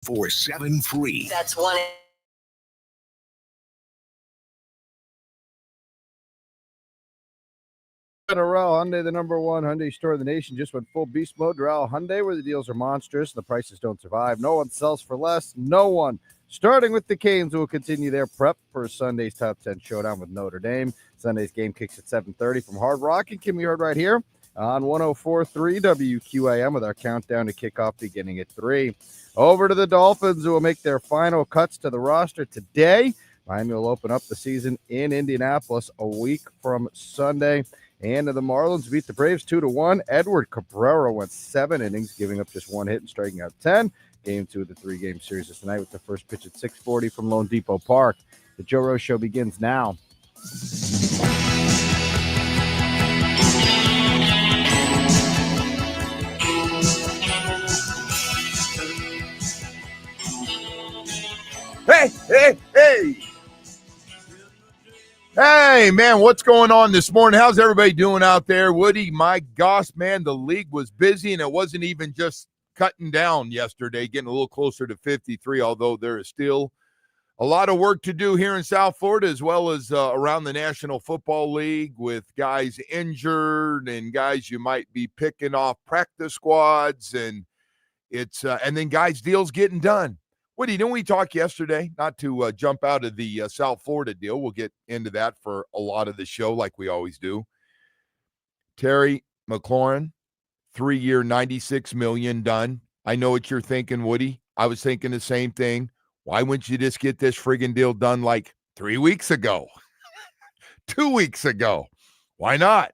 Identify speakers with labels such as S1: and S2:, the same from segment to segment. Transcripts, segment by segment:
S1: 473.
S2: That's one.
S3: Doral Hyundai, the number one Hyundai store in the nation, just went full beast mode. Doral Hyundai, where the deals are monstrous and the prices don't survive. No one sells for less. No one. Starting with the Canes, who will continue their prep for Sunday's top 10 showdown with Notre Dame. Sunday's game kicks at 7:30 from Hard Rock and can be heard right here on 104.3 WQAM with our countdown to kickoff beginning at 3. Over to the Dolphins, who will make their final cuts to the roster today. Miami will open up the season in Indianapolis a week from Sunday. And the Marlins beat the Braves 2-1. Edward Cabrera went 7 innings, giving up just 1 hit and striking out 10. Game 2 of the 3-game series is tonight with the first pitch at 6:40 from Lone Depot Park. The Joe Rose Show begins now.
S4: Hey! Hey, man, what's going on this morning? How's everybody doing out there? Woody, my gosh, man, the league was busy, and it wasn't even just cutting down yesterday, getting a little closer to 53, although there is still a lot of work to do here in South Florida, as well as around the National Football League with guys injured and guys you might be picking off practice squads, and it's and then guys' deals getting done. Woody, didn't we talk yesterday, not to jump out of the South Florida deal? We'll get into that for a lot of the show like we always do. Terry McLaurin, 3-year, $96 million done. I know what you're thinking, Woody. I was thinking the same thing. Why wouldn't you just get this friggin' deal done like 3 weeks ago? 2 weeks ago? Why not?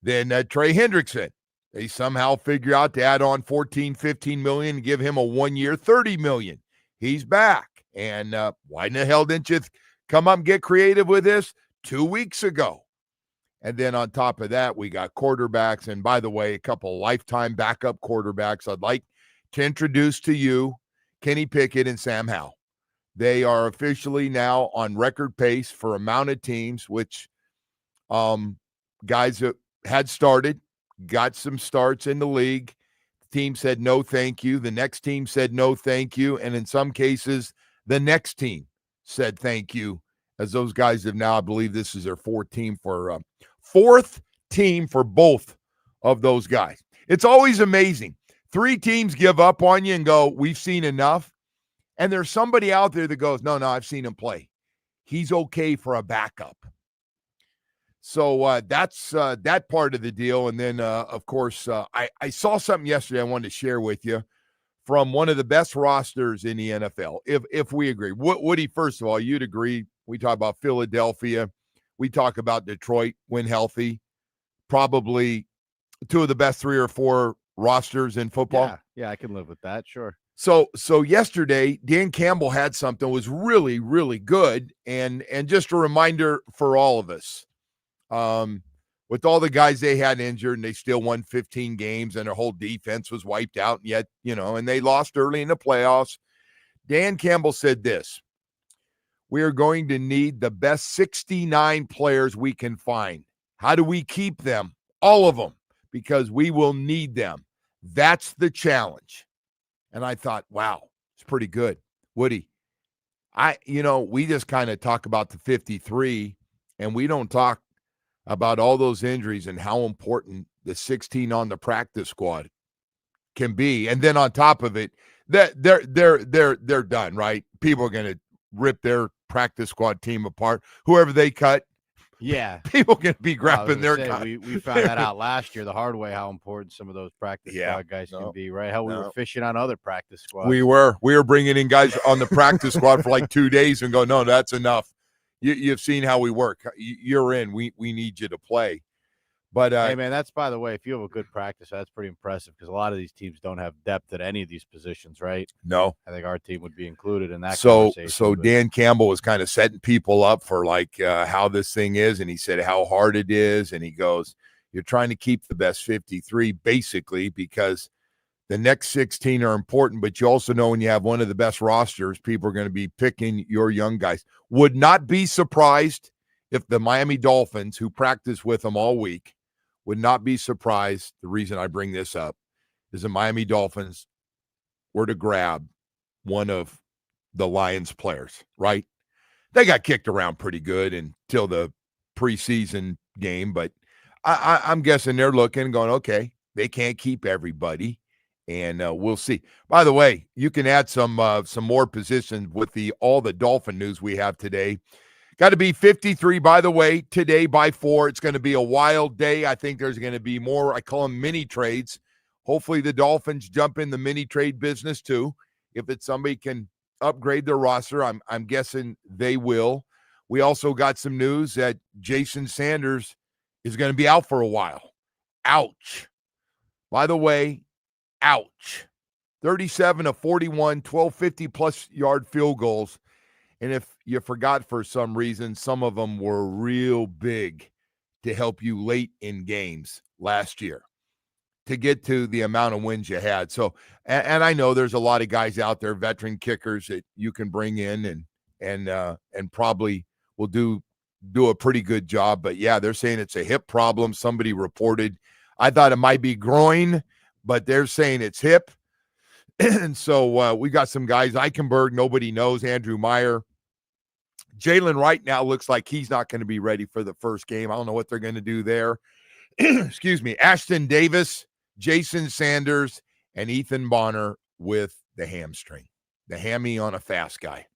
S4: Then Trey Hendrickson. They somehow figure out to add on $14-15 million and give him a 1-year, $30 million. He's back. And why in the hell didn't you come up and get creative with this 2 weeks ago? And then on top of that, we got quarterbacks. And by the way, a couple lifetime backup quarterbacks. I'd like to introduce to you Kenny Pickett and Sam Howell. They are officially now on record pace for amount of teams, which guys that had started, got some starts in the league. Team said no thank you. The next team said no thank you. And in some cases, the next team said thank you, as those guys have now, I believe this is their fourth team for both of those guys. It's always amazing. 3 teams give up on you and go, we've seen enough. And there's somebody out there that goes, no, I've seen him play. He's okay for a backup. So that's that part of the deal. And then, of course, I saw something yesterday I wanted to share with you from one of the best rosters in the NFL, if we agree. Woody, first of all, you'd agree. We talk about Philadelphia. We talk about Detroit when healthy. Probably 2 of the best 3 or 4 rosters in football.
S3: Yeah, I can live with that, sure.
S4: So yesterday, Dan Campbell had something that was really, really good. And just a reminder for all of us. With all the guys they had injured, and they still won 15 games, and their whole defense was wiped out, and yet, and they lost early in the playoffs. Dan Campbell said this: we are going to need the best 69 players we can find. How do we keep them? All of them, because we will need them. That's the challenge. And I thought, wow, it's pretty good. Woody, we just kind of talk about the 53, and we don't talk about all those injuries and how important the 16 on the practice squad can be. And then on top of it, that they're done, right? People are going to rip their practice squad team apart. Whoever they cut,
S3: yeah,
S4: people going to be grabbing their cut.
S3: We found that out last year the hard way, how important some of those practice squad guys can be, right? How we were fishing on other practice squads.
S4: We were bringing in guys on the practice squad for like 2 days and go, no, that's enough. You've seen how we work. You're in. We need you to play. But
S3: hey, man, that's, by the way, if you have a good practice, that's pretty impressive, because a lot of these teams don't have depth at any of these positions, right?
S4: No.
S3: I think our team would be included in that
S4: conversation. So Dan Campbell was kind of setting people up for how this thing is, and he said how hard it is, and he goes, you're trying to keep the best 53 basically because the next 16 are important, but you also know when you have one of the best rosters, people are going to be picking your young guys. Would not be surprised if the Miami Dolphins, who practice with them all week, would not be surprised. The reason I bring this up is the Miami Dolphins were to grab one of the Lions players, right? They got kicked around pretty good until the preseason game, but I'm guessing they're looking and going, okay, they can't keep everybody, and we'll see. By the way, you can add some more positions with all the Dolphin news we have today. Got to be 53, by the way, today by 4. It's going to be a wild day. I think there's going to be more, I call them mini trades. Hopefully the Dolphins jump in the mini trade business too. If it's somebody can upgrade their roster, I'm guessing they will. We also got some news that Jason Sanders is going to be out for a while. Ouch. By the way, ouch. 37 of 41, 1250-plus yard field goals. And if you forgot for some reason, some of them were real big to help you late in games last year to get to the amount of wins you had. So, and I know there's a lot of guys out there, veteran kickers that you can bring in and probably will do a pretty good job. But yeah, they're saying it's a hip problem. Somebody reported. I thought it might be groin, but they're saying it's hip. And so we got some guys, Eichenberg, nobody knows, Andrew Meyer. Jalen Wright now looks like he's not going to be ready for the first game. I don't know what they're going to do there. Excuse me. Ashton Davis, Jason Sanders, and Ethan Bonner with the hamstring, the hammy on a fast guy.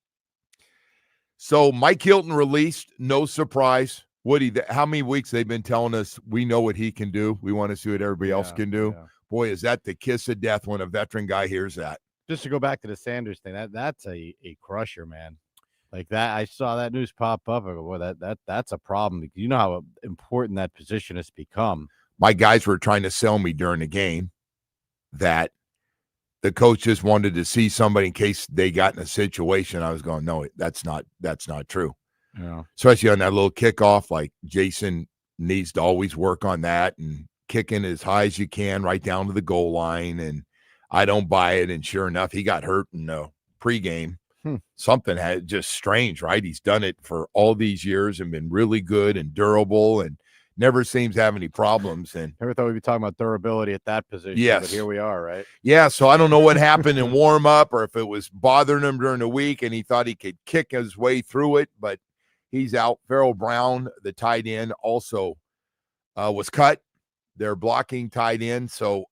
S4: So Mike Hilton released, no surprise. Woody, how many weeks they've been telling us we know what he can do. We want to see what everybody else can do. Yeah. Boy, is that the kiss of death when a veteran guy hears that.
S3: Just to go back to the Sanders thing, that's a crusher, man. Like that, I saw that news pop up. I go, boy, that's a problem. You know how important that position has become.
S4: My guys were trying to sell me during the game that the coach just wanted to see somebody in case they got in a situation. I was going, no, that's not true.
S3: Yeah.
S4: Especially on that little kickoff, like Jason needs to always work on that and kicking as high as you can right down to the goal line. And I don't buy it. And sure enough, he got hurt in the pregame. Something had just strange, right? He's done it for all these years and been really good and durable and never seems to have any problems. And
S3: never thought we'd be talking about durability at that position.
S4: Yes.
S3: But here we are, right?
S4: Yeah. So I don't know what happened in warm up or if it was bothering him during the week and he thought he could kick his way through it, but he's out. Farrell Brown, the tight end, also was cut. They're blocking tight end. So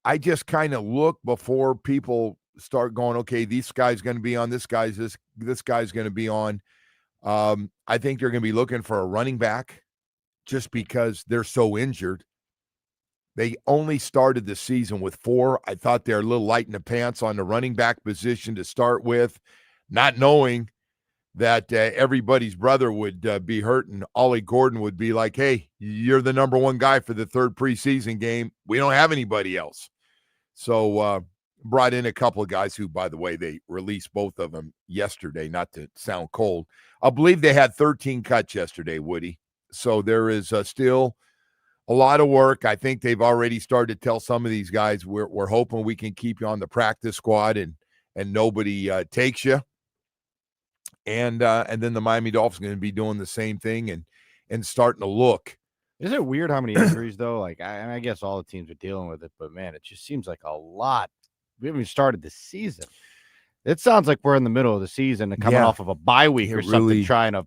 S4: I just kind of look before people start going, okay, this guy's going to be on, this guy's going to be on. I think they're going to be looking for a running back just because they're so injured. They only started the season with 4. I thought they're a little light in the pants on the running back position to start with, not knowing that everybody's brother would be hurt and Ollie Gordon would be like, hey, you're the number 1 guy for the 3rd preseason game. We don't have anybody else. So brought in a couple of guys who, by the way, they released both of them yesterday, not to sound cold. I believe they had 13 cuts yesterday, Woody. So there is still a lot of work. I think they've already started to tell some of these guys, we're hoping we can keep you on the practice squad and nobody takes you. And then the Miami Dolphins are going to be doing the same thing and starting to look.
S3: Is it weird how many injuries, though? Like, I guess all the teams are dealing with it, but, man, it just seems like a lot. We haven't even started the season. It sounds like we're in the middle of the season and coming off of a bye week or something, really, trying to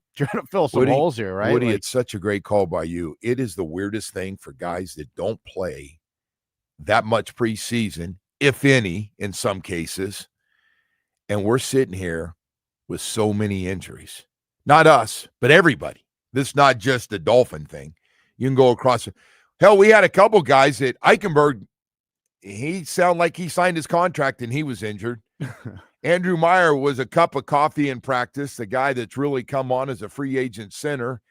S3: fill some holes here, right?
S4: Woody, it's such a great call by you. It is the weirdest thing for guys that don't play that much preseason, if any, in some cases. And we're sitting here with so many injuries. Not us, but everybody. This is not just the Dolphin thing. You can go across. Hell, we had a couple guys that Eichenberg, he sounded like he signed his contract and he was injured. Andrew Meyer was a cup of coffee in practice. The guy that's really come on as a free agent center,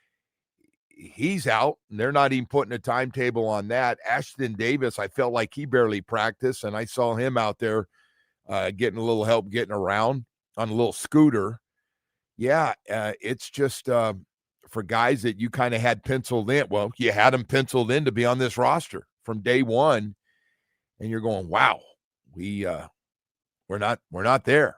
S4: he's out. And they're not even putting a timetable on that. Ashton Davis, I felt like he barely practiced, and I saw him out there getting a little help getting around on a little scooter. Yeah, it's just for guys that you kind of had penciled in. Well, you had them penciled in to be on this roster from day one. And you're going, wow, we're not there.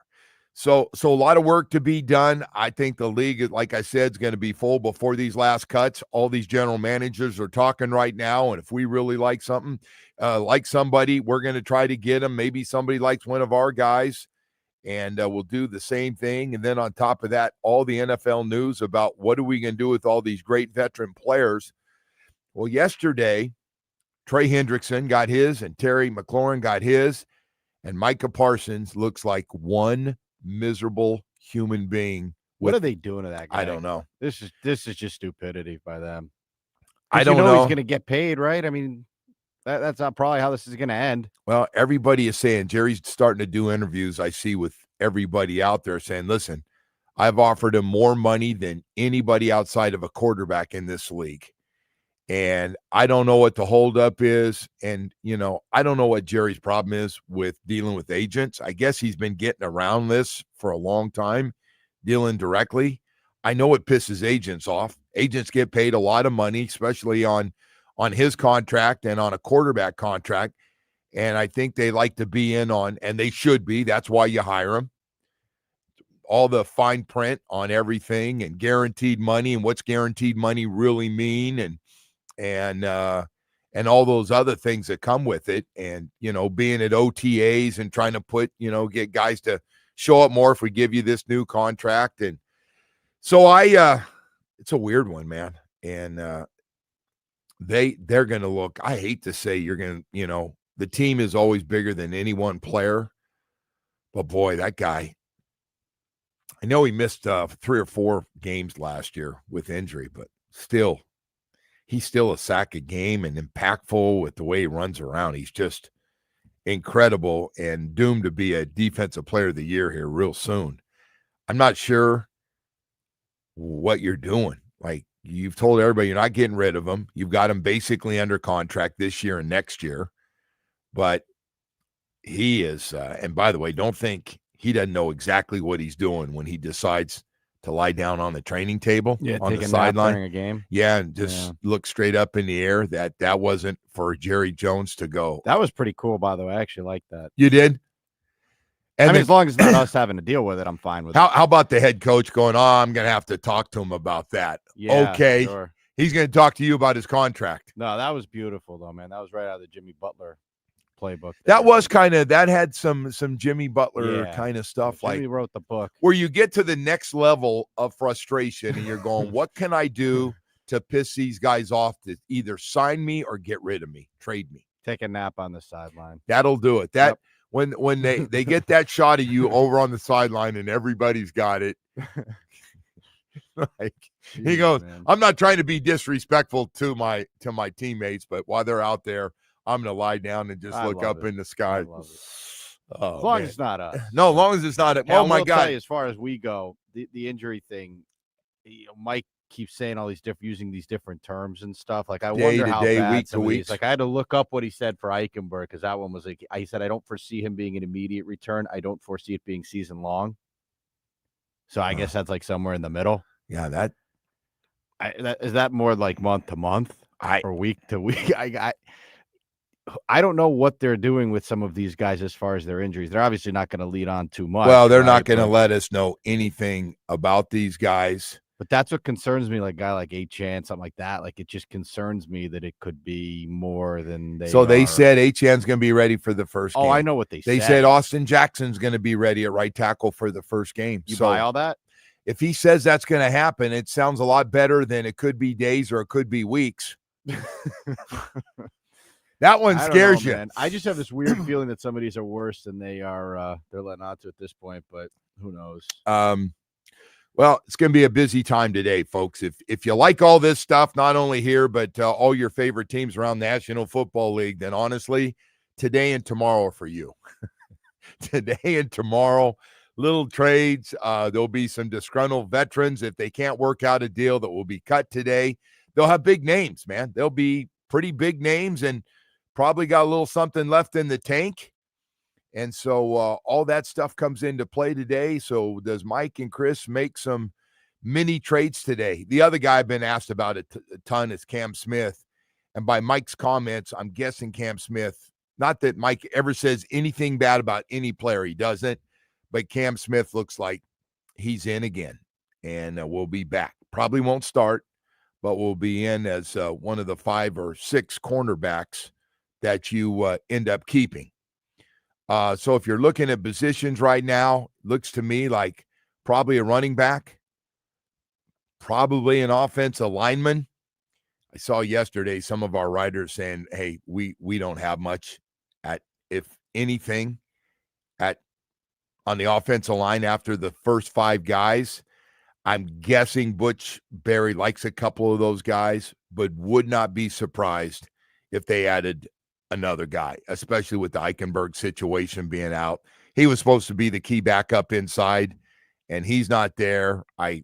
S4: So a lot of work to be done. I think the league, like I said, is going to be full before these last cuts. All these general managers are talking right now, and if we really like something, like somebody, we're going to try to get them. Maybe somebody likes one of our guys, and we'll do the same thing. And then on top of that, all the NFL news about what are we going to do with all these great veteran players. Well, yesterday, Trey Hendrickson got his, and Terry McLaurin got his, and Micah Parsons looks like one miserable human being.
S3: What are they doing to that guy?
S4: I don't know.
S3: This is just stupidity by them.
S4: I don't know.
S3: He's going to get paid, right? I mean, that's not probably how this is going to end.
S4: Well, everybody is saying, Jerry's starting to do interviews I see with everybody out there saying, listen, I've offered him more money than anybody outside of a quarterback in this league. And I don't know what the holdup is. And, I don't know what Jerry's problem is with dealing with agents. I guess he's been getting around this for a long time, dealing directly. I know it pisses agents off. Agents get paid a lot of money, especially on his contract and on a quarterback contract. And I think they like to be in on, and they should be. That's why you hire them. All the fine print on everything and guaranteed money and what's guaranteed money really mean, and all those other things that come with it. And, being at OTAs and trying to put, get guys to show up more if we give you this new contract. And so it's a weird one, man. And they're going to look, I hate to say you're going to, the team is always bigger than any one player, but boy, that guy, I know he missed 3 or 4 games last year with injury, but still, he's still a sack a game and impactful with the way he runs around. He's just incredible and doomed to be a defensive player of the year here real soon. I'm not sure what you're doing. Like, you've told everybody you're not getting rid of him. You've got him basically under contract this year and next year. But he is, and by the way, don't think he doesn't know exactly what he's doing when he decides to lie down on the training table on the sideline
S3: during a game.
S4: Yeah, and just look straight up in the air. That wasn't for Jerry Jones to go.
S3: That was pretty cool, by the way. I actually like that.
S4: You did? And
S3: as long as it's not us having to deal with it, I'm fine with it.
S4: How about the head coach going, I'm going to have to talk to him about that?
S3: Yeah,
S4: okay.
S3: Sure.
S4: He's going to talk to you about his contract.
S3: No, that was beautiful, though, man. That was right out of the Jimmy Butler playbook.
S4: That was that had some Jimmy Butler kind of stuff.
S3: Jimmy wrote the book.
S4: Where you get to the next level of frustration and you're going, what can I do to piss these guys off to either sign me or get rid of me, trade me?
S3: Take a nap on the sideline.
S4: That'll do it. When they get that shot of you over on the sideline and everybody's got it. Like, jeez, he goes, man. I'm not trying to be disrespectful to my teammates, but while they're out there, I'm going to lie down and just look up in the sky.
S3: As long as it's not us.
S4: No, as long as it's not. Oh, my God.
S3: As far as we go, the injury thing, Mike keeps saying all these using these different terms and stuff. Like, I wonder how bad
S4: week to week.
S3: Like, I had to look up what he said for Eichenberg, because that one was like, I said, I don't foresee him being an immediate return. I don't foresee it being season long. So I guess that's like somewhere in the middle.
S4: Yeah,
S3: is that more like month to month or week to week? I don't know what they're doing with some of these guys as far as their injuries. They're obviously not going to lead on too much.
S4: Well, they're not going to let us know anything about these guys.
S3: But that's what concerns me, like a guy like Achane, something like that. Like, it just concerns me that it could be more than they
S4: So they said Achane's going to be ready for the first game.
S3: Oh, I know what they said.
S4: They said Austin Jackson's going to be ready at right tackle for the first game.
S3: You buy all that?
S4: If he says that's going to happen, it sounds a lot better than it could be days or it could be weeks. That one scares you.
S3: Man. I just have this weird feeling that some of these are worse than they are. They're letting on to at this point, but who knows?
S4: Well, it's going to be a busy time today, folks. If you like all this stuff, not only here, but all your favorite teams around the National Football League, then honestly, today and tomorrow are for you. Today and tomorrow, little trades. There'll be some disgruntled veterans if they can't work out a deal that will be cut today. They'll have big names, man. They'll be pretty big names and probably got a little something left in the tank. And so all that stuff comes into play today. So does Mike and Chris make some mini trades today? The other guy I've been asked about a ton is Cam Smith. And by Mike's comments, I'm guessing Cam Smith, not that Mike ever says anything bad about any player. He doesn't. but Cam Smith looks like he's in again, and will be back. Probably won't start, but will be in as one of the 5 or 6 cornerbacks that you end up keeping. So if you're looking at positions right now, looks to me like probably a running back, probably an offensive lineman. I saw yesterday some of our writers saying, hey, we don't have much at, if anything, on the offensive line after the first 5 guys. I'm guessing Butch Barry likes a couple of those guys, but would not be surprised if they added another guy, especially with the Eichenberg situation being out. He was supposed to be the key backup inside, and he's not there. I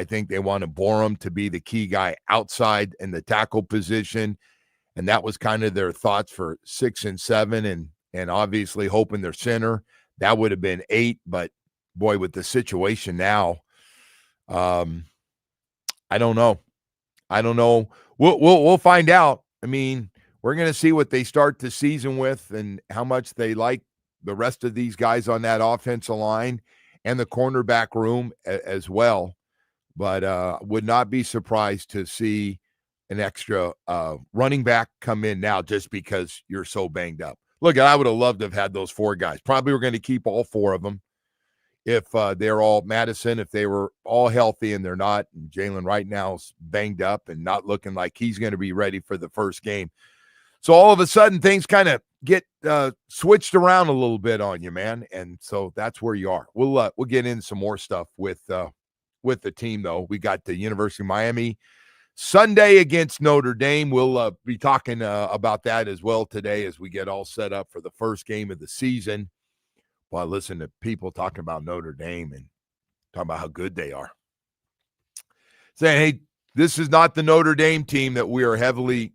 S4: think they want to Borum to be the key guy outside in the tackle position, and that was kind of their thoughts for 6 and 7, and obviously hoping their center. That would have been 8, but boy, with the situation now, I don't know. We'll find out. I mean, we're going to see what they start the season with and how much they like the rest of these guys on that offensive line and the cornerback room as well. But would not be surprised to see an extra running back come in now just because you're so banged up. Look, I would have loved to have had those 4 guys. Probably we're going to keep all 4 of them if they're all Madison, if they were all healthy, and they're not. And Jalen right now is banged up and not looking like he's going to be ready for the first game. So all of a sudden things kind of get switched around a little bit on you, man. And so that's where you are. We'll get into some more stuff with the team, though. We got the University of Miami Sunday against Notre Dame. We'll be talking about that as well today as we get all set up for the first game of the season. Well, I listen to people talking about Notre Dame and talking about how good they are. Saying, hey, this is not the Notre Dame team that we are heavily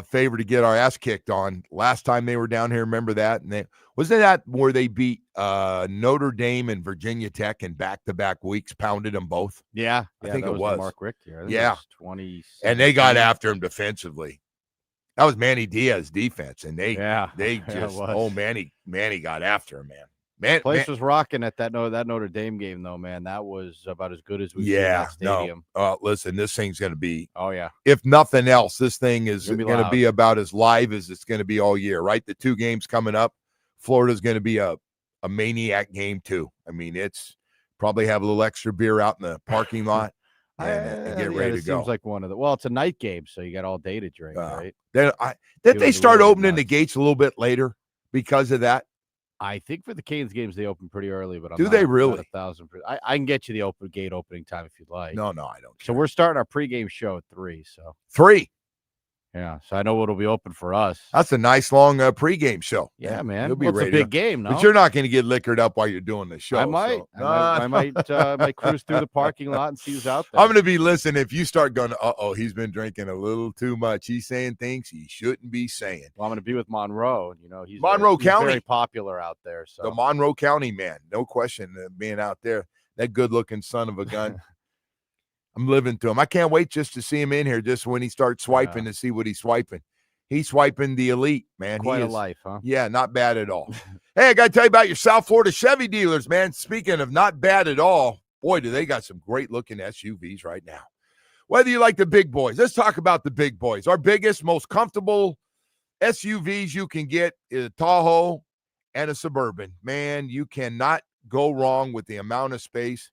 S4: favored to get our ass kicked on. Last time they were down here, remember that? And wasn't that where they beat Notre Dame and Virginia Tech in back-to-back weeks, pounded them both?
S3: Yeah,
S4: I think it was.
S3: Mark Richt here.
S4: Yeah.
S3: 20.
S4: And they got after him defensively. That was Manny Diaz's defense, and they just Manny got after him, man.
S3: Place was rocking at that Notre Dame game, though, man. That was about as good as we've seen in that stadium.
S4: No. Listen, this thing's going to be.
S3: Oh yeah.
S4: If nothing else, this thing is going to be about as live as it's going to be all year, right? The 2 games coming up, Florida's going to be a maniac game too. I mean, it's probably have a little extra beer out in the parking lot. And get ready to go.
S3: Seems like one of the. Well, it's a night game, so you got all day to drink, right?
S4: Did they start opening the gates a little bit later because of that?
S3: I think for the Canes games they open pretty early, but
S4: they really?
S3: 1,000%. I can get you the gate opening time if you'd like.
S4: No, I don't.
S3: So we're starting our pregame show at 3. So
S4: 3.
S3: Yeah, so I know what'll be open for us.
S4: That's a nice long pregame show.
S3: Yeah, man.
S4: You'll be
S3: ready. It's a big game, no?
S4: But you're not going to get liquored up while you're doing the show.
S3: I might.
S4: So.
S3: I might cruise through the parking lot and see who's out there.
S4: I'm going to be listening. If you start going, he's been drinking a little too much. He's saying things he shouldn't be saying.
S3: Well, I'm going to be with Monroe. You know, he's
S4: County.
S3: Very popular out there. So
S4: the Monroe County man, no question, being out there. That good-looking son of a gun. I'm living to him. I can't wait just to see him in here. Just when he starts swiping to see what he's swiping. He's swiping the elite, man.
S3: Quite a life, huh?
S4: Yeah, not bad at all. Hey, I got to tell you about your South Florida Chevy dealers, man. Speaking of not bad at all, boy, do they got some great-looking SUVs right now. Whether you like the big boys, let's talk about the big boys. Our biggest, most comfortable SUVs you can get is a Tahoe and a Suburban. Man, you cannot go wrong with the amount of space.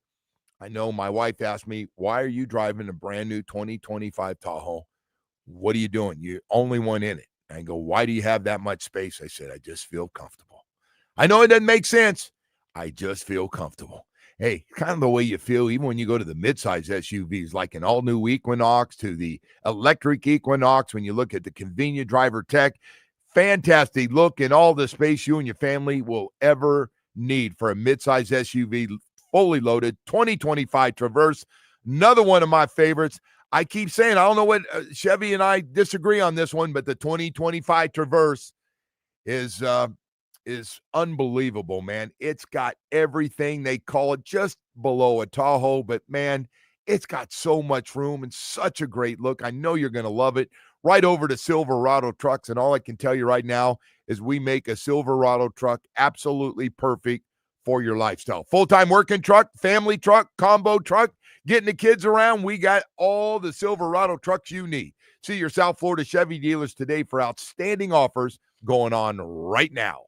S4: I know my wife asked me, why are you driving a brand new 2025 Tahoe? What are you doing? You're only one in it. I go, why do you have that much space? I said, I just feel comfortable. I know it doesn't make sense. I just feel comfortable. Hey, kind of the way you feel even when you go to the midsize SUVs, like an all-new Equinox to the electric Equinox, when you look at the convenient driver tech, fantastic look and all the space you and your family will ever need for a midsize SUV, fully loaded, 2025 Traverse, another one of my favorites. I keep saying, I don't know what Chevy and I disagree on this one, but the 2025 Traverse is unbelievable, man. It's got everything. They call it just below a Tahoe, but man, it's got so much room and such a great look. I know you're going to love it. Right over to Silverado Trucks, and all I can tell you right now is we make a Silverado truck absolutely perfect for your lifestyle. Full-time working truck, family truck, combo truck, getting the kids around, we got all the Silverado trucks you need. See your South Florida Chevy dealers today for outstanding offers going on right now.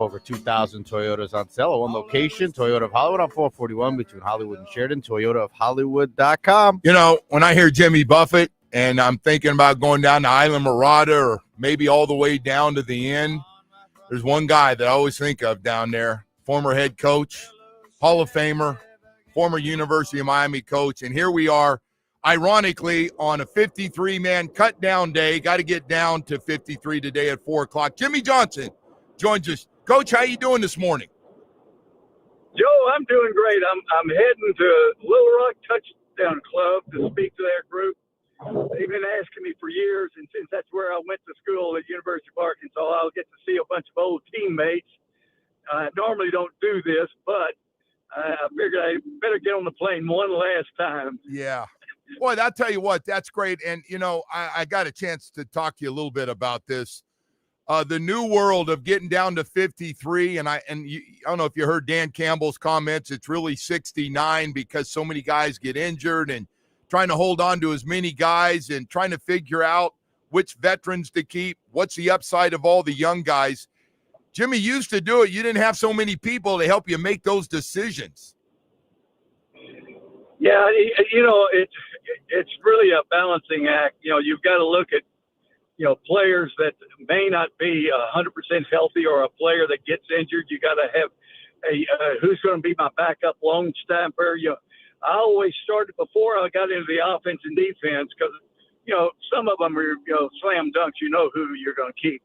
S3: Over 2,000 Toyotas on sale at one location, Toyota of Hollywood on 441 between Hollywood and Sheridan, toyotaofhollywood.com.
S4: You know, when I hear Jimmy Buffett and I'm thinking about going down to Island Mirada or maybe all the way down to the end, there's one guy that I always think of down there, former head coach, Hall of Famer, former University of Miami coach. And here we are, ironically, on a 53-man cut-down day. Got to get down to 53 today at 4 o'clock. Jimmy Johnson joins us. Coach, how you doing this morning?
S1: Joe, I'm doing great. I'm heading to Little Rock Touchdown Club to speak to their group. They've been asking me for years, and since that's where I went to school at University of Arkansas, I'll get to see a bunch of old teammates. I normally don't do this, but I figured I better get on the plane one last time.
S4: Yeah. Boy, I'll tell you what, that's great. And, you know, I got a chance to talk to you a little bit about this. The new world of getting down to 53, I don't know if you heard Dan Campbell's comments. It's really 69 because so many guys get injured, and trying to hold on to as many guys and trying to figure out which veterans to keep, what's the upside of all the young guys. Jimmy used to do it. You didn't have so many people to help you make those decisions.
S1: Yeah, you know, it's really a balancing act. You know, you've got to look at, you know, players that may not be 100% healthy or a player that gets injured. You got to have who's going to be my backup long snapper. You know, I always started before I got into the offense and defense because, you know, some of them are, you know, slam dunks. You know who you're going to keep.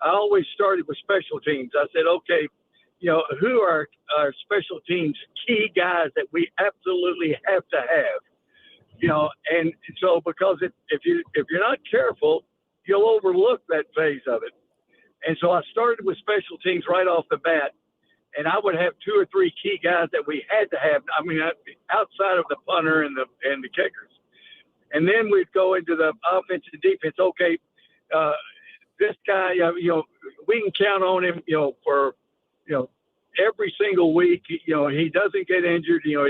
S1: I always started with special teams. I said, okay, you know, who are our special teams key guys that we absolutely have to have, you know, and so because if you're not careful, you'll overlook that phase of it. And so I started with special teams right off the bat, and I would have 2 or 3 key guys that we had to have. I mean, outside of the punter and the kickers, and then we'd go into the offense and defense. Okay, this guy, you know, we can count on him, you know, for, you know, every single week. You know, he doesn't get injured. You know,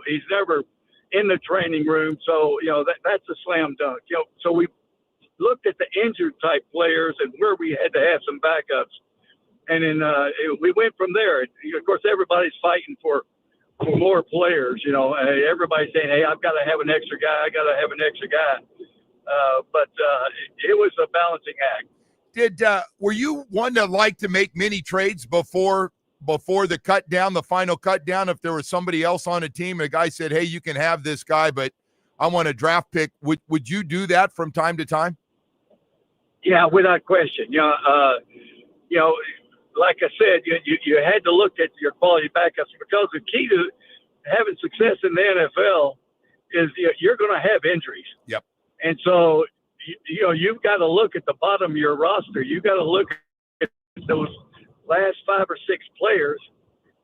S1: he's never in the training room. So, you know, that's a slam dunk. You know, so we looked at the injured type players and where we had to have some backups. And then we went from there. Of course, everybody's fighting for more players, you know, everybody's saying, hey, I've got to have an extra guy. I got to have an extra guy. But it was a balancing act.
S4: Were you one that liked to make many trades before the cut down, the final cut down? If there was somebody else on a team, a guy said, hey, you can have this guy, but I want a draft pick. Would you do that from time to time?
S1: Yeah, without question. You know, like I said, you had to look at your quality backups because the key to having success in the NFL is you're going to have injuries.
S4: Yep.
S1: And so, you know, you've got to look at the bottom of your roster. You've got to look at those last 5 or 6 players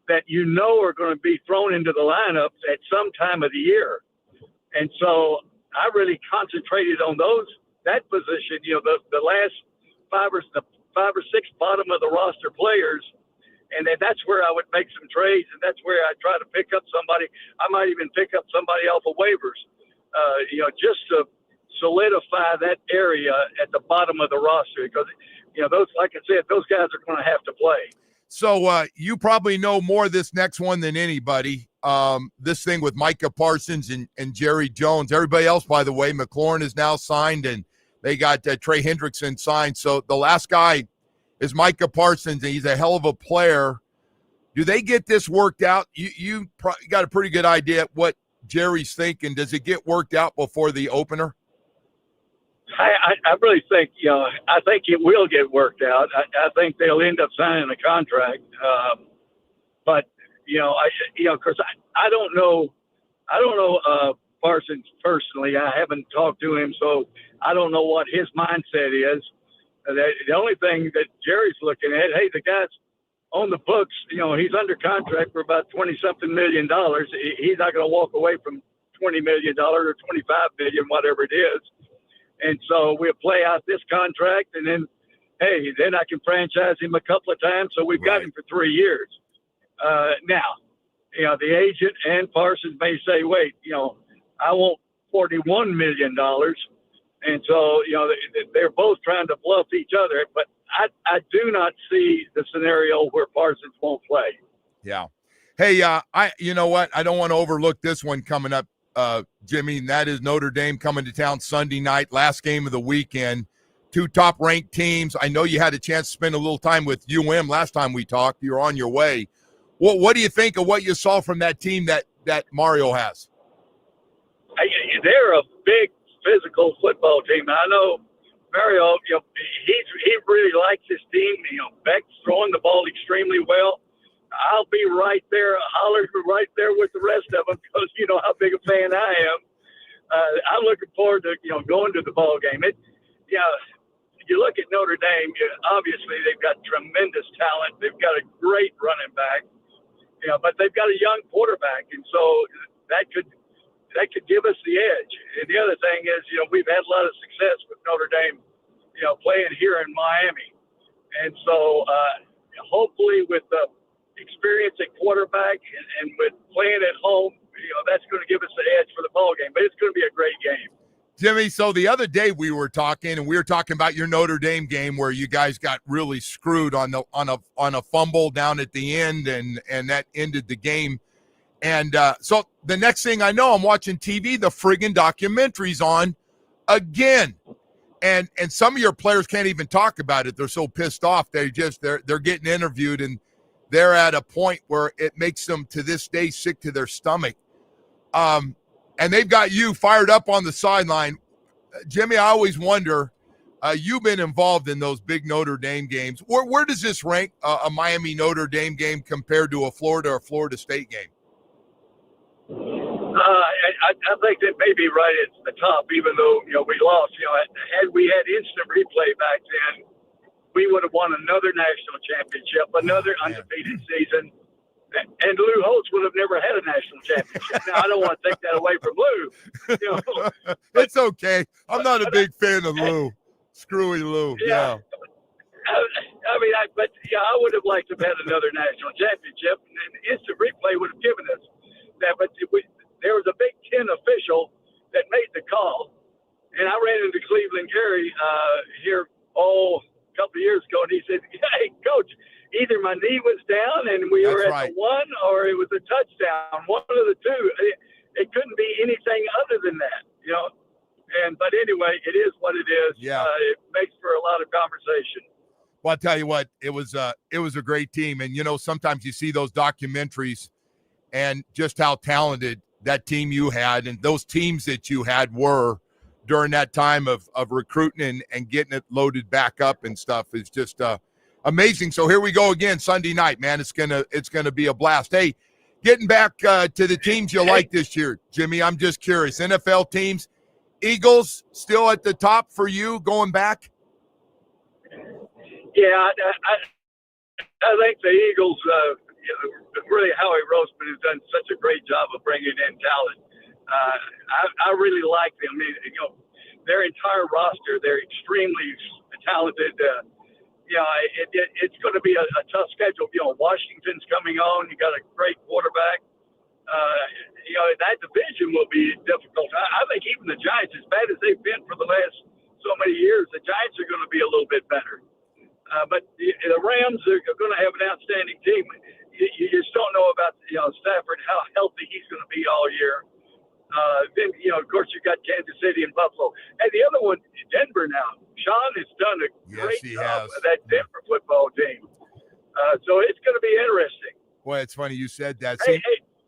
S1: that you know are going to be thrown into the lineups at some time of the year. And so I really concentrated on that position, you know, the last 5 or 6 bottom of the roster players. And then that's where I would make some trades, and that's where I try to pick up somebody. I might even pick up somebody off of waivers, you know, just to solidify that area at the bottom of the roster because, you know, those, like I said, those guys are going to have to play.
S4: So you probably know more this next one than anybody. This thing with Micah Parsons and Jerry Jones. Everybody else, by the way, McLaurin is now signed, and they got Trey Hendrickson signed. So the last guy is Micah Parsons, and he's a hell of a player. Do they get this worked out? You got a pretty good idea what Jerry's thinking. Does it get worked out before the opener?
S1: I really think, you know, I think it will get worked out. I think they'll end up signing a contract. But, you know, because I don't know Parsons personally. I haven't talked to him, so I don't know what his mindset is. The only thing that Jerry's looking at, hey, the guy's on the books, you know, he's under contract for about $20-something million. He's not going to walk away from $20 million or $25 million, whatever it is. And so we'll play out this contract, and then, hey, then I can franchise him a couple of times. So we've got him for 3 years. Now, you know, the agent and Parsons may say, wait, you know, I want $41 million. And so, you know, they're both trying to bluff each other. But I do not see the scenario where Parsons won't play.
S4: Yeah. Hey, you know what? I don't want to overlook this one coming up, Jimmy, and that is Notre Dame coming to town Sunday night, last game of the weekend. Two top-ranked teams. I know you had a chance to spend a little time with last time we talked. You were on your way. What do you think of what you saw from that team that Mario has?
S1: They're a big physical football team. I know Mario, he really likes his team. Beck's throwing the ball extremely well. I'll be right there, hollering right there with the rest of them because you know how big a fan I am. I'm looking forward to going to the ball game. You look at Notre Dame. Obviously, they've got tremendous talent. They've got a great running back. But they've got a young quarterback, and so that could give us the edge. And the other thing is, we've had a lot of success with Notre Dame, playing here in Miami, and so hopefully with the experience at quarterback and with playing at home, that's going to give us the edge for the ball game. But it's going to be a great game.
S4: Jimmy, so the other day we were talking about your Notre Dame game where you guys got really screwed on a fumble down at the end, and that ended the game. And so the next thing I know, I'm watching TV, the friggin' documentary's on again. And some of your players can't even talk about it. They're so pissed off. They're getting interviewed, and they're at a point where it makes them to this day sick to their stomach. And they've got you fired up on the sideline. Jimmy, I always wonder, you've been involved in those big Notre Dame games. Where does this rank a Miami Notre Dame game compared to a Florida or Florida State game?
S1: I think that may be right at the top, even though we lost. Had we had instant replay back then, we would have won another national championship, another undefeated season. And Lou Holtz would have never had a national championship. Now, I don't want to take that away from Lou.
S4: It's okay. I'm not a big fan of Lou. Screwy Lou. Yeah.
S1: I would have liked to have had another national championship, and instant replay would have given us that. But there was a Big Ten official that made the call, and I ran into Cleveland Gary here a couple of years ago, and he said, "Hey, Coach, either my knee was down and we were at the one, or it was a touchdown. One of the two. It couldn't be anything other than that, But anyway, it is what it is.
S4: Yeah.
S1: It makes for a lot of conversation.
S4: Well, I'll tell you what, it was a great team. And, sometimes you see those documentaries and just how talented that team you had and those teams that you had were during that time of recruiting and getting it loaded back up and stuff is just amazing. So here we go again Sunday night, man. It's gonna be a blast. Hey, getting back to the teams you like this year, Jimmy, I'm just curious. NFL teams, Eagles still at the top for you going back?
S1: Yeah, I think the Eagles, really Howie Roseman has done such a great job of bringing in talent. I really like them. I mean, their entire roster, they're extremely talented. It's going to be a tough schedule. Washington's coming on. You got a great quarterback. That division will be difficult. I think even the Giants, as bad as they've been for the last so many years, the Giants are going to be a little bit better. But the Rams are going to have an outstanding team. You just don't know about Stafford, how healthy he's going to be all year. Then, of course, you got Kansas City and Buffalo. And the other one, Denver now. Sean has done a great job with that Denver football team. So it's going to be interesting.
S4: Boy, it's funny you said that.
S1: Hey,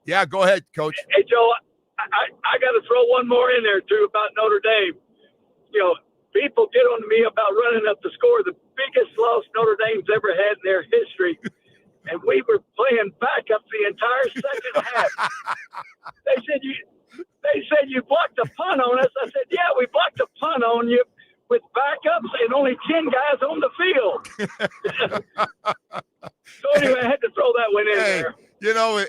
S4: yeah, go ahead, Coach.
S1: Hey, Joe, I got to throw one more in there, too, about Notre Dame. People get on me about running up the score. The biggest loss Notre Dame's ever had in their history. And we were playing backup the entire second half. They said you blocked a punt on us. I said, yeah, we blocked a punt on you with backups and only 10 guys on the field. So anyway, I had to throw that one in there.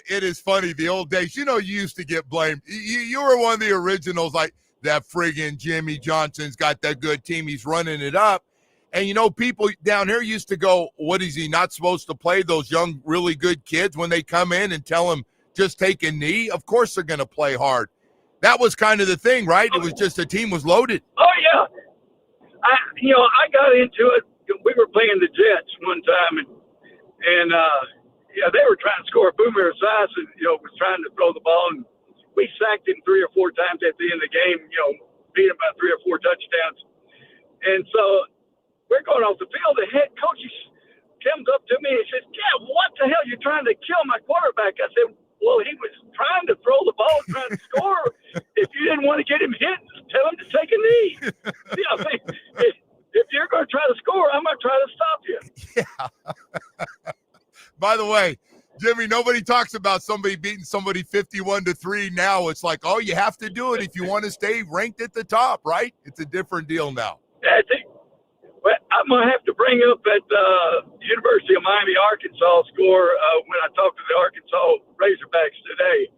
S4: It is funny. The old days, you used to get blamed. You were one of the originals, like that friggin' Jimmy Johnson's got that good team. He's running it up. And, people down here used to go, what is he not supposed to play those young, really good kids when they come in and tell him just take a knee? Of course they're going to play hard. That was kind of the thing, right? It was just the team was loaded.
S1: Oh, yeah. I got into it we were playing the Jets one time, and yeah, they were trying to score. Boomer Esiason, was trying to throw the ball, and we sacked him 3 or 4 times at the end of the game. Beat him by 3 or 4 touchdowns. And so we're going off the field. The head coach comes up to me and says, "Yeah, what the hell? You're trying to kill my quarterback?" I said, "Well, he was trying to throw the ball, trying to score. If you didn't want to get him hit, tell him to take a knee. I mean, if you're going to try to score, I'm going to try to stop you."
S4: Yeah. By the way, Jimmy, nobody talks about somebody beating somebody 51-3 now. It's like, oh, you have to do it if you want to stay ranked at the top, right? It's a different deal now.
S1: I think. Well, I'm going to have to bring up that University of Miami, Arkansas score when I talked to the Arkansas Razorbacks today.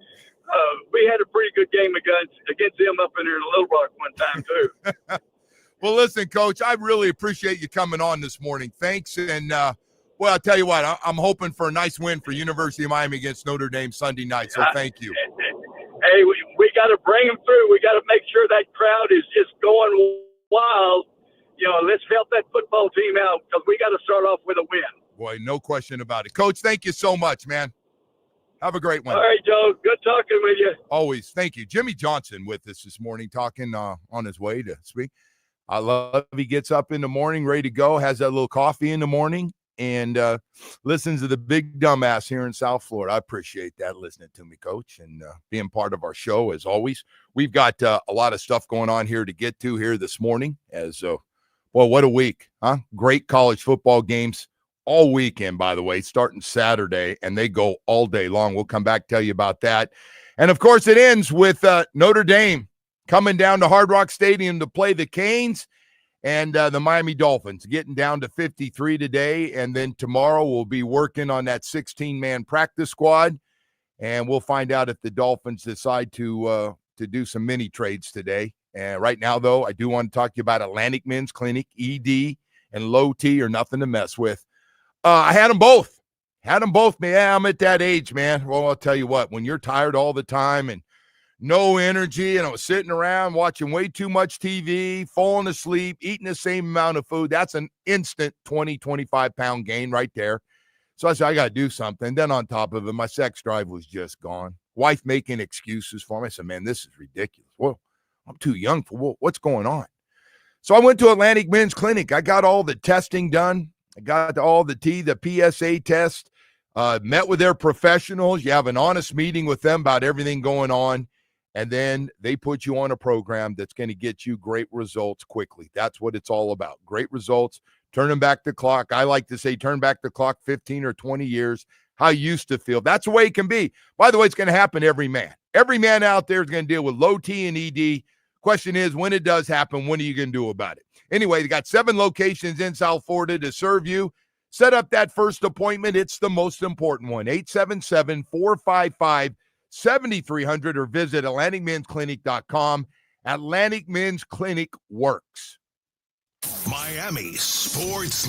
S1: We had a pretty good game against them up in there in Little Rock one time, too.
S4: Well, listen, Coach, I really appreciate you coming on this morning. Thanks. And, well, I'll tell you what, I'm hoping for a nice win for University of Miami against Notre Dame Sunday night, so thank you.
S1: Hey, we got to bring them through. We got to make sure that crowd is just going wild. Let's help that football team out because we got to start off with a win.
S4: Boy, no question about it. Coach, thank you so much, man. Have a great one.
S1: All right, Joe. Good talking with you.
S4: Always. Thank you. Jimmy Johnson with us this morning talking on his way to speak. I love he gets up in the morning, ready to go, has that little coffee in the morning, and listens to the big dumbass here in South Florida. I appreciate that, listening to me, Coach, and being part of our show as always. We've got a lot of stuff going on here to get to here this morning as well, what a week, huh? Great college football games all weekend, by the way, starting Saturday, and they go all day long. We'll come back, tell you about that. And, of course, it ends with Notre Dame coming down to Hard Rock Stadium to play the Canes and the Miami Dolphins, getting down to 53 today. And then tomorrow we'll be working on that 16-man practice squad, and we'll find out if the Dolphins decide to do some mini trades today. And right now, though, I do want to talk to you about Atlantic Men's Clinic. ED and low T are nothing to mess with. I had them both. Yeah, I'm at that age, man. Well, I'll tell you what, when you're tired all the time and no energy, and I was sitting around watching way too much TV, falling asleep, eating the same amount of food, that's an instant 20, 25-pound gain right there. So I said, I got to do something. Then on top of it, my sex drive was just gone. Wife making excuses for me. I said, man, this is ridiculous. Well, I'm too young for what's going on. So I went to Atlantic Men's Clinic. I got all the testing done. I got all the PSA test, met with their professionals. You have an honest meeting with them about everything going on, and then they put you on a program that's going to get you great results quickly. That's what it's all about, great results, turning back the clock. I like to say turn back the clock 15 or 20 years, how you used to feel. That's the way it can be. By the way, it's going to happen to every man. Every man out there is going to deal with low T and ED. Question is, when it does happen, what are you going to do about it? Anyway, they got 7 locations in South Florida to serve you. Set up that first appointment. It's the most important one. 877-455-7300 or visit AtlanticMen'sClinic.com. Atlantic Men's Clinic works.
S2: Miami Sports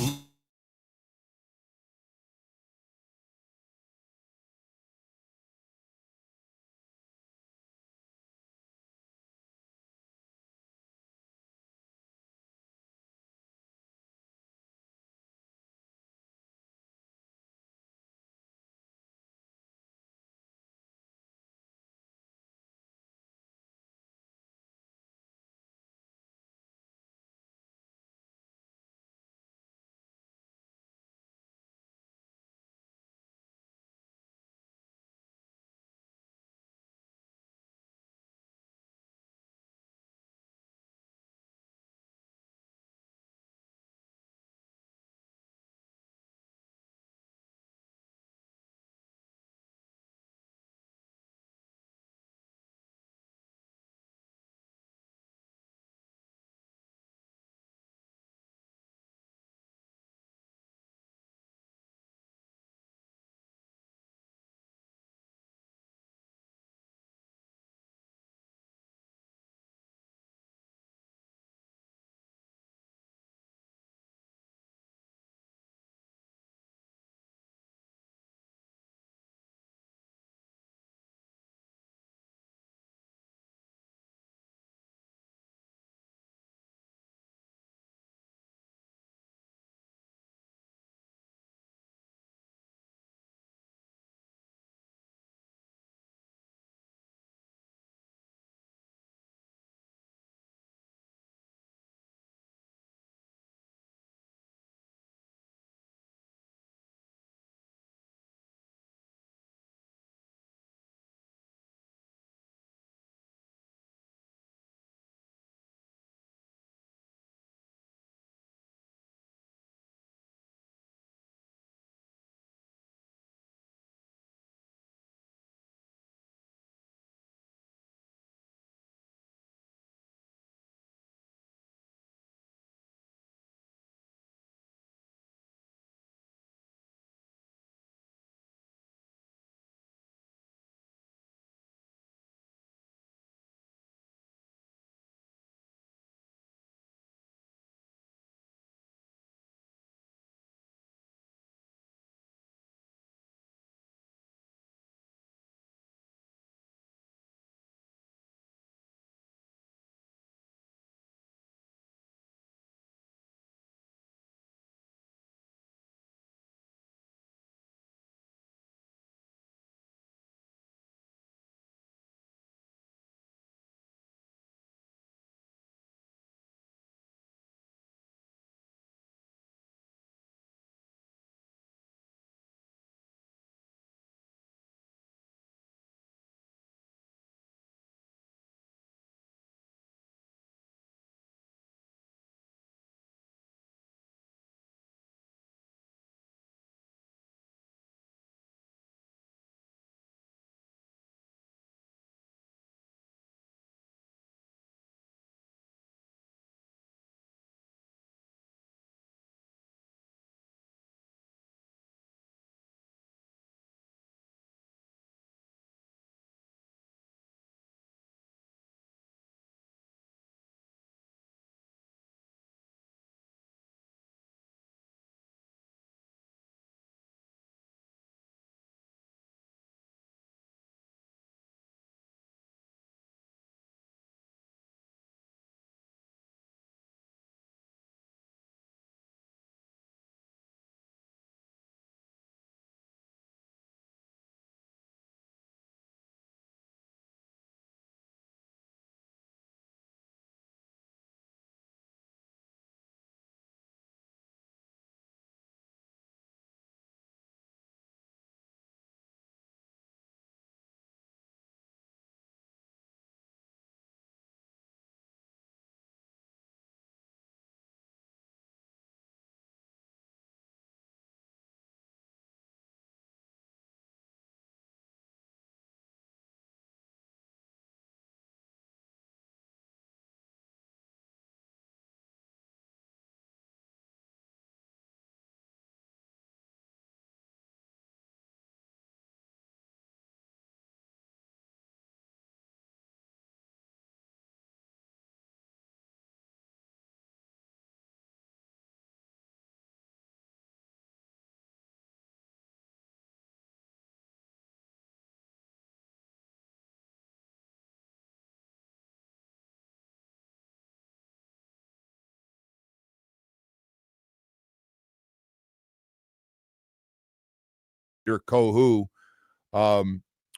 S4: Kohu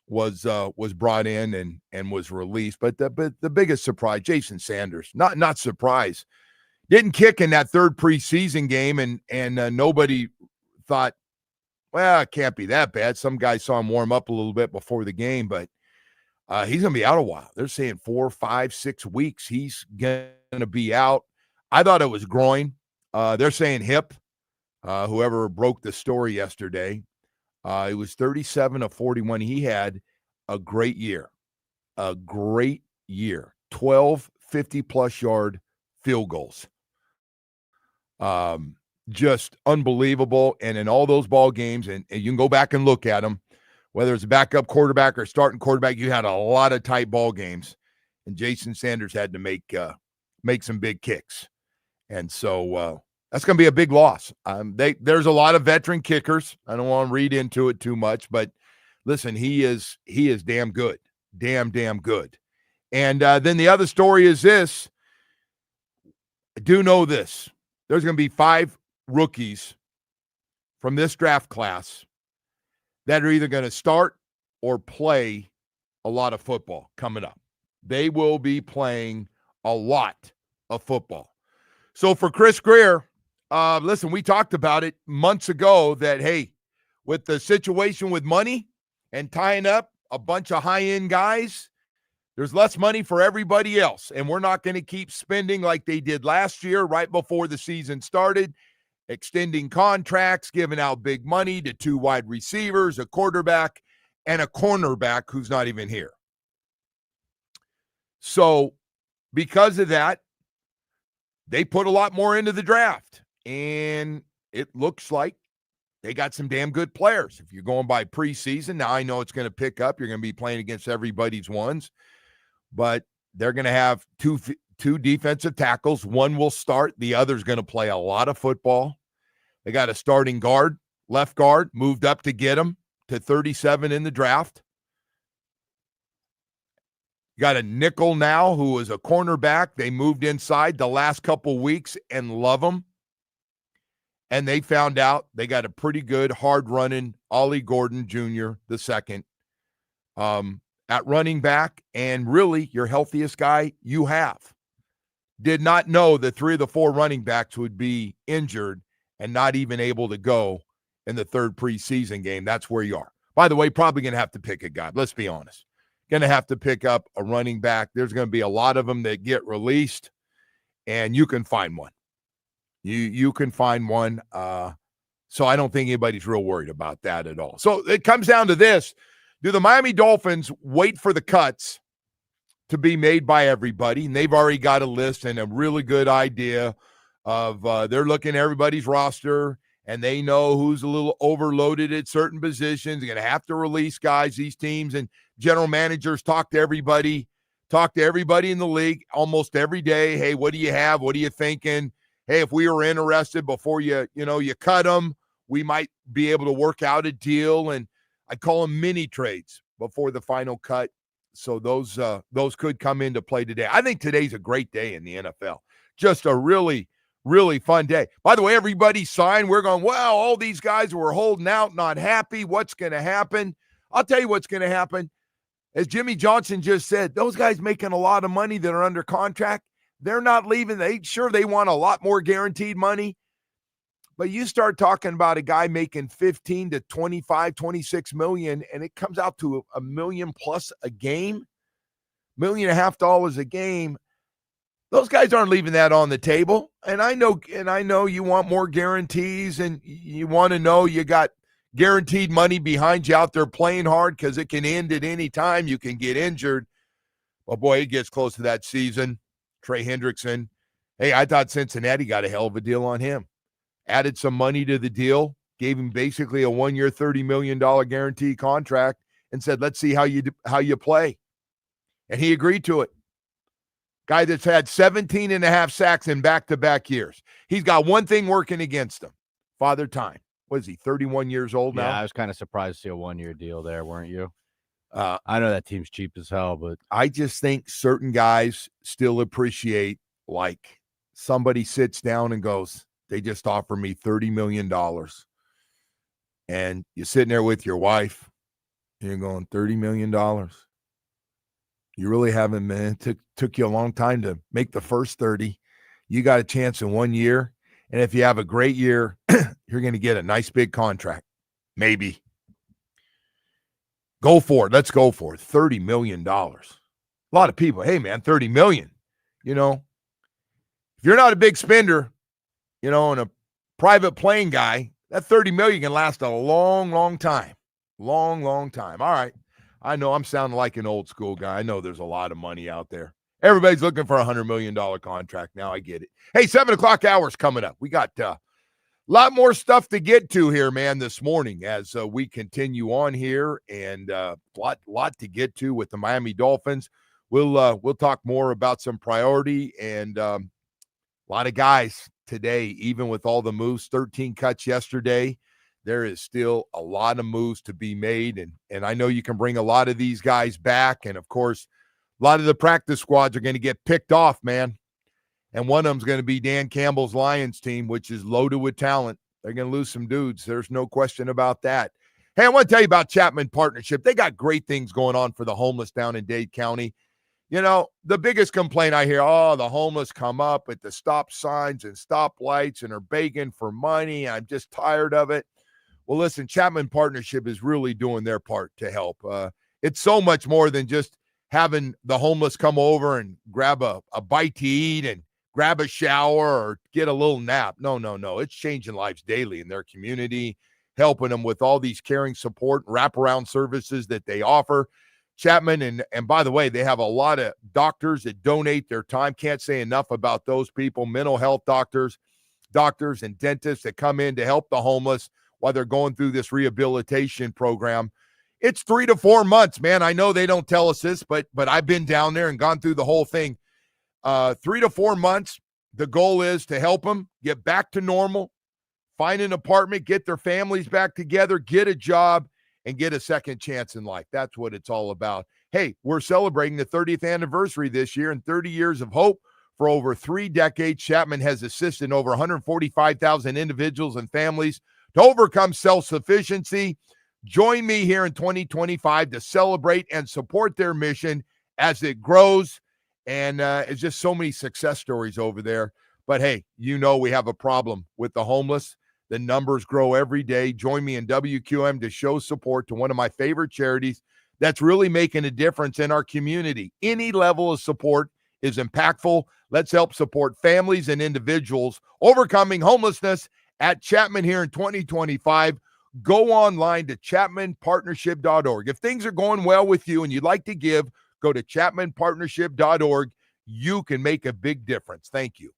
S4: was brought in and was released. But the biggest surprise, Jason Sanders, not surprised, didn't kick in that third preseason game, and nobody thought, well, it can't be that bad. Some guys saw him warm up a little bit before the game, but he's going to be out a while. They're saying 4, 5, 6 weeks. He's going to be out. I thought it was groin. They're saying hip. Whoever broke the story yesterday, it was 37 of 41. He had a great year. 12 50-plus yard field goals. Just unbelievable. And in all those ball games, and you can go back and look at them, whether it's a backup quarterback or starting quarterback, you had a lot of tight ball games. And Jason Sanders had to make some big kicks. And so that's going to be a big loss. There's a lot of veteran kickers. I don't want to read into it too much, but listen, he is damn good. Damn good. And then the other story is this. I do know this. There's going to be 5 rookies from this draft class that are either going to start or play a lot of football coming up. They will be playing a lot of football. So for Chris Grier, listen, we talked about it months ago that, hey, with the situation with money and tying up a bunch of high-end guys, there's less money for everybody else, and we're not going to keep spending like they did last year right before the season started, extending contracts, giving out big money to 2 wide receivers, a quarterback, and a cornerback who's not even here. So because of that, they put a lot more into the draft, and it looks like they got some damn good players. If you're going by preseason, now I know it's going to pick up. You're going to be playing against everybody's ones. But they're going to have two defensive tackles. One will start. The other's going to play a lot of football. They got a starting guard, left guard, moved up to get him to 37 in the draft. You got a nickel now who is a cornerback. They moved inside the last couple weeks and love him. And they found out they got a pretty good, hard-running Ollie Gordon Jr. the second. At running back, and really your healthiest guy you have. Did not know that 3 of the 4 running backs would be injured and not even able to go in the third preseason game. That's where you are. By the way, probably going to have to pick a guy. Let's be honest. Going to have to pick up a running back. There's going to be a lot of them that get released, and you can find one. You can find one. So I don't think anybody's real worried about that at all. So it comes down to this. Do the Miami Dolphins wait for the cuts to be made by everybody? And they've already got a list and a really good idea of they're looking at everybody's roster, and they know who's a little overloaded at certain positions. They're going to have to release guys. These teams and general managers talk to everybody in the league almost every day. Hey, what do you have? What are you thinking? Hey, if we were interested before you cut them, we might be able to work out a deal. And I call them mini trades before the final cut. So those could come into play today. I think today's a great day in the NFL. Just a really, really fun day. By the way, everybody signed. We're going, well, all these guys were holding out, not happy. What's going to happen? I'll tell you what's going to happen. As Jimmy Johnson just said, those guys making a lot of money that are under contract, they're not leaving. They want a lot more guaranteed money. But you start talking about a guy making 15 to 25, 26 million, and it comes out to $1 million plus a game, $1.5 million a game. Those guys aren't leaving that on the table. And I know you want more guarantees, and you want to know you got guaranteed money behind you out there playing hard, because it can end at any time. You can get injured. Well, boy, it gets close to that season. Trey Hendrickson. Hey, I thought Cincinnati got a hell of a deal on him. Added some money to the deal, gave him basically a 1-year, $30 million guarantee contract, and said, let's see how you play. And he agreed to it. Guy that's had 17 and a half sacks in back-to-back years. He's got one thing working against him. Father Time. What is he, 31 years old now?
S3: Yeah, I was kind of surprised to see a 1-year deal there, weren't you? I know that team's cheap as hell, but
S4: I just think certain guys still appreciate, like, somebody sits down and goes, they just offer me $30 million. and you're sitting there with your wife, and you're going, $30 million. You really haven't, man. It took you a long time to make the first 30. You got a chance in 1 year. And if you have a great year, you're going to get a nice big contract. Maybe. Go for it. Let's go for it. $30 million. A lot of people, hey, man, $30 million. You know, if you're not a big spender, you know, and a private plane guy, that $30 million can last a long, long time. Long, long time. All right. I know I'm sounding like an old school guy. I know there's a lot of money out there. Everybody's looking for a $100 million contract now. I get it. Hey, 7 o'clock hour's coming up. We got a lot more stuff to get to here, man, this morning as we continue on here, and lot to get to with the Miami Dolphins. We'll talk more about some priority and a lot of guys today, even with all the moves, 13 cuts yesterday. There is still a lot of moves to be made, and I know you can bring a lot of these guys back, and of course, a lot of the practice squads are going to get picked off, man. And one of them's going to be Dan Campbell's Lions team, which is loaded with talent. They're going to lose some dudes. There's no question about that. Hey, I want to tell you about Chapman Partnership. They got great things going on for the homeless down in Dade County. You know, the biggest complaint I hear, the homeless come up at the stop signs and stoplights and are begging for money. I'm just tired of it. Well, listen, Chapman Partnership is really doing their part to help. It's so much more than just having the homeless come over and grab a bite to eat and grab a shower or get a little nap. No. It's changing lives daily in their community, helping them with all these caring support, wraparound services that they offer. Chapman, and by the way, they have a lot of doctors that donate their time. Can't say enough about those people, mental health doctors and dentists that come in to help the homeless while they're going through this rehabilitation program. It's 3 to 4 months, man. I know they don't tell us this, but I've been down there and gone through the whole thing. 3 to 4 months. The goal is to help them get back to normal, find an apartment, get their families back together, get a job, and get a second chance in life. That's what it's all about. Hey, we're celebrating the 30th anniversary this year and 30 years of hope. For over 3 decades, Chapman has assisted over 145,000 individuals and families to overcome self-sufficiency. Join me here in 2025 to celebrate and support their mission as it grows. And it's just so many success stories over there. But hey, you know we have a problem with the homeless. The numbers grow every day. Join me in WQM to show support to one of my favorite charities that's really making a difference in our community. Any level of support is impactful. Let's help support families and individuals overcoming homelessness at Chapman here in 2025. Go online to chapmanpartnership.org. If things are going well with you and you'd like to give, go to chapmanpartnership.org. You can make a big difference. Thank you.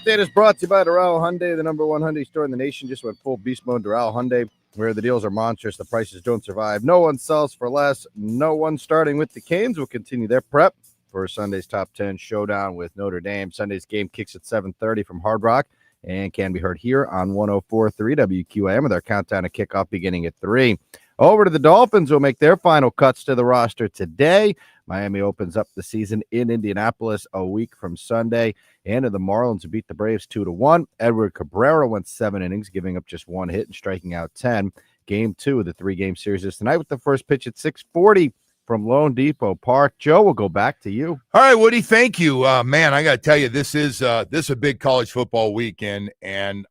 S3: update is brought to you by Doral Hyundai, the number one Hyundai store in the nation. Just went full beast mode. Doral Hyundai, where the deals are monstrous, the prices don't survive. No one sells for less. No one. Starting with the Canes will continue their prep for Sunday's top 10 showdown with Notre Dame. Sunday's game kicks at 7:30 from Hard Rock and can be heard here on 104.3 WQAM with our countdown to kickoff beginning at 3. Over to the Dolphins, will make their final cuts to the roster today. Miami opens up the season in Indianapolis a week from Sunday. And the Marlins who beat the Braves 2-1. Edward Cabrera went 7 innings, giving up just 1 hit and striking out 10. Game 2 of the 3-game series is tonight with the first pitch at 6:40 from Lone Depot Park. Joe, we'll go back to you.
S4: All right, Woody, thank you. Man, I got to tell you, this is a big college football weekend, and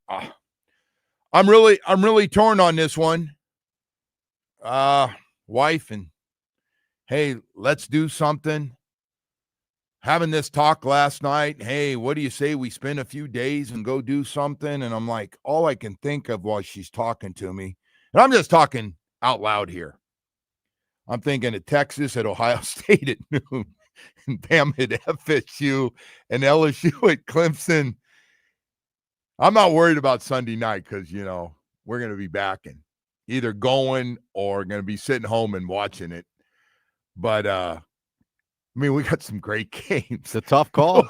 S4: I'm really torn on this one. Wife and, hey, let's do something. Having this talk last night, hey, what do you say we spend a few days and go do something? And I'm like, all I can think of while she's talking to me, and I'm just talking out loud here, I'm thinking of Texas at Ohio State at noon, and Bama at FSU, and LSU at Clemson. I'm not worried about Sunday night because, we're going to be back and either going or going to be sitting home and watching it. But, we got some great games.
S3: It's a tough call.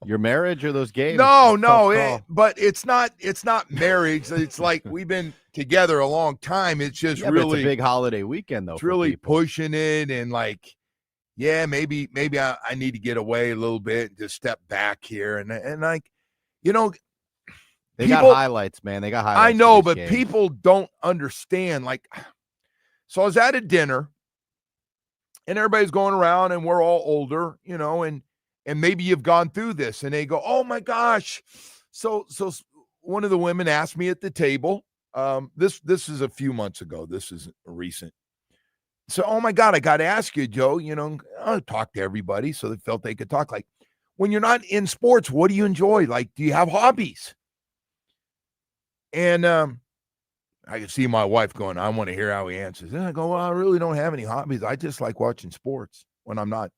S3: Your marriage or those games?
S4: No, but it's not marriage. It's like we've been together a long time. It's just really
S3: it's a big holiday weekend, though.
S4: It's really pushing it and like, yeah, maybe I need to get away a little bit and just step back here and like,
S3: they got highlights, man. They got highlights.
S4: I know, but people don't understand. Like, so I was at a dinner. And everybody's going around and we're all older, and maybe you've gone through this and they go, oh my gosh. So one of the women asked me at the table, this is a few months ago. This is recent. So, oh my God, I got to ask you, Joe, I talk to everybody. So they felt they could talk. Like, when you're not in sports, what do you enjoy? Like, do you have hobbies? And, I can see my wife going, I want to hear how he answers. And I go, well, I really don't have any hobbies. I just like watching sports when I'm not.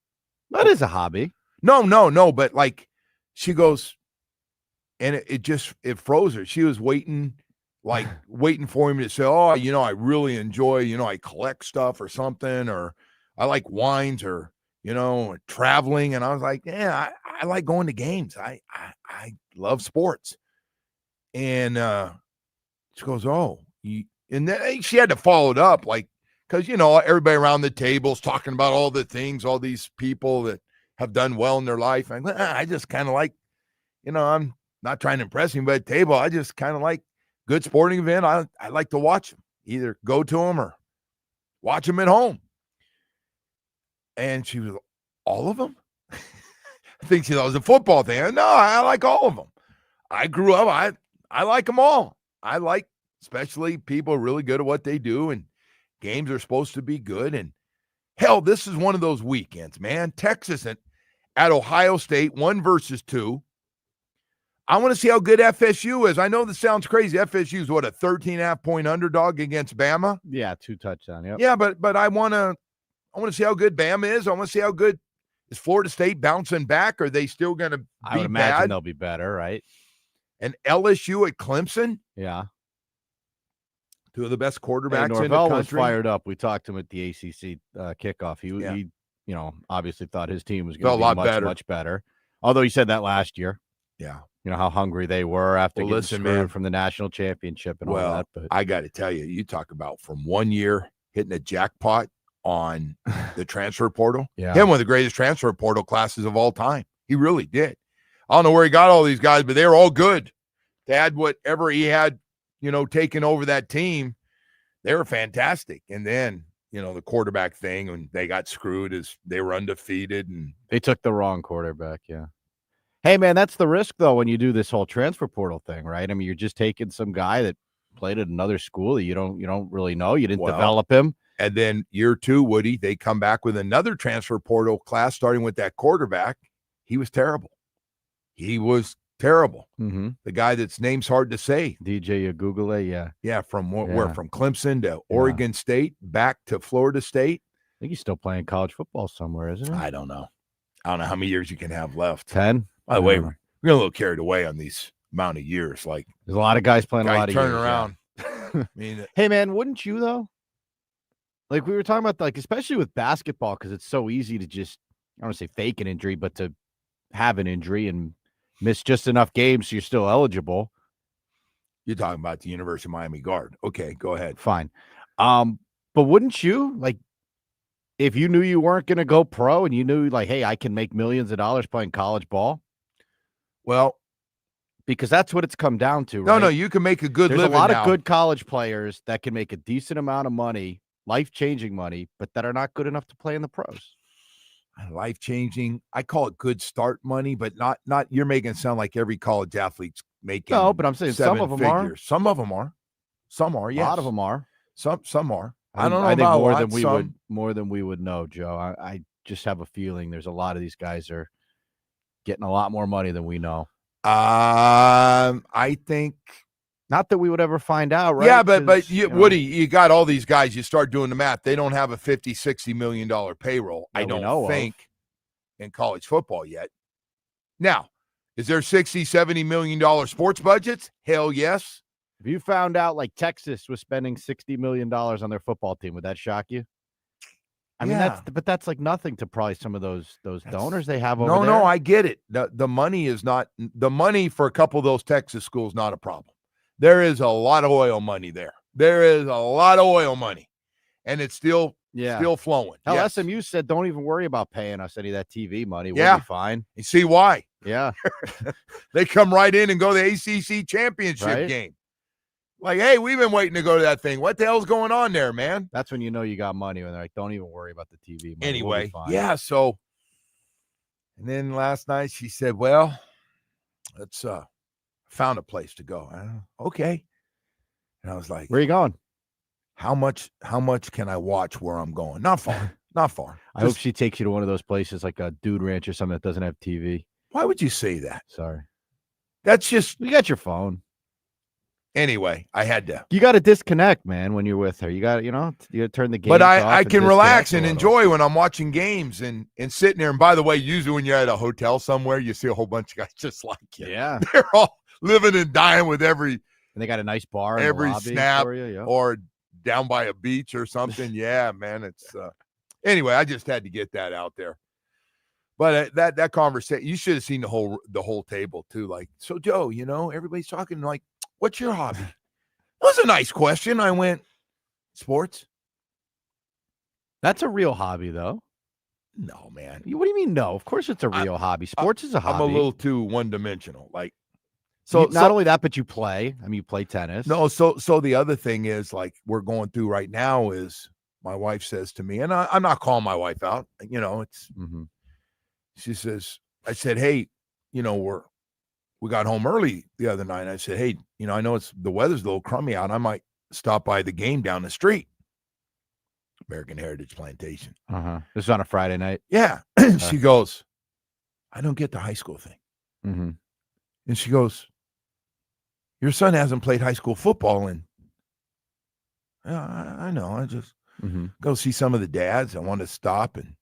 S3: That is a hobby.
S4: No. But like, she goes, and it froze her. She was waiting for him to say, oh, I really enjoy, I collect stuff or something, or I like wines or, traveling. And I was like, yeah, I like going to games. I love sports. And she goes, oh. And then she had to follow it up, like, because, everybody around the table is talking about all the things, all these people that have done well in their life. And I just kind of like, I'm not trying to impress him, but at the table, I just kind of like good sporting event. I like to watch them, either go to them or watch them at home. And she was, all of them? I think she thought it was a football thing. No, I like all of them. I grew up, I like them all. I like, especially people are really good at what they do, and games are supposed to be good. And hell, this is one of those weekends, man. Texas at Ohio State, 1 versus 2. I want to see how good FSU is. I know this sounds crazy. FSU is what, a 13.5-point underdog against Bama?
S3: Yeah, 2 touchdowns. Yep.
S4: Yeah, but I want to see how good Bama is. I want to see how good is Florida State bouncing back. Are they still going to be bad?
S3: I would imagine they'll be better, right?
S4: And LSU at Clemson?
S3: Yeah.
S4: 2 of the best quarterbacks in the
S3: Norvell
S4: country.
S3: Was fired up. We talked to him at the ACC kickoff. He obviously thought his team was going to be much better. Although he said that last year.
S4: Yeah.
S3: How hungry they were after getting screwed from the national championship and all that. But
S4: I got to tell you, you talk about from 1 year hitting a jackpot on the transfer portal.
S3: Yeah.
S4: Him one of the greatest transfer portal classes of all time. He really did. I don't know where he got all these guys, but they were all good. To add whatever he had, taking over that team, they were fantastic. And then, the quarterback thing, when they got screwed, is they were undefeated and
S3: they took the wrong quarterback. Yeah. Hey man, that's the risk though when you do this whole transfer portal thing, right? I mean, you're just taking some guy that played at another school that you don't really know. You didn't develop him.
S4: And then year 2, Woody, they come back with another transfer portal class, starting with that quarterback. He was terrible.
S3: Mm-hmm.
S4: The guy that's name's hard to say.
S3: DJ Agugale, yeah.
S4: Yeah, from where? From Clemson to Oregon State, back to Florida State.
S3: I think he's still playing college football somewhere, isn't he?
S4: I don't know how many years you can have left.
S3: 10?
S4: By the way, we're a little carried away on these amount of years. Like
S3: There's a lot of guys playing a lot of
S4: turn
S3: years,
S4: around.
S3: yeah.
S4: I mean,
S3: Hey, man, wouldn't you, though? Like we were talking about, like, especially with basketball, because it's so easy to just, I don't want to say fake an injury, but to have an injury and miss just enough games so you're still eligible.
S4: you're talking about the University of Miami guard. Okay, go ahead.
S3: Fine. But wouldn't you, like, if you knew you weren't going to go pro and you knew, like, hey, I can make millions of dollars playing college ball?
S4: Well,
S3: because that's what it's come down to,
S4: no,
S3: right?
S4: no, you can make a good
S3: There's
S4: living
S3: a lot
S4: now.
S3: of good college players that can make a decent amount of money, life-changing money, but that are not good enough to play in the pros.
S4: Life-changing. I call it good start money, but not you're making it sound like every college athlete's making
S3: No, but I'm saying some of them
S4: figures.
S3: are.
S4: Some of them are. Some are, yes.
S3: A lot of them are.
S4: Some are.
S3: I
S4: don't know
S3: think
S4: about
S3: more than we would know, Joe. I just have a feeling there's a lot of these guys are getting a lot more money than we know.
S4: I think
S3: not that we would ever find out, right?
S4: Yeah, but Woody, you got all these guys. You start doing the math. They don't have a $50-60 million payroll. I don't think in college football yet. Now, is there $60-70 million sports budgets? Hell yes.
S3: If you found out like Texas was spending $60 million on their football team, would that shock you? I mean, that's like nothing to probably some of those donors they have over there.
S4: No, I get it. The money is not the money for a couple of those Texas schools, not a problem. There is a lot of oil money there. There is a lot of oil money, and it's still flowing.
S3: Hell,
S4: yes.
S3: SMU said, don't even worry about paying us any of that TV money.
S4: Yeah.
S3: We'll be fine.
S4: You see why?
S3: Yeah.
S4: They come right in and go to the ACC championship game. Like, hey, we've been waiting to go to that thing. What the hell's going on there, man?
S3: That's when you know you got money, when they're like, don't even worry about the TV money.
S4: Anyway,
S3: we'll be fine.
S4: yeah, so, and then last night she said, well, let's found a place to go. Okay. And I was like,
S3: where are you going?
S4: How much can I watch where I'm going? Not far. Not far.
S3: I hope she takes you to one of those places like a Dude Ranch or something that doesn't have TV.
S4: Why would you say that?
S3: Sorry.
S4: That's just,
S3: you got your phone.
S4: Anyway, I had to.
S3: You got to disconnect, man, when you're with her. You got to, you got to turn the game
S4: off. But
S3: I
S4: can relax and enjoy when I'm watching games and sitting there. And by the way, usually when you're at a hotel somewhere, you see a whole bunch of guys just like you.
S3: Yeah.
S4: They're all living and dying with every.
S3: And they got a nice bar in
S4: every
S3: the lobby
S4: snap
S3: for you,
S4: or down by a beach or something. Yeah, man. It's anyway, I just had to get that out there. But that conversation, you should have seen the whole table too. Like, so Joe, everybody's talking like, what's your hobby? That was a nice question. I went, sports.
S3: That's a real hobby, though.
S4: No, man.
S3: What do you mean, no? Of course it's a real hobby. Sports is a hobby.
S4: I'm a little too one-dimensional. Like,
S3: not only that, but you play. I mean, you play tennis.
S4: No, so the other thing is, like, we're going through right now is my wife says to me, and I'm not calling my wife out. It's.
S3: Mm-hmm.
S4: She says, I said, hey, we got home early the other night. I said, hey, I know the weather's a little crummy out. I might stop by the game down the street. American Heritage Plantation.
S3: This is on a Friday night.
S4: Yeah. She goes, I don't get the high school thing.
S3: Mm-hmm.
S4: And she goes, your son hasn't played high school football in. I know. I just go see some of the dads. I want to stop and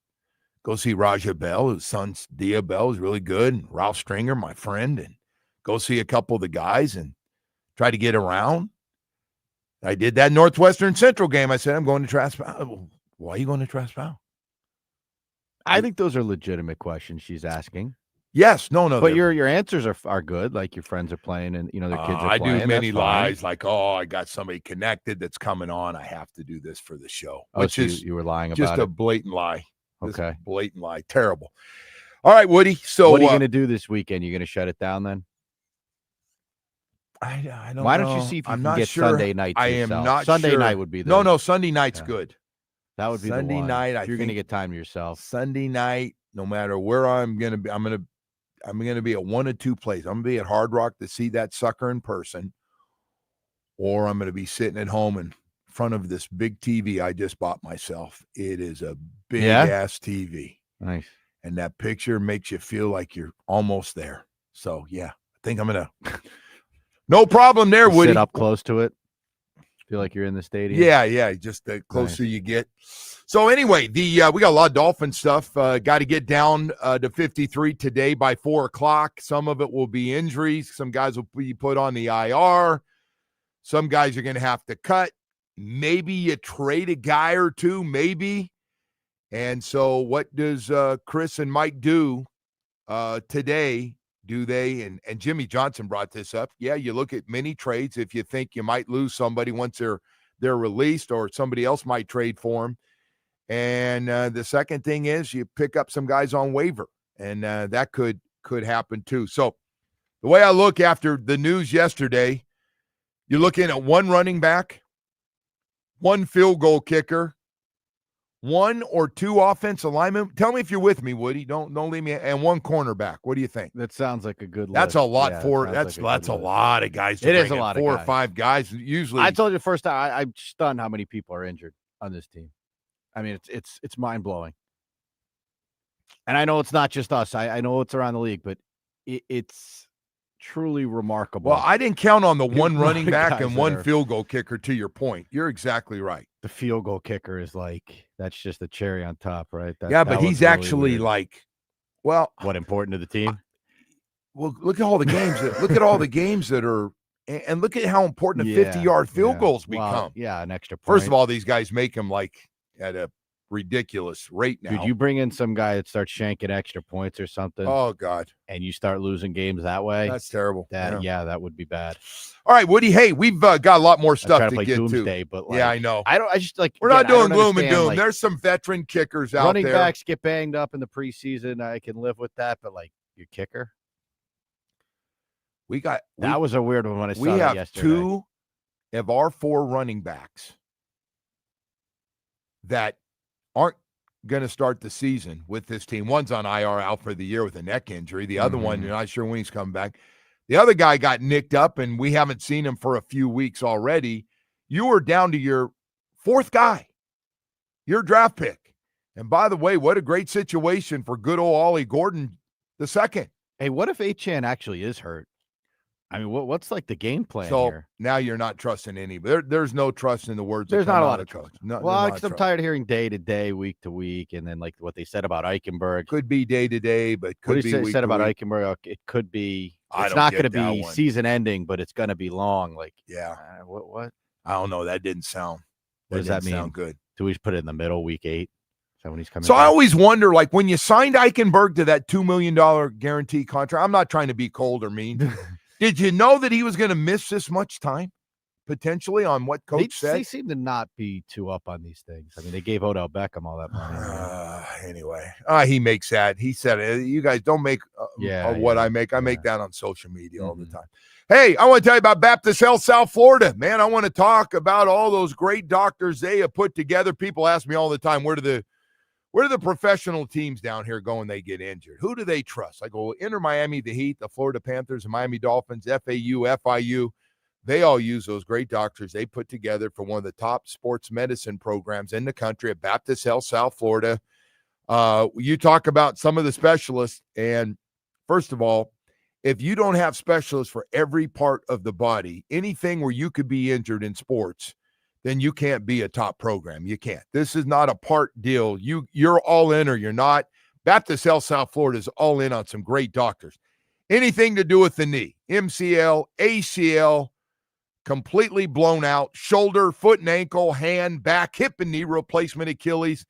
S4: go see Raja Bell, his son's Dia Bell is really good. And Ralph Stringer, my friend, and go see a couple of the guys and try to get around. I did that Northwestern Central game. I said, I'm going to Traspal. Why are you going to Traspal?
S3: I think those are legitimate questions she's asking.
S4: Yes, no.
S3: But your answers are good. Like your friends are playing and their kids are playing.
S4: I do many lies like, I got somebody connected that's coming on. I have to do this for the show.
S3: Which is you were lying about
S4: just a blatant lie.
S3: Okay.
S4: Blatant lie. Terrible. All right, Woody. So
S3: what are you going to do this weekend? You going to shut it down then?
S4: I don't know.
S3: Why don't you see if you can get Sunday night to yourself?
S4: Am not
S3: Sunday
S4: sure.
S3: night would be
S4: No, Sunday night's good.
S3: That would be
S4: Sunday
S3: the one.
S4: night.
S3: If you're going to get time to yourself.
S4: Sunday night, no matter where I'm going to be, I'm going to be at one of two places. I'm going to be at Hard Rock to see that sucker in person, or I'm going to be sitting at home in front of this big TV I just bought myself. It is a big ass TV.
S3: Nice.
S4: And that picture makes you feel like you're almost there. So, yeah, I think I'm going to. No problem there, Woody.
S3: Sit up close to it. Feel like you're in the stadium.
S4: Yeah. Just the closer you get. So anyway, we got a lot of Dolphin stuff. Got to get down to 53 today by 4:00. Some of it will be injuries. Some guys will be put on the IR. Some guys are going to have to cut. Maybe you trade a guy or two, maybe. And so what does Chris and Mike do today? Do they, and Jimmy Johnson brought this up, yeah, you look at mini trades if you think you might lose somebody once they're released or somebody else might trade for them. And the second thing is you pick up some guys on waiver, and that could happen too. So the way I look after the news yesterday, you're looking at one running back, one field goal kicker, one or two offensive linemen. Tell me if you're with me, Woody. Don't leave me. And one cornerback. What do you think?
S3: That sounds like a good list.
S4: That's a lot
S3: that's
S4: a lot of guys.
S3: It is a lot of
S4: 4 or 5 guys. Usually,
S3: I told you the first time. I'm stunned how many people are injured on this team. I mean, it's mind blowing. And I know it's not just us. I know it's around the league, but it's truly remarkable.
S4: Well, I didn't count on the one running back and one field goal kicker. To your point, you're exactly right.
S3: The field goal kicker is that's just the cherry on top, right?
S4: But he's
S3: really
S4: actually
S3: weird.
S4: What
S3: important to the team?
S4: Well, look at all the games. Look at all the games that are, and look at how important the 50-yard field goals become.
S3: An extra point.
S4: First of all, these guys make them at a ridiculous rate now.
S3: Dude, you bring in some guy that starts shanking extra points or something.
S4: Oh God!
S3: And you start losing games that way.
S4: That's terrible.
S3: That would be bad.
S4: All right, Woody. Hey, we've got a lot more stuff to get
S3: to. But
S4: I know.
S3: I just
S4: we're not doing gloom and doom. There's some veteran kickers out there.
S3: Running backs get banged up in the preseason. I can live with that, but your kicker. That was a weird one when I saw that yesterday.
S4: We have 2 of our 4 running backs that aren't going to start the season with this team. One's on IR out for the year with a neck injury. The other one, you're not sure when he's coming back. The other guy got nicked up, and we haven't seen him for a few weeks already. You were down to your 4th guy, your draft pick. And by the way, what a great situation for good old Ollie Gordon II.
S3: Hey, what if Achane actually is hurt? I mean, what's the game plan here?
S4: Now you're not trusting any. There's no trust in the words.
S3: There's not a lot of
S4: coach.
S3: No, well, I'm tired of hearing day to day, week to week, and then what they said about Eichenberg.
S4: Could be day to day, but could be.
S3: What they said about Eichenberg, it could be. It's not going to be season ending, but it's going to be long. What?
S4: I don't know. That didn't sound.
S3: What does that mean?
S4: Sound good.
S3: Do we put it in the middle, week 8? Is that when he's coming?
S4: So back? I always wonder, when you signed Eichenberg to that $2 million guarantee contract. I'm not trying to be cold or mean. Did you know that he was going to miss this much time, potentially, on what coach said?
S3: They seem to not be too up on these things. I mean, they gave Odell Beckham all that money.
S4: Anyway, he makes that. He said, you guys don't make what I make. I make that on social media all the time. Hey, I want to tell you about Baptist Health South Florida. Man, I want to talk about all those great doctors they have put together. People ask me all the time, where do the professional teams down here go when they get injured? Who do they trust? I go, Inter Miami, the Heat, the Florida Panthers, the Miami Dolphins, FAU, FIU. They all use those great doctors they put together for one of the top sports medicine programs in the country at Baptist Health South Florida. You talk about some of the specialists, and first of all, if you don't have specialists for every part of the body, anything where you could be injured in sports, then you can't be a top program. You can't. This is not a part deal. You're all in or you're not. Baptist Health South Florida is all in on some great doctors. Anything to do with the knee, MCL, ACL, completely blown out, shoulder, foot and ankle, hand, back, hip and knee replacement, Achilles.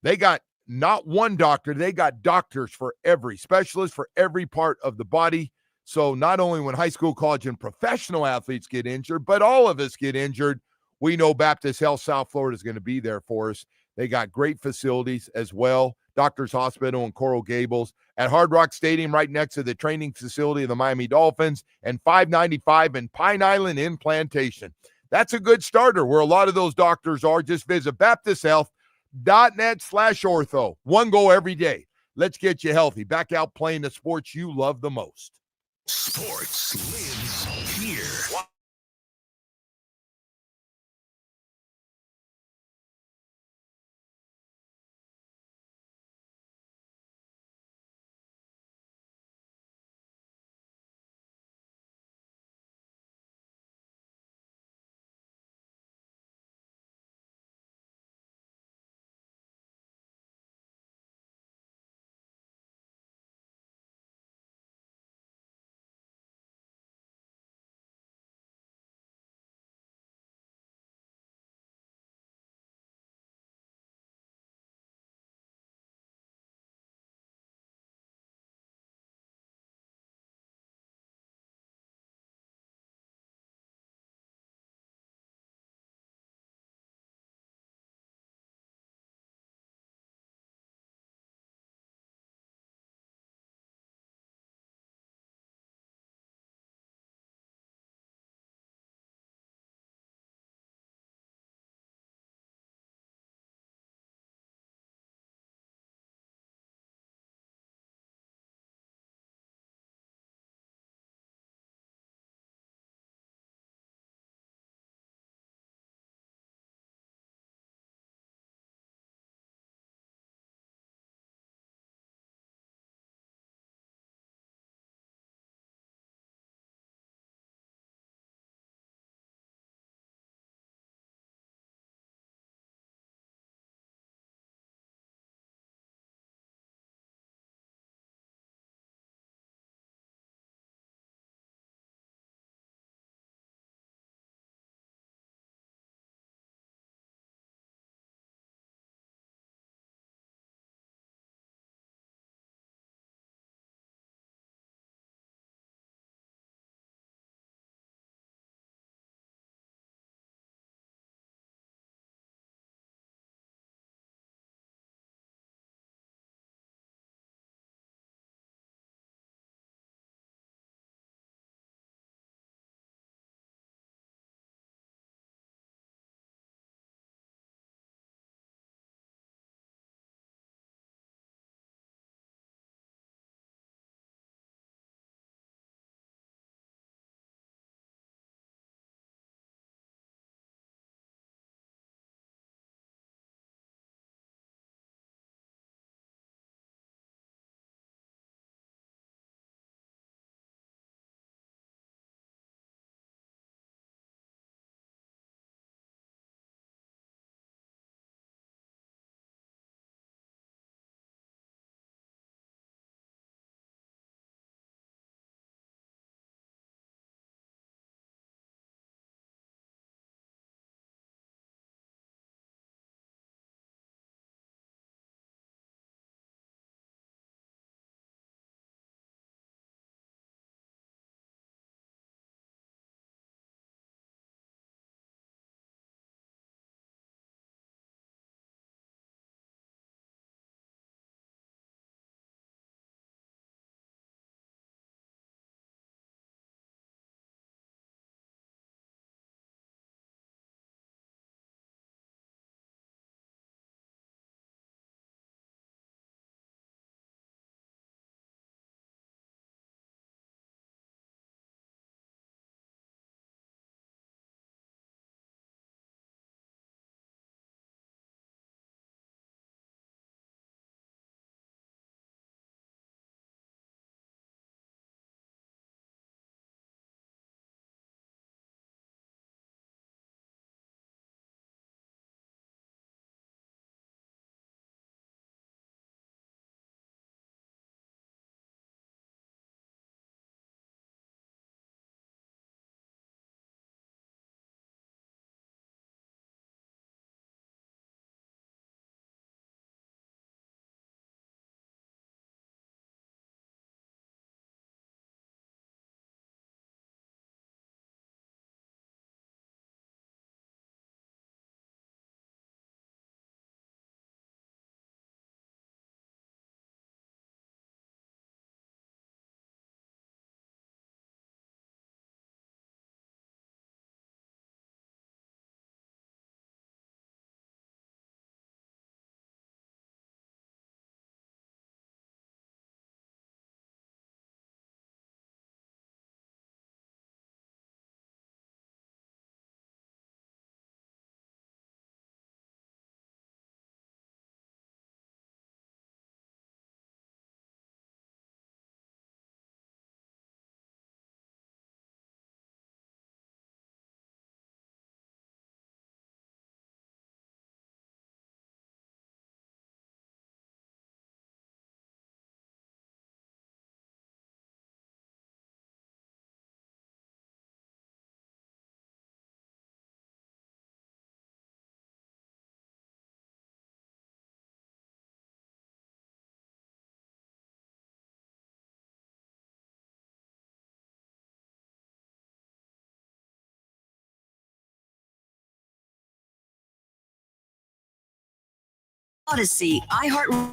S4: They got not one doctor. They got doctors for every specialist for every part of the body. So not only when high school, college, and professional athletes get injured, but all of us get injured, we know Baptist Health South Florida is going to be there for us. They got great facilities as well. Doctors Hospital in Coral Gables, at Hard Rock Stadium right next to the training facility of the Miami Dolphins, and 595 in Pine Island in Plantation. That's a good starter where a lot of those doctors are. Just visit BaptistHealth.net/ortho. One goal every day. Let's get you healthy. Back out playing the sports you love the most.
S2: Sports lives here.
S5: Odyssey, iHeart.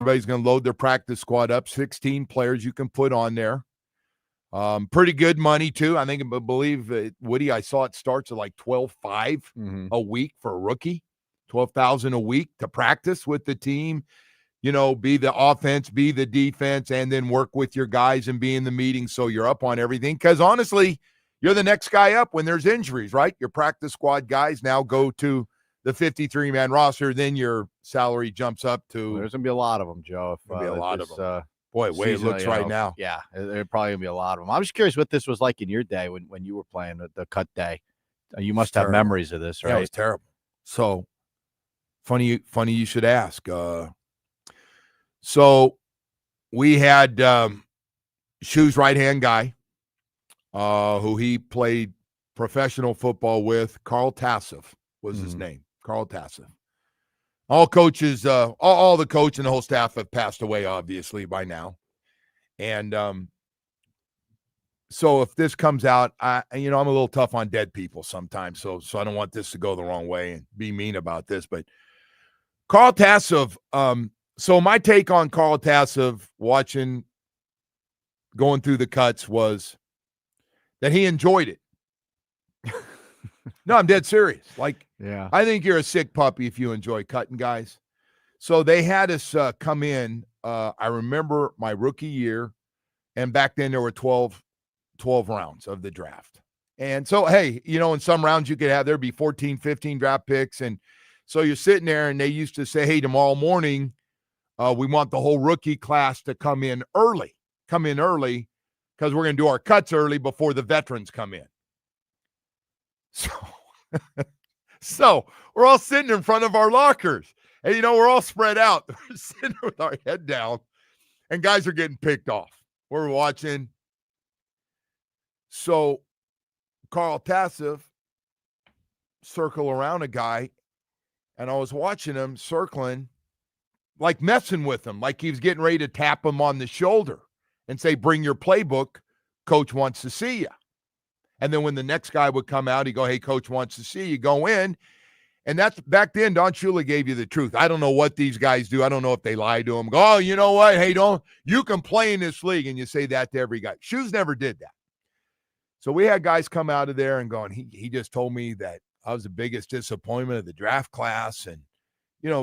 S4: Everybody's going to load their practice squad up. 16 players you can put on there. Pretty good money, too. I believe, Woody, I saw it starts at like $12,500 a week for a rookie. $12,000 a week to practice with the team. Be the offense, be the defense, and then work with your guys and be in the meeting so you're up on everything. Because, honestly, you're the next guy up when there's injuries, right? Your practice squad guys now go to the 53-man roster, then your salary jumps up to.
S3: There's gonna be a lot of them, Joe.
S4: There'll be a lot of them. Boy, the way it looks right now.
S3: Yeah, there's probably gonna be a lot of them. I'm just curious what this was like in your day when you were playing the cut day. You must have memories of this, right?
S4: Yeah, it was terrible. So funny you should ask. So we had Shoe's right-hand guy, who he played professional football with. Carl Tassif was his name. Carl Tassif. All coaches, all the coach and the whole staff have passed away, obviously, by now. And so if this comes out, I'm a little tough on dead people sometimes, so I don't want this to go the wrong way and be mean about this. But Carl Tassif, so my take on Carl Tassif going through the cuts was that he enjoyed it. No, I'm dead serious.
S3: Yeah,
S4: I think you're a sick puppy if you enjoy cutting guys. So they had us come in. I remember my rookie year, and back then there were 12 rounds of the draft. And so, hey, in some rounds there'd be 14, 15 draft picks. And so you're sitting there, and they used to say, hey, tomorrow morning, we want the whole rookie class to come in early because we're going to do our cuts early before the veterans come in. So we're all sitting in front of our lockers, and we're all spread out. We're sitting with our head down, and guys are getting picked off. We're watching. So Carl Tassif circle around a guy, and I was watching him circling, like messing with him, like he was getting ready to tap him on the shoulder and say, "Bring your playbook. Coach wants to see you." And then when the next guy would come out, he'd go, "Hey, coach wants to see you." Go in. And that's back then, Don Shula gave you the truth. I don't know what these guys do. I don't know if they lie to him. Go, "Oh, you know what? Hey, you can play in this league." And you say that to every guy. Shoes never did that. So we had guys come out of there and going, he just told me that I was the biggest disappointment of the draft class. And,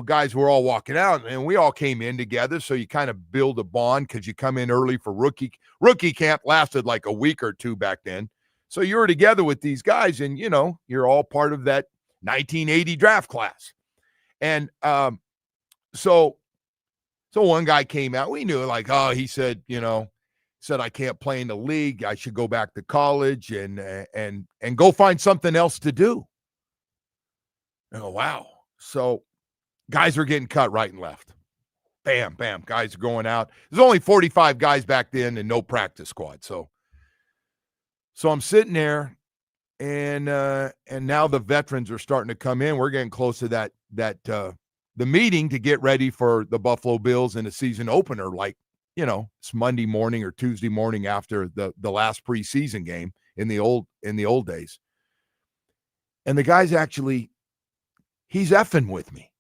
S4: guys were all walking out, and we all came in together. So you kind of build a bond because you come in early for rookie camp. Lasted like a week or two back then. So you were together with these guys, and, you're all part of that 1980 draft class. And so one guy came out. We knew, he said, I can't play in the league. I should go back to college and go find something else to do. I go, wow. So guys are getting cut right and left. Bam, bam. Guys are going out. There's only 45 guys back then and no practice squad. So I'm sitting there, and now the veterans are starting to come in. We're getting close to that the meeting to get ready for the Buffalo Bills in a season opener. It's Monday morning or Tuesday morning after the last preseason game in the old days. And the guy's he's effing with me.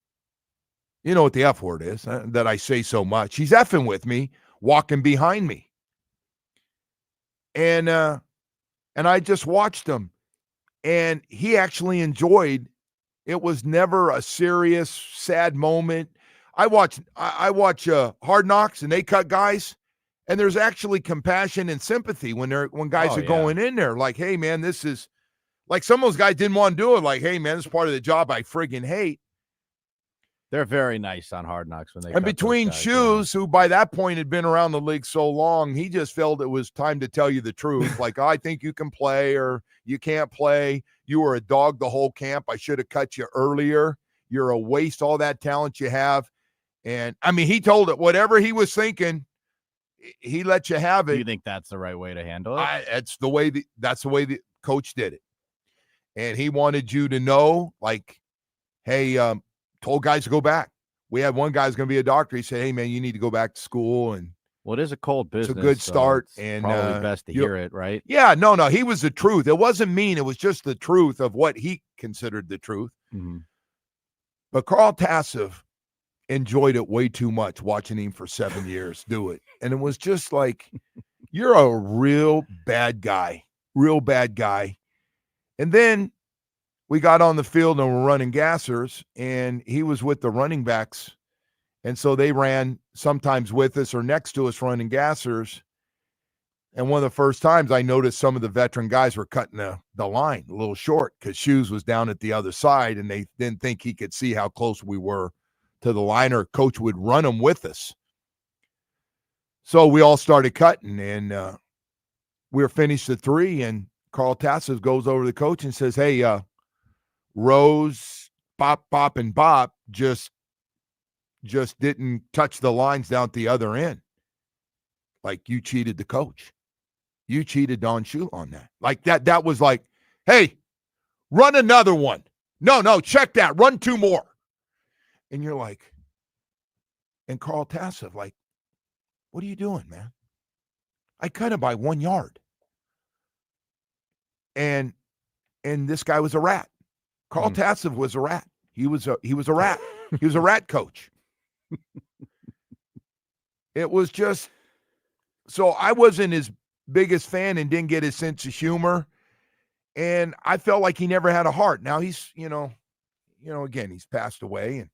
S4: You know what the F word is that I say so much. He's effing with me, walking behind me. And I just watched him. And he actually enjoyed. It was never a serious, sad moment. I watch Hard Knocks, and they cut guys, and there's actually compassion and sympathy when guys are going in there. Like, hey man, this is like some of those guys didn't want to do it. Like, hey man, this is part of the job I friggin' hate.
S3: They're very nice on Hard Knocks when they.
S4: And between Shoes, who by that point had been around the league so long, he just felt it was time to tell you the truth. Like, I think you can play or you can't play. You were a dog the whole camp. I should have cut you earlier. You're a waste, all that talent you have. And, I mean, he told it. Whatever he was thinking, he let you have it.
S3: Do you think that's the right way to handle it?
S4: That's the way the coach did it. And he wanted you to know, like, hey, told guys to go back. We had one guy who's going to be a doctor. He said, hey, man, you need to go back to school. And
S3: well, it is a cold business.
S4: It's a good start.
S3: So
S4: and
S3: probably best to hear it, right?
S4: Yeah, no, he was the truth. It wasn't mean. It was just the truth of what he considered the truth.
S3: Mm-hmm.
S4: But Carl Tassev enjoyed it way too much watching him for 7 years do it. And it was just like, you're a real bad guy. And then we got on the field and we're running gassers, and he was with the running backs. And so they ran sometimes with us or next to us running gassers. And one of the first times I noticed some of the veteran guys were cutting the line a little short because Shoes was down at the other side, and they didn't think he could see how close we were to the line, or coach would run them with us. So we all started cutting, and we were finished at 3, and Carl Tassev goes over to the coach and says, hey, Rose, Bop, and Bop just didn't touch the lines down at the other end. Like, you cheated the coach. You cheated Don Shula on that. Like, that was like, hey, run another one. No, check that. Run 2 more. And you're like, and Carl Tassev, like, what are you doing, man? I cut him by 1 yard. And this guy was a rat. Carl Tassev was a rat. He was a rat. He was a rat coach. It was just, so I wasn't his biggest fan and didn't get his sense of humor. And I felt like he never had a heart. Now he's, again, he's passed away, and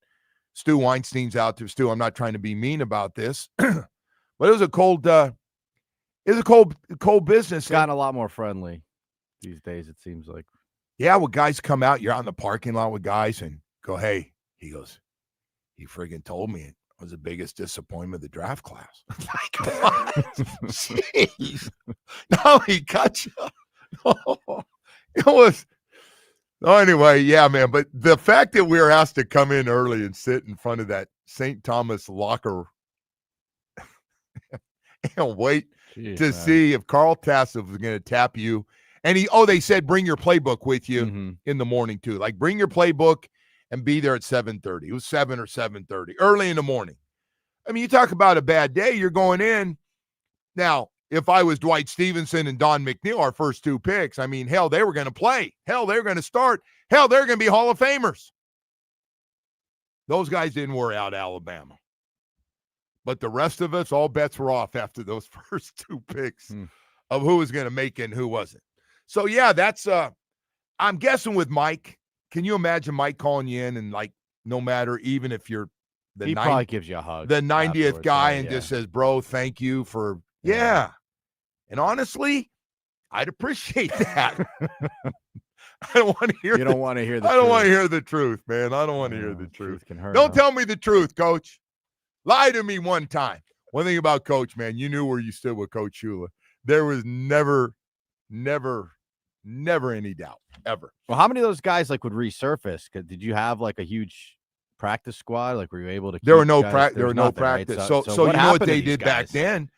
S4: Stu Weinstein's out there. Stu, I'm not trying to be mean about this, but it was a cold business.
S3: It's gotten a lot more friendly these days, it seems like.
S4: Yeah, when guys come out, you're out in the parking lot with guys and go, hey, he goes, he friggin' told me it was the biggest disappointment of the draft class. Like, what? Jeez. No, he cut you. It was. Oh, anyway, yeah, man. But the fact that we were asked to come in early and sit in front of that St. Thomas locker and wait to see if Carl Tassev was going to tap you. And they said, bring your playbook with you in the morning too. Like, bring your playbook and be there at 7:30. It was 7 or 7:30, early in the morning. I mean, you talk about a bad day, you're going in. Now, if I was Dwight Stevenson and Don McNeil, our first 2 picks, I mean, hell, they were going to play. Hell, they were going to start. Hell, they're going to be Hall of Famers. Those guys didn't wear out Alabama. But the rest of us, all bets were off after those first 2 picks of who was going to make it and who wasn't. So, yeah, that's I'm guessing with Mike. Can you imagine Mike calling you in and, like, no matter, even if you're
S3: he probably gives you a hug.
S4: The 90th guy and just says, bro, thank you for, yeah. And honestly, I'd appreciate that. I don't want to hear
S3: You don't want to hear the
S4: I
S3: truth.
S4: don't want to hear the truth, man. I don't want to hear the truth.
S3: Can hurt,
S4: Don't tell me the truth, Coach. Lie to me one time. One thing about Coach, man, you knew where you stood with Coach Shula. There was never any doubt, ever.
S3: Well, how many of those guys would resurface? Did you have a huge practice squad? Were you able to?
S4: There were no
S3: guys?
S4: there were no practice.
S3: Right?
S4: So you know what they did back then?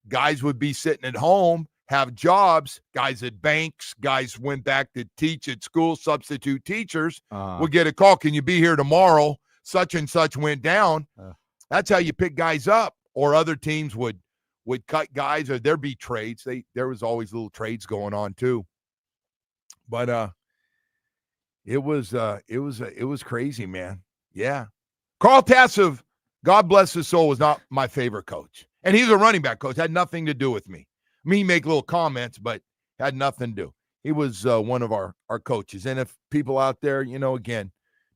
S4: Guys would be sitting at home, have jobs. Guys at banks, guys went back to teach at school. Substitute teachers would get a call. Can you be here tomorrow? Such and such went down. That's how you pick guys up. Or other teams would cut guys, or there'd be trades. There was always little trades going on too. But It was crazy, man. Yeah. Carl Tassov, God bless his soul, was not my favorite coach. And he's a running back coach. Had nothing to do with me. Me make little comments, but had nothing to do. He was one of our coaches. And if people out there, again,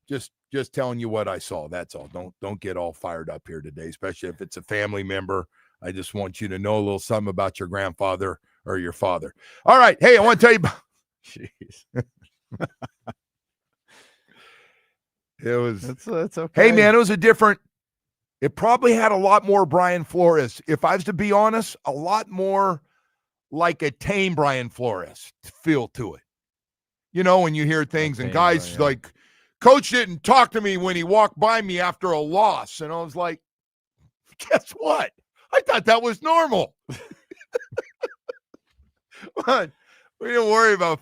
S4: just telling you what I saw. That's all. Don't get all fired up here today, especially if it's a family member. I just want you to know a little something about your grandfather or your father. All right. Hey, I want to tell you about jeez. It was
S3: It's okay.
S4: Hey man, it probably had a lot more Brian Flores. If I was to be honest, a lot more like a tame Brian Flores feel to it. When you hear things and guys like, coach didn't talk to me when he walked by me after a loss. And I was like, guess what? I thought that was normal. But we didn't worry about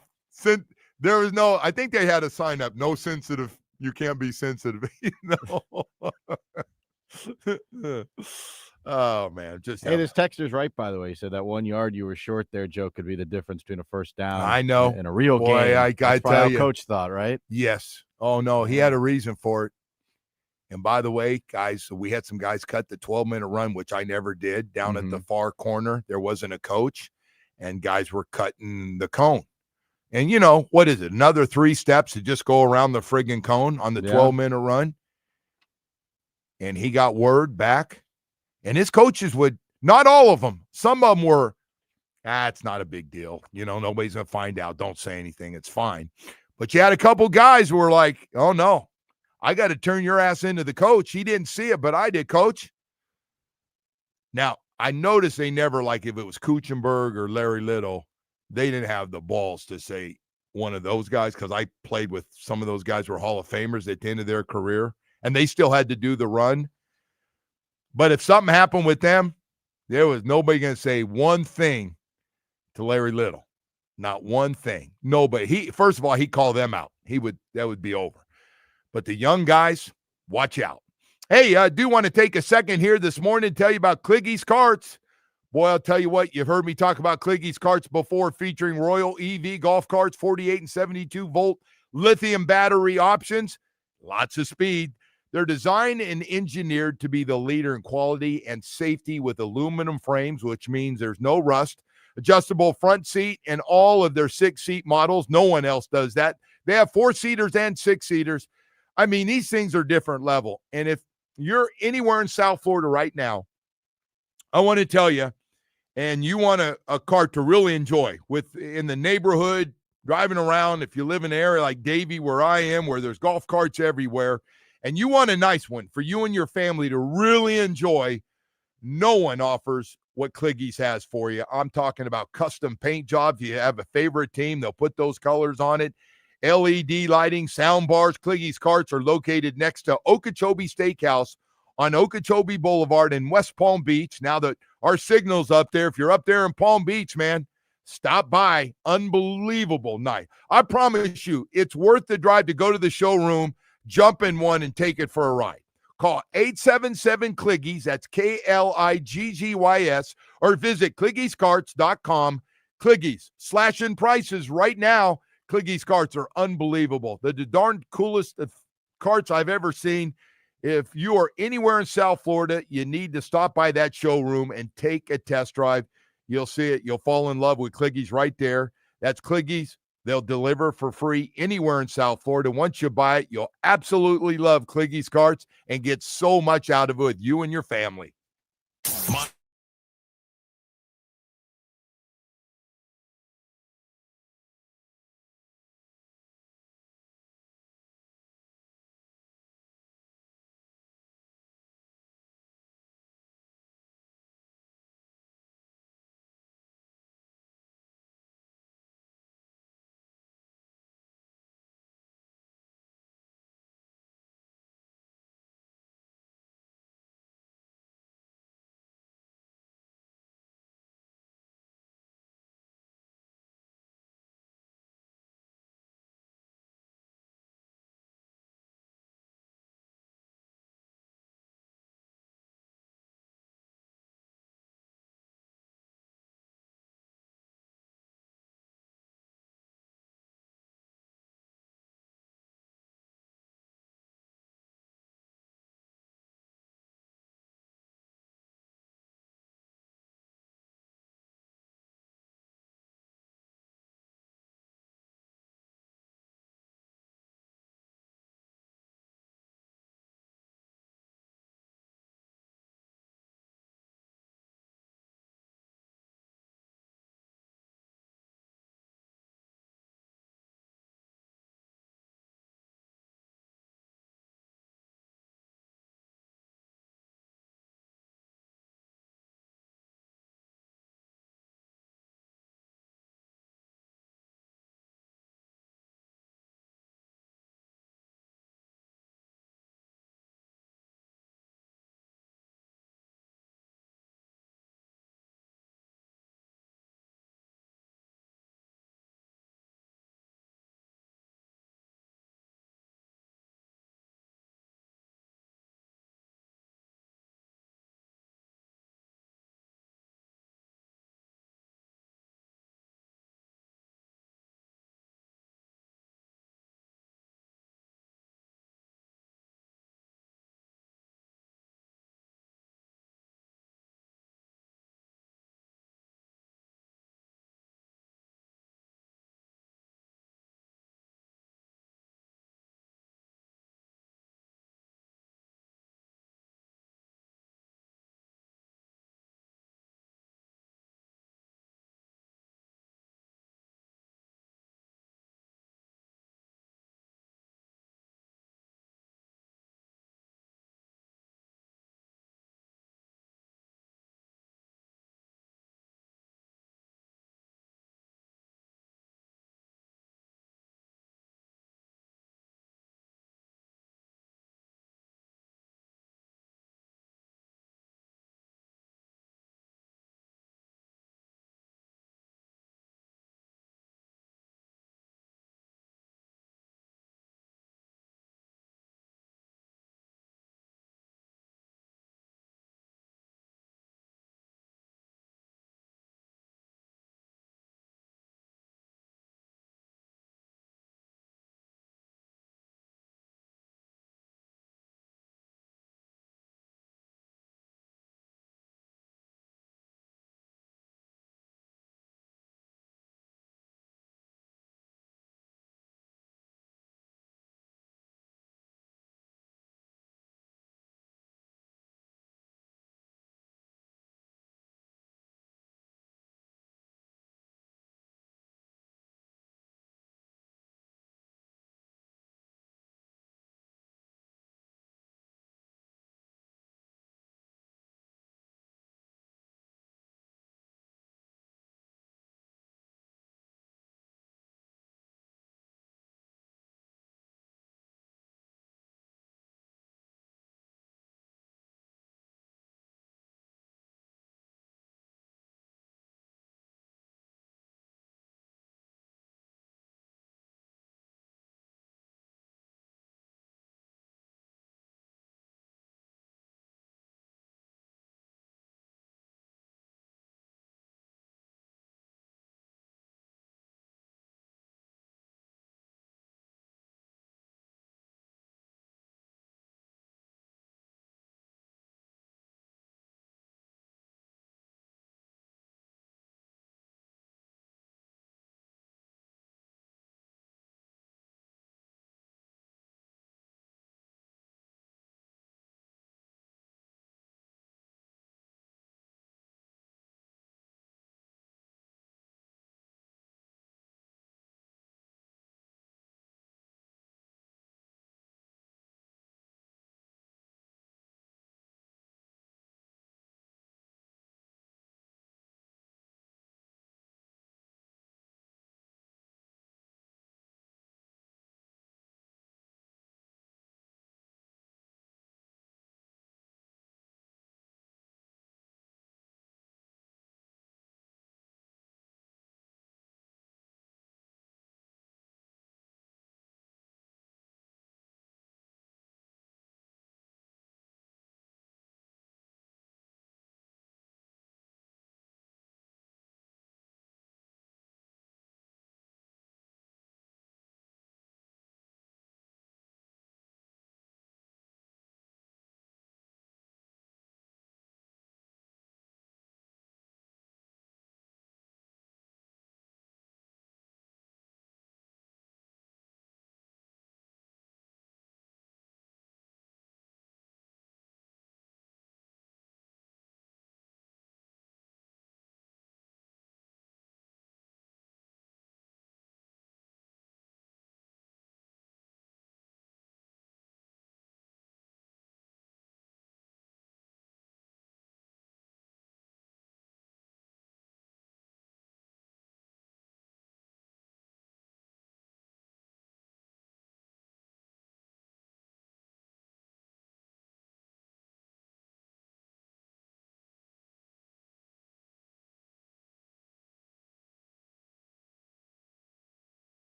S4: there was I think they had a sign up, no sensitive, you can't be sensitive, Oh man,
S3: Hey, this texter's right, by the way. He said that 1 yard you were short there, Joe, could be the difference between a first down.
S4: I know.
S3: In a real
S4: Boy,
S3: game.
S4: I
S3: That's
S4: tell you,
S3: coach thought, right?
S4: Yes. Oh no, he had a reason for it. And by the way, guys, we had some guys cut the 12-minute run, which I never did, down at the far corner. There wasn't a coach, and guys were cutting the cone. And what is it? Another 3 steps to just go around the friggin' cone on the 12-minute run. And he got word back. And his coaches not all of them. Some of them were, it's not a big deal. Nobody's going to find out. Don't say anything. It's fine. But you had a couple guys who were like, oh, no, I got to turn your ass into the coach. He didn't see it, but I did, coach. Now, I noticed they never, like if it was Kuchenberg or Larry Little, they didn't have the balls to say one of those guys, because I played with some of those guys who were Hall of Famers at the end of their career, and they still had to do the run. But if something happened with them, there was nobody going to say one thing to Larry Little. Not one thing. Nobody. First of all, he called them out. That would be over. But the young guys, watch out. Hey, I do want to take a second here this morning to tell you about Cliggies Carts. Boy, I'll tell you what, you've heard me talk about Cliggies Carts before, featuring Royal EV golf carts, 48 and 72-volt lithium battery options, lots of speed. They're designed and engineered to be the leader in quality and safety with aluminum frames, which means there's no rust, adjustable front seat, and all of their 6-seat models. No one else does that. They have 4-seaters and 6-seaters. I mean, these things are different level. And if you're anywhere in South Florida right now, I want to tell you, and you want a cart to really enjoy in the neighborhood, driving around, if you live in an area like Davie, where I am, where there's golf carts everywhere, and you want a nice one for you and your family to really enjoy, no one offers what Cliggies has for you. I'm talking about custom paint jobs. You have a favorite team, they'll put those colors on it. LED lighting, sound bars. Cliggies Carts are located next to Okeechobee Steakhouse on Okeechobee Boulevard in West Palm Beach. Now that our signal's up there, if you're up there in Palm Beach, man, stop by. Unbelievable night. I promise you, it's worth the drive to go to the showroom, jump in one, and take it for a ride. Call 877-CLIGGIES, that's KLIGGYS, or visit CliggiesCarts.com. Cliggies, slashing prices right now. Cliggies Carts are unbelievable. The darn coolest of carts I've ever seen. If you are anywhere in South Florida, you need to stop by that showroom and take a test drive. You'll see it. You'll fall in love with Cliggies right there. That's Cliggies. They'll deliver for free anywhere in South Florida. Once you buy it, you'll absolutely love Cliggies Carts and get so much out of it with you and your family.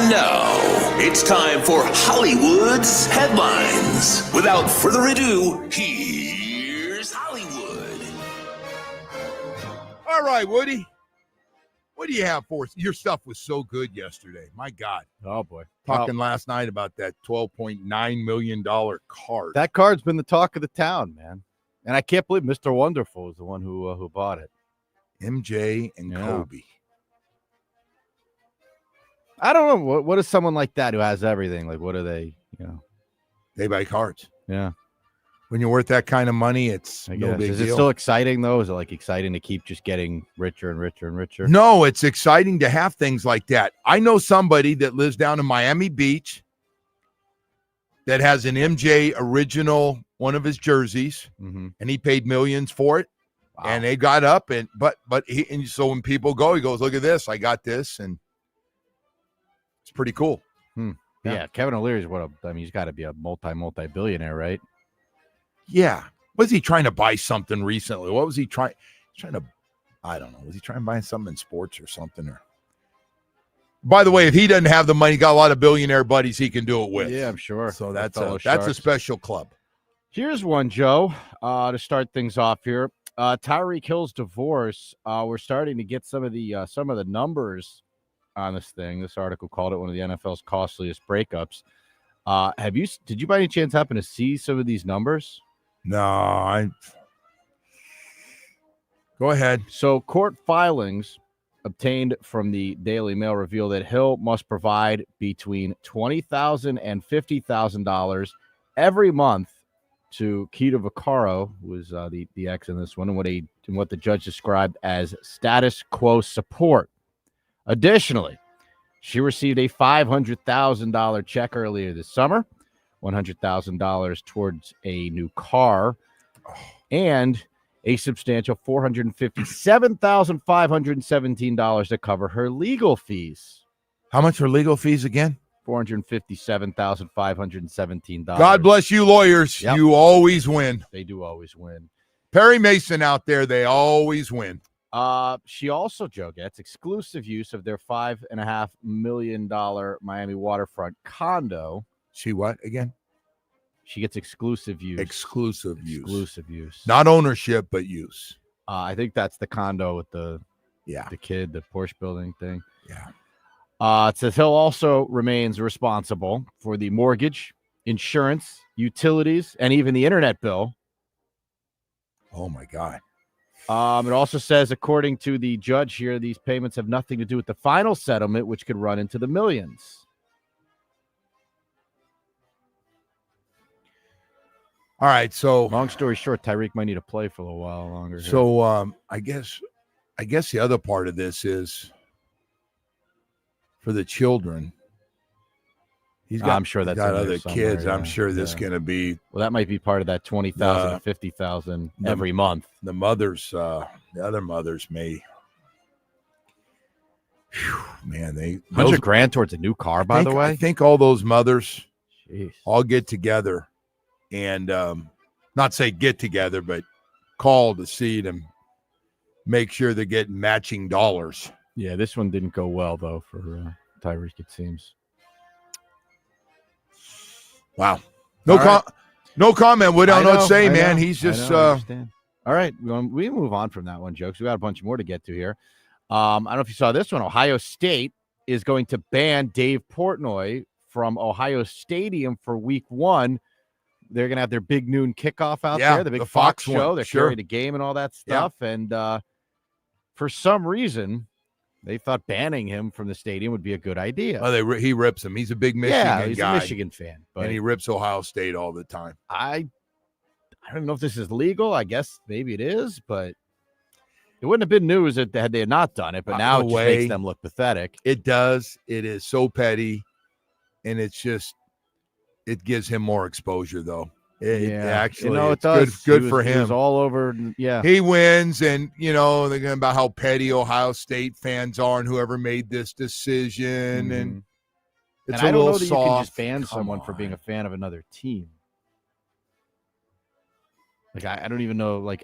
S2: And now, it's time for Hollywood's headlines. Without further ado, here's Hollywood.
S4: All right, Woody. What do you have for us? Your stuff was so good yesterday. My God.
S3: Oh, boy.
S4: Talking last night about that $12.9 million card.
S3: That card's been the talk of the town, man. And I can't believe Mr. Wonderful is the one who bought it.
S4: MJ and Kobe.
S3: I don't know. What is someone like that who has everything? Like, what are they,
S4: They buy cards.
S3: Yeah.
S4: When you're worth that kind of money, it's no big deal.
S3: Is it still exciting, though? Is it, like, exciting to keep just getting richer and richer and richer?
S4: No, it's exciting to have things like that. I know somebody that lives down in Miami Beach that has an MJ original, one of his jerseys, and he paid millions for it. Wow. And they got up, and so when people go, he goes, "Look at this, I got this," and it's pretty cool.
S3: Yeah, Kevin O'Leary's he's got to be a multi-billionaire, right?
S4: Yeah. Was he trying to buy something recently? What was he trying to? I don't know. Was he trying to buy something in sports or something? Or by the way, if he doesn't have the money, got a lot of billionaire buddies he can do it with.
S3: Yeah, I'm sure.
S4: So that's a special club.
S3: Here's one, Joe, to start things off here. Tyreek Hill's divorce. We're starting to get some of the numbers on this thing. This article called it one of the NFL's costliest breakups. Did you by any chance happen to see some of these numbers?
S4: No, Go ahead.
S3: So court filings obtained from the Daily Mail reveal that Hill must provide between $20,000 and $50,000 every month to Keita Vaccaro, who was the ex in this one, and what the judge described as status quo support. Additionally, she received a $500,000 check earlier this summer, $100,000 towards a new car, and a substantial $457,517 to cover her legal fees.
S4: How much are legal fees again?
S3: $457,517.
S4: God bless you, lawyers. Yep. You always win.
S3: They do always win.
S4: Perry Mason out there, they always win.
S3: She also, Joe, gets exclusive use of their $5.5 million Miami waterfront condo.
S4: She what again?
S3: She gets exclusive use.
S4: Exclusive use.
S3: Not
S4: ownership, but use.
S3: I think that's the condo with the kid, the Porsche building thing.
S4: Yeah.
S3: It says Hill also remains responsible for the mortgage, insurance, utilities, and even the internet bill.
S4: Oh, my God.
S3: It also says, according to the judge here, these payments have nothing to do with the final settlement, which could run into the millions.
S4: All right, so
S3: long story short, Tyreek might need to play for a little while longer.
S4: So I guess the other part of this is for the children.
S3: I'm sure that's
S4: got other kids. Yeah. I'm sure this is going to be.
S3: Well, that might be part of that $20,000 to $50,000 every month.
S4: The mothers, the other mothers may. Whew, man,
S3: $100,000 towards a new car. By the way,
S4: I think all those mothers all get together and not say get together, but call to see them, make sure they're getting matching dollars.
S3: Yeah, this one didn't go well though for Tyreek. It seems.
S4: Wow. No comment. We don't know what to say, man. He's just
S3: all right. We move on from that one, jokes. We got a bunch more to get to here. I don't know if you saw this one. Ohio State is going to ban Dave Portnoy from Ohio Stadium for week 1. They're going to have their big noon kickoff out there, the big Fox show. They're carrying the game and all that stuff. Yeah. And for some reason, they thought banning him from the stadium would be a good idea.
S4: Oh, he rips him. He's a big Michigan guy.
S3: He's a Michigan fan. But
S4: and he rips Ohio State all the time.
S3: I don't know if this is legal. I guess maybe it is, but it wouldn't have been news had they not done it. But now it just makes them look pathetic.
S4: It does. It is so petty, and it's just it gives him more exposure, though. Actually,
S3: it does.
S4: Good for him.
S3: He was all over. Yeah,
S4: he wins, and they're going about how petty Ohio State fans are, and whoever made this decision, and it's
S3: I don't know that
S4: soft.
S3: you can just ban someone for being a fan of another team. Like I don't even know.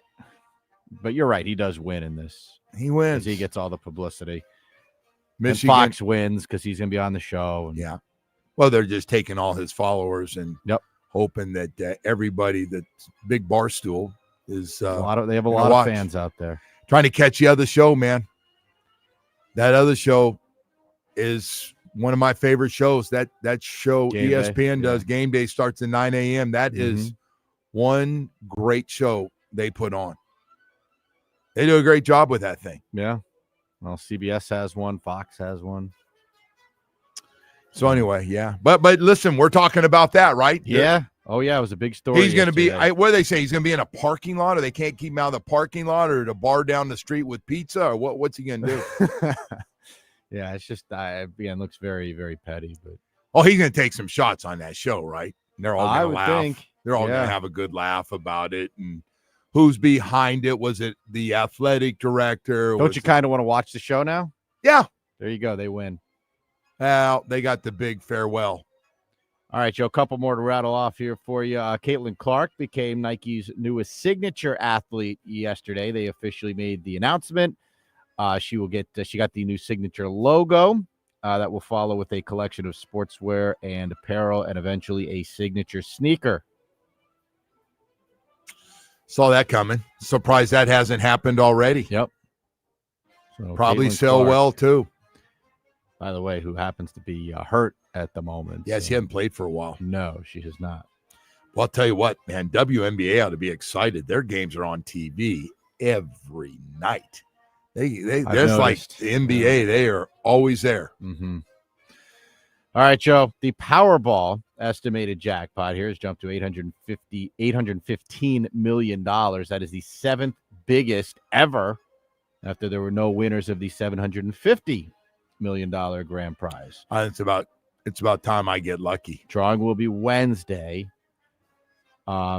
S3: But you're right. He does win in this.
S4: He wins.
S3: He gets all the publicity.
S4: Michigan.
S3: And Fox wins because he's going to be on the show. And,
S4: Yeah. Well, they're just taking all his followers and hoping that everybody that's big Barstool is
S3: they have a lot of fans out there.
S4: Trying to catch the other show, man. That other show is one of my favorite shows. That show
S3: Game
S4: ESPN
S3: Day.
S4: does. Game Day starts at 9 a.m. That is one great show they put on. They do a great job with that thing.
S3: Yeah. Well, CBS has one. Fox has one.
S4: So anyway, yeah. But listen, we're talking about that, right?
S3: Yeah. Oh, yeah. It was a big story.
S4: He's going to be, what do they say? He's going to be in a parking lot, or they can't keep him out of the parking lot, or the bar down the street with pizza, or what's he going to do?
S3: Yeah, it's just, again, looks very, very petty.
S4: But he's going to take some shots on that show, right? And they're all going to laugh.
S3: Think.
S4: They're all going to have a good laugh about it. And who's behind it? Was it the athletic director?
S3: Don't you kind of want to watch the show now?
S4: Yeah.
S3: There you go. They win.
S4: Well, they got the big farewell.
S3: All right, Joe, a couple more to rattle off here for you. Caitlin Clark became Nike's newest signature athlete yesterday. They officially made the announcement. She got the new signature logo that will follow with a collection of sportswear and apparel, and eventually a signature sneaker.
S4: Saw that coming. Surprised that hasn't happened already.
S3: Yep. So
S4: probably
S3: Caitlin
S4: sell
S3: Clark,
S4: well too.
S3: By the way, who happens to be hurt at the moment.
S4: Yeah, she hasn't played for a while.
S3: No, she has not.
S4: Well, I'll tell you what, man, WNBA ought to be excited. Their games are on TV every night. There's like the NBA. They are always there.
S3: Mm-hmm. All right, Joe. The Powerball estimated jackpot here has jumped to $815 million. That is the seventh biggest ever after there were no winners of the $750 million grand prize.
S4: It's about time I get lucky.
S3: Drawing will be Wednesday.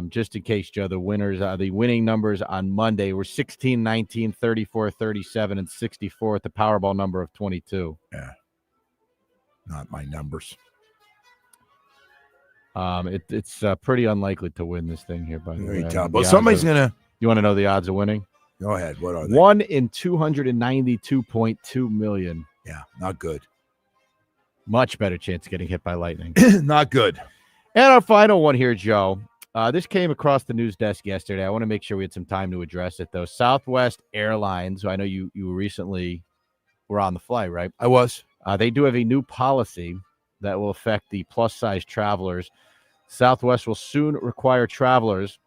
S3: Just in case, Joe, the winning numbers on Monday were 16, 19, 34, 37, and 64 with the Powerball number of 22.
S4: Yeah. Not my numbers.
S3: It's pretty unlikely to win this thing here, by the way.
S4: But somebody's going to.
S3: You want to know the odds of winning?
S4: Go ahead. What are they?
S3: 1 in 292.2 million.
S4: Yeah, not good.
S3: Much better chance of getting hit by lightning.
S4: Not good.
S3: And our final one here, Joe. This came across the news desk yesterday. I want to make sure we had some time to address it, though. Southwest Airlines, who I know you recently were on the flight, right?
S4: I was.
S3: They do have a new policy that will affect the plus-size travelers. Southwest will soon require travelers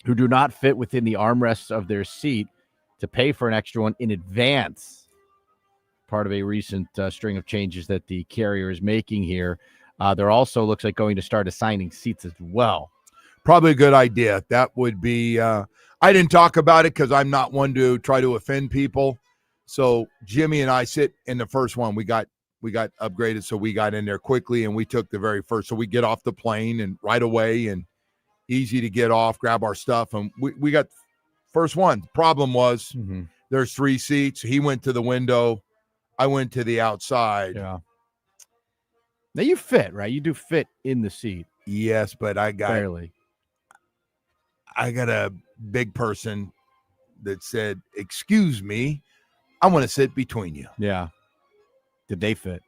S3: who do not fit within the armrests of their seat to pay for an extra one in advance. Part of a recent string of changes that the carrier is making here. They're also looks like going to start assigning seats as well.
S4: Probably a good idea. That would be I didn't talk about it because I'm not one to try to offend people. So Jimmy and I sit in the first one. We got upgraded, so we got in there quickly, and we took the very first. So we get off the plane and right away, and easy to get off, grab our stuff, and we got first one. Problem was there's 3 seats. He went to the window. I went to the outside.
S3: Yeah. Now you fit, right? You do fit in the seat.
S4: Yes, but I got a big person that said, "Excuse me, I want to sit between you."
S3: Yeah. Did they fit?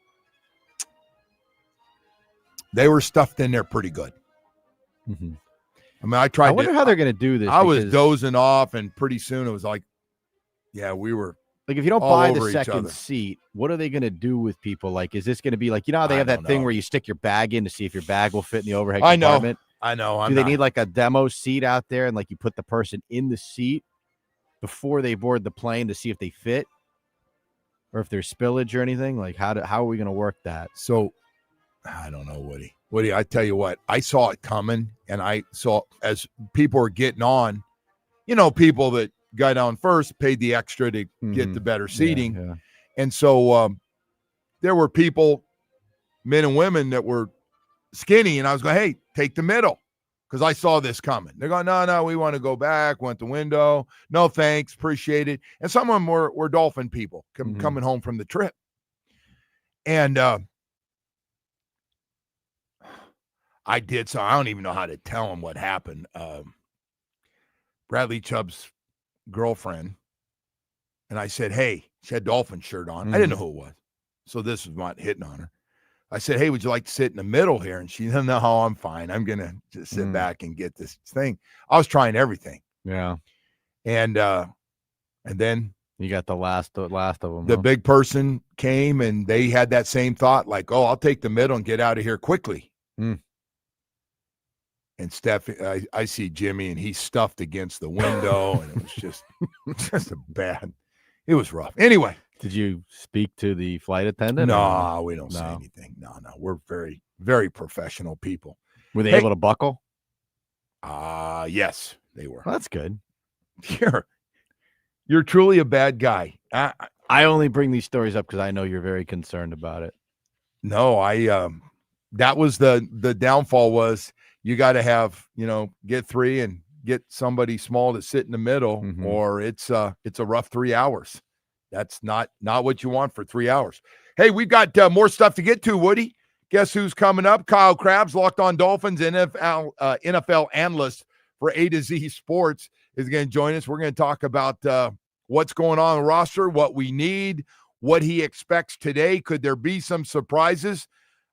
S4: They were stuffed in there pretty good.
S3: Mm-hmm.
S4: I mean, I tried.
S3: I wonder how they're going to do this.
S4: I was dozing off, and pretty soon it was like, yeah, we were.
S3: Like, if you don't buy the second seat, what are they going to do with people? Like, is this going to be like, how they have that thing where you stick your bag in to see if your bag will fit in the overhead compartment?
S4: I know.
S3: Do they need like a demo seat out there, and like you put the person in the seat before they board the plane to see if they fit? Or if there's spillage or anything? Like, how are we going to work that?
S4: So, I don't know, Woody. Woody, I tell you what, I saw it coming, and I saw as people were getting on, people that got on first paid the extra to get the better seating.
S3: Yeah.
S4: And so there were people, men and women, that were skinny, and I was going, hey, take the middle, because I saw this coming. They're going, no, we want to go back, went the window. No, thanks, appreciate it. And some of them were Dolphin people coming home from the trip. And I did, so I don't even know how to tell them what happened. Bradley Chubb's girlfriend, and I said, hey, she had Dolphin shirt on. I didn't know who it was. So this was not hitting on her. I said, hey, would you like to sit in the middle here? And she said, no, I'm fine. I'm going to just sit back and get this thing. I was trying everything.
S3: Yeah.
S4: And then
S3: you got the last of them.
S4: The big person came and they had that same thought, like, oh, I'll take the middle and get out of here quickly. And Steph, I see Jimmy and he's stuffed against the window and it was just it was rough. Anyway.
S3: Did you speak to the flight attendant?
S4: No, we don't say anything. No. We're very, very professional people.
S3: Were they able to buckle?
S4: Yes, they were.
S3: Well, that's good.
S4: You're truly a bad guy.
S3: I only bring these stories up because I know you're very concerned about it.
S4: No, that was the downfall was you got to have, get 3 and get somebody small to sit in the middle or it's a rough 3 hours. That's not what you want for 3 hours. Hey, we've got more stuff to get to, Woody. Guess who's coming up? Kyle Krabs, Locked On Dolphins, NFL analyst for A to Z Sports, is going to join us. We're going to talk about what's going on in the roster, what we need, what he expects today. Could there be some surprises?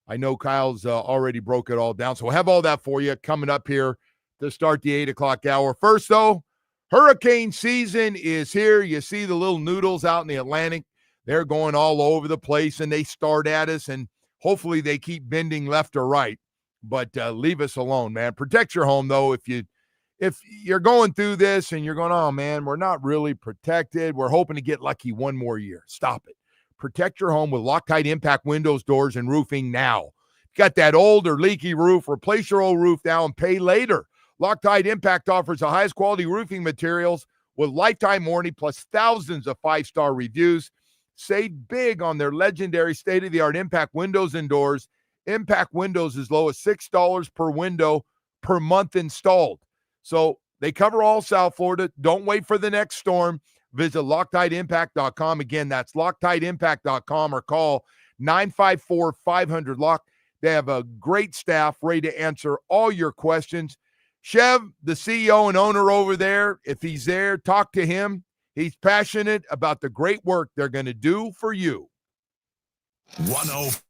S4: I know Kyle's already broke it all down. So we'll have all that for you coming up here to start the 8 o'clock hour. First, though, hurricane season is here. You see the little noodles out in the Atlantic. They're going all over the place, and they start at us, and hopefully they keep bending left or right. But leave us alone, man. Protect your home, though. If you're going through this and you're going, oh, man, we're not really protected. We're hoping to get lucky one more year. Stop it. Protect your home with Loctite Impact windows, doors, and roofing now. Got that old or leaky roof? Replace your old roof now and pay later. Loctite Impact offers the highest quality roofing materials with lifetime warranty plus thousands of 5-star reviews. Save big on their legendary state-of-the-art Impact windows and doors. Impact windows as low as $6 per window per month installed. So they cover all South Florida. Don't wait for the next storm. Visit LoctiteImpact.com. Again, that's LoctiteImpact.com or call 954-500-LOCK. They have a great staff ready to answer all your questions. Chev, the CEO and owner over there, if he's there, talk to him. He's passionate about the great work they're going to do for you.
S2: 105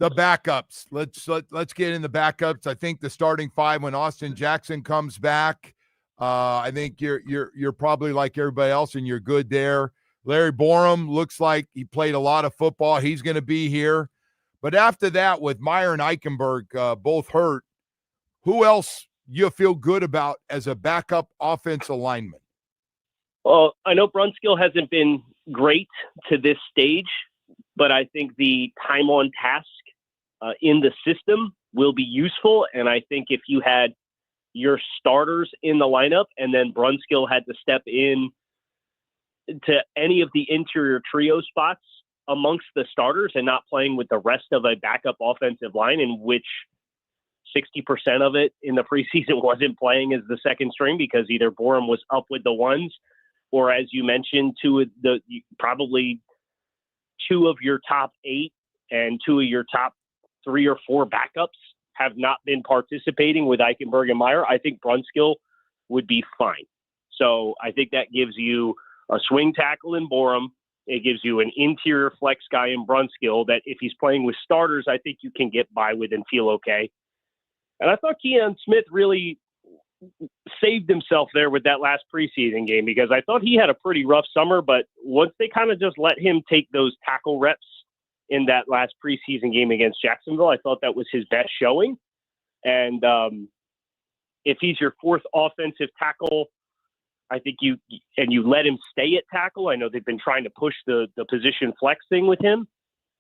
S4: The backups. Let's get in the backups. I think the starting five when Austin Jackson comes back. I think you're probably like everybody else, and you're good there. Larry Borum looks like he played a lot of football. He's going to be here. But after that, with Meyer and Eichenberg both hurt, who else you feel good about as a backup offensive lineman?
S5: Well, I know Brunskill hasn't been great to this stage, but I think the time on task in the system will be useful. And I think if you had your starters in the lineup and then Brunskill had to step in to any of the interior trio spots amongst the starters and not playing with the rest of a backup offensive line, in which 60% of it in the preseason wasn't playing as the second string because either Borum was up with the ones, or as you mentioned, probably two of your top 8 and 2 of your top 3 or 4 backups have not been participating with Eichenberg and Meyer. I think Brunskill would be fine. So I think that gives you a swing tackle in Borum. It gives you an interior flex guy in Brunskill that if he's playing with starters, I think you can get by with and feel okay. And I thought Keon Smith really saved himself there with that last preseason game, because I thought he had a pretty rough summer, but once they kind of just let him take those tackle reps in that last preseason game against Jacksonville, I thought that was his best showing. And if he's your 4th offensive tackle, I think you let him stay at tackle. I know they've been trying to push the position flex thing with him.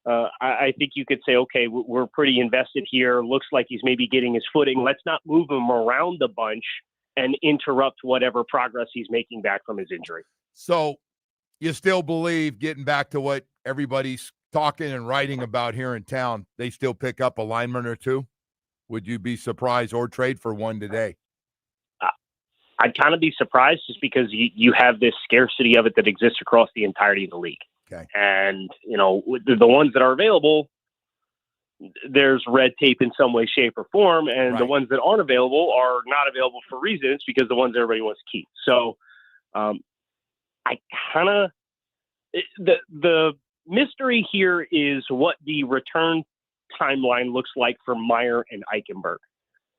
S5: I think you could say, okay, we're pretty invested here. Looks like he's maybe getting his footing. Let's not move him around the bunch and interrupt whatever progress he's making back from his injury.
S4: So you still believe, getting back to what everybody's talking and writing about here in town, they still pick up a lineman or two? Would you be surprised, or trade for one today?
S5: I'd kind of be surprised, just because you have this scarcity of it that exists across the entirety of the league.
S4: Okay.
S5: And, the ones that are available, there's red tape in some way, shape, or form. And the ones that aren't available are not available for reasons, because the ones everybody wants to keep. So I kind of the mystery here is what the return timeline looks like for Meyer and Eichenberg.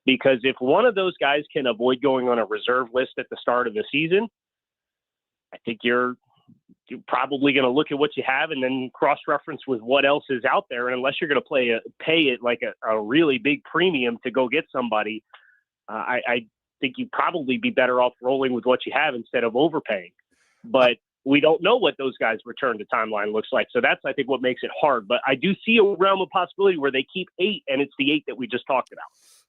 S5: Because if one of those guys can avoid going on a reserve list at the start of the season, I think you're probably going to look at what you have and then cross-reference with what else is out there. And unless you're going to pay it like a really big premium to go get somebody, I think you'd probably be better off rolling with what you have instead of overpaying. But we don't know what those guys' return to timeline looks like. So that's, I think, what makes it hard. But I do see a realm of possibility where they keep 8, and it's the 8 that we just talked about.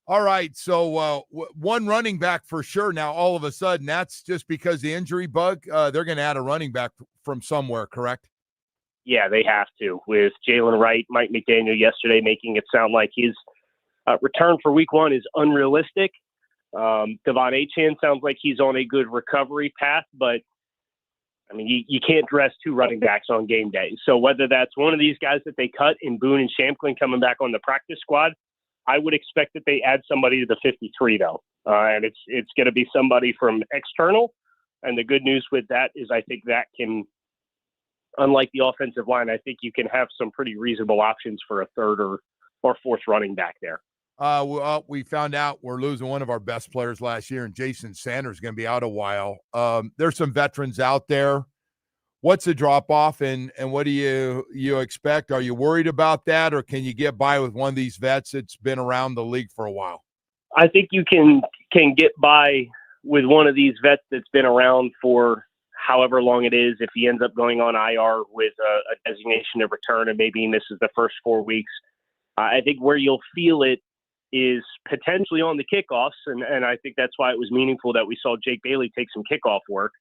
S4: All right, so one running back for sure now all of a sudden. That's just because the injury bug. They're going to add a running back from somewhere, correct?
S5: Yeah, they have to. With Jalen Wright, Mike McDaniel yesterday making it sound like his return for week 1 is unrealistic. Devon Achane sounds like he's on a good recovery path, but I mean, you can't dress 2 running backs on game day. So whether that's one of these guys that they cut in Boone and Shamklin coming back on the practice squad, I would expect that they add somebody to the 53, though. And it's going to be somebody from external. And the good news with that is I think that can, unlike the offensive line, I think you can have some pretty reasonable options for a 3rd or 4th running back there.
S4: We found out we're losing one of our best players last year, and Jason Sanders is going to be out a while. There's some veterans out there. What's the drop-off, and what do you expect? Are you worried about that, or can you get by with one of these vets that's been around the league for a while?
S5: I think you can get by with one of these vets that's been around for however long it is. If he ends up going on IR with a designation of return and maybe he misses the first 4 weeks, I think where you'll feel it is potentially on the kickoffs, and I think that's why it was meaningful that we saw Jake Bailey take some kickoff work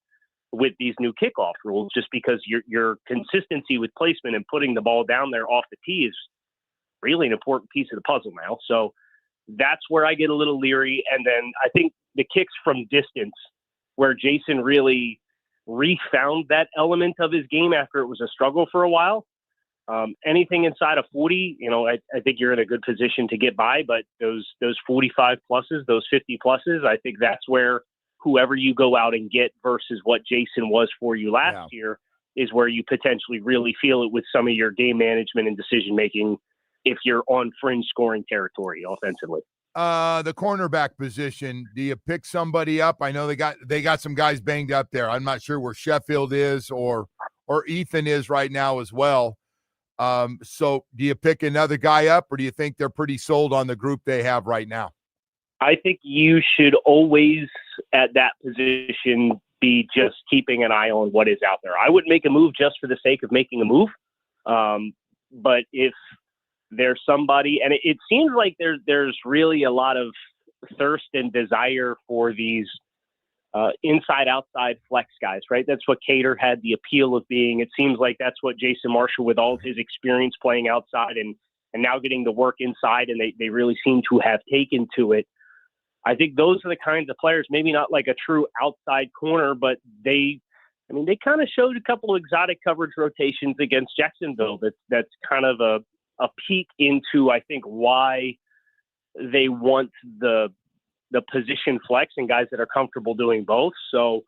S5: with these new kickoff rules, just because your consistency with placement and putting the ball down there off the tee is really an important piece of the puzzle now. So that's where I get a little leery. And then I think the kicks from distance, where Jason really refound that element of his game after it was a struggle for a while. Anything inside of 40, I think you're in a good position to get by, but those 45 pluses, those 50 pluses, I think that's where whoever you go out and get versus what Jason was for you last year is where you potentially really feel it with some of your game management and decision-making if you're on fringe scoring territory offensively.
S4: The cornerback position, do you pick somebody up? I know they got some guys banged up there. I'm not sure where Sheffield is or Ethan is right now as well. So do you pick another guy up, or do you think they're pretty sold on the group they have right now?
S5: I think you should always, at that position, be just keeping an eye on what is out there. I wouldn't make a move just for the sake of making a move. But if there's somebody, and it seems like there's really a lot of thirst and desire for these inside-outside flex guys, right? That's what Cater had the appeal of being. It seems like that's what Jason Marshall, with all of his experience playing outside and now getting to work inside, and they really seem to have taken to it. I think those are the kinds of players, maybe not like a true outside corner, but they kind of showed a couple of exotic coverage rotations against Jacksonville. That's kind of a peek into, I think, why they want the position flex and guys that are comfortable doing both. So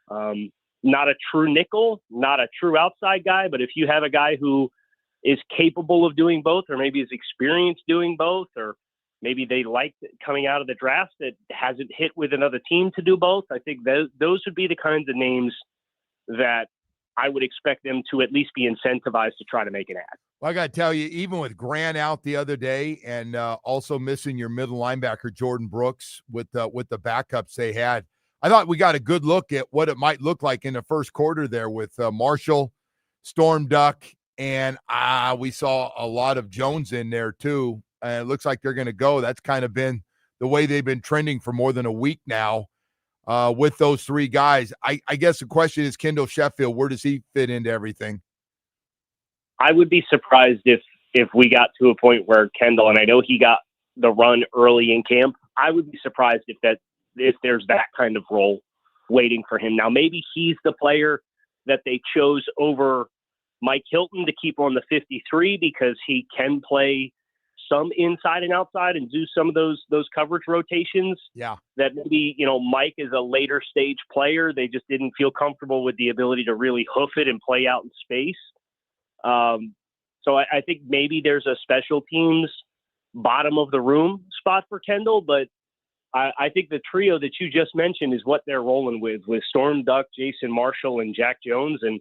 S5: not a true nickel, not a true outside guy, but if you have a guy who is capable of doing both, or maybe is experienced doing both, or maybe they liked it coming out of the draft that hasn't hit with another team to do both, I think those would be the kinds of names that I would expect them to at least be incentivized to try to make an ad.
S4: Well, I got to tell you, even with Grant out the other day and also missing your middle linebacker, Jordan Brooks, with the backups they had, I thought we got a good look at what it might look like in the first quarter there with Marshall, Storm Duck, and we saw a lot of Jones in there too. It looks like they're going to go. That's kind of been the way they've been trending for more than a week now with those three guys. I guess the question is Kendall Sheffield, where does he fit into everything?
S5: I would be surprised if we got to a point where Kendall, and I know he got the run early in camp, I would be surprised if there's that kind of role waiting for him. Now, maybe he's the player that they chose over Mike Hilton to keep on the 53 because he can play some inside and outside and do some of those coverage rotations.
S4: Yeah. That
S5: maybe, Mike is a later stage player. They just didn't feel comfortable with the ability to really hoof it and play out in space. So I think maybe there's a special teams bottom of the room spot for Kendall, but I think the trio that you just mentioned is what they're rolling with Storm Duck, Jason Marshall, and Jack Jones. And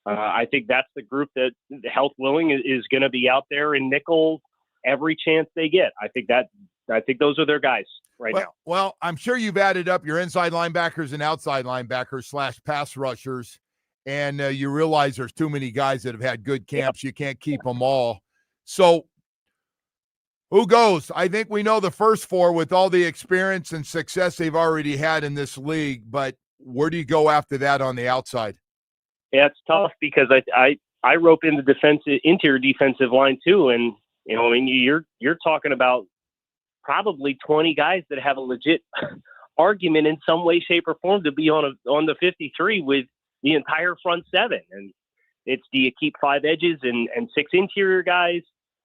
S5: I think that's the group that, health willing, is going to be out there in nickel every chance they get. I think those are their guys now.
S4: Well, I'm sure you've added up your inside linebackers and outside linebackers / pass rushers, and you realize there's too many guys that have had good camps. Yep. You can't keep them all. So who goes? I think we know the first four with all the experience and success they've already had in this league, but where do you go after that on the outside?
S5: Yeah, it's tough because I rope in the interior defensive line too, and you're talking about probably 20 guys that have a legit argument in some way, shape, or form to be on the 53 with the entire front seven. And it's, do you keep 5 edges and 6 interior guys?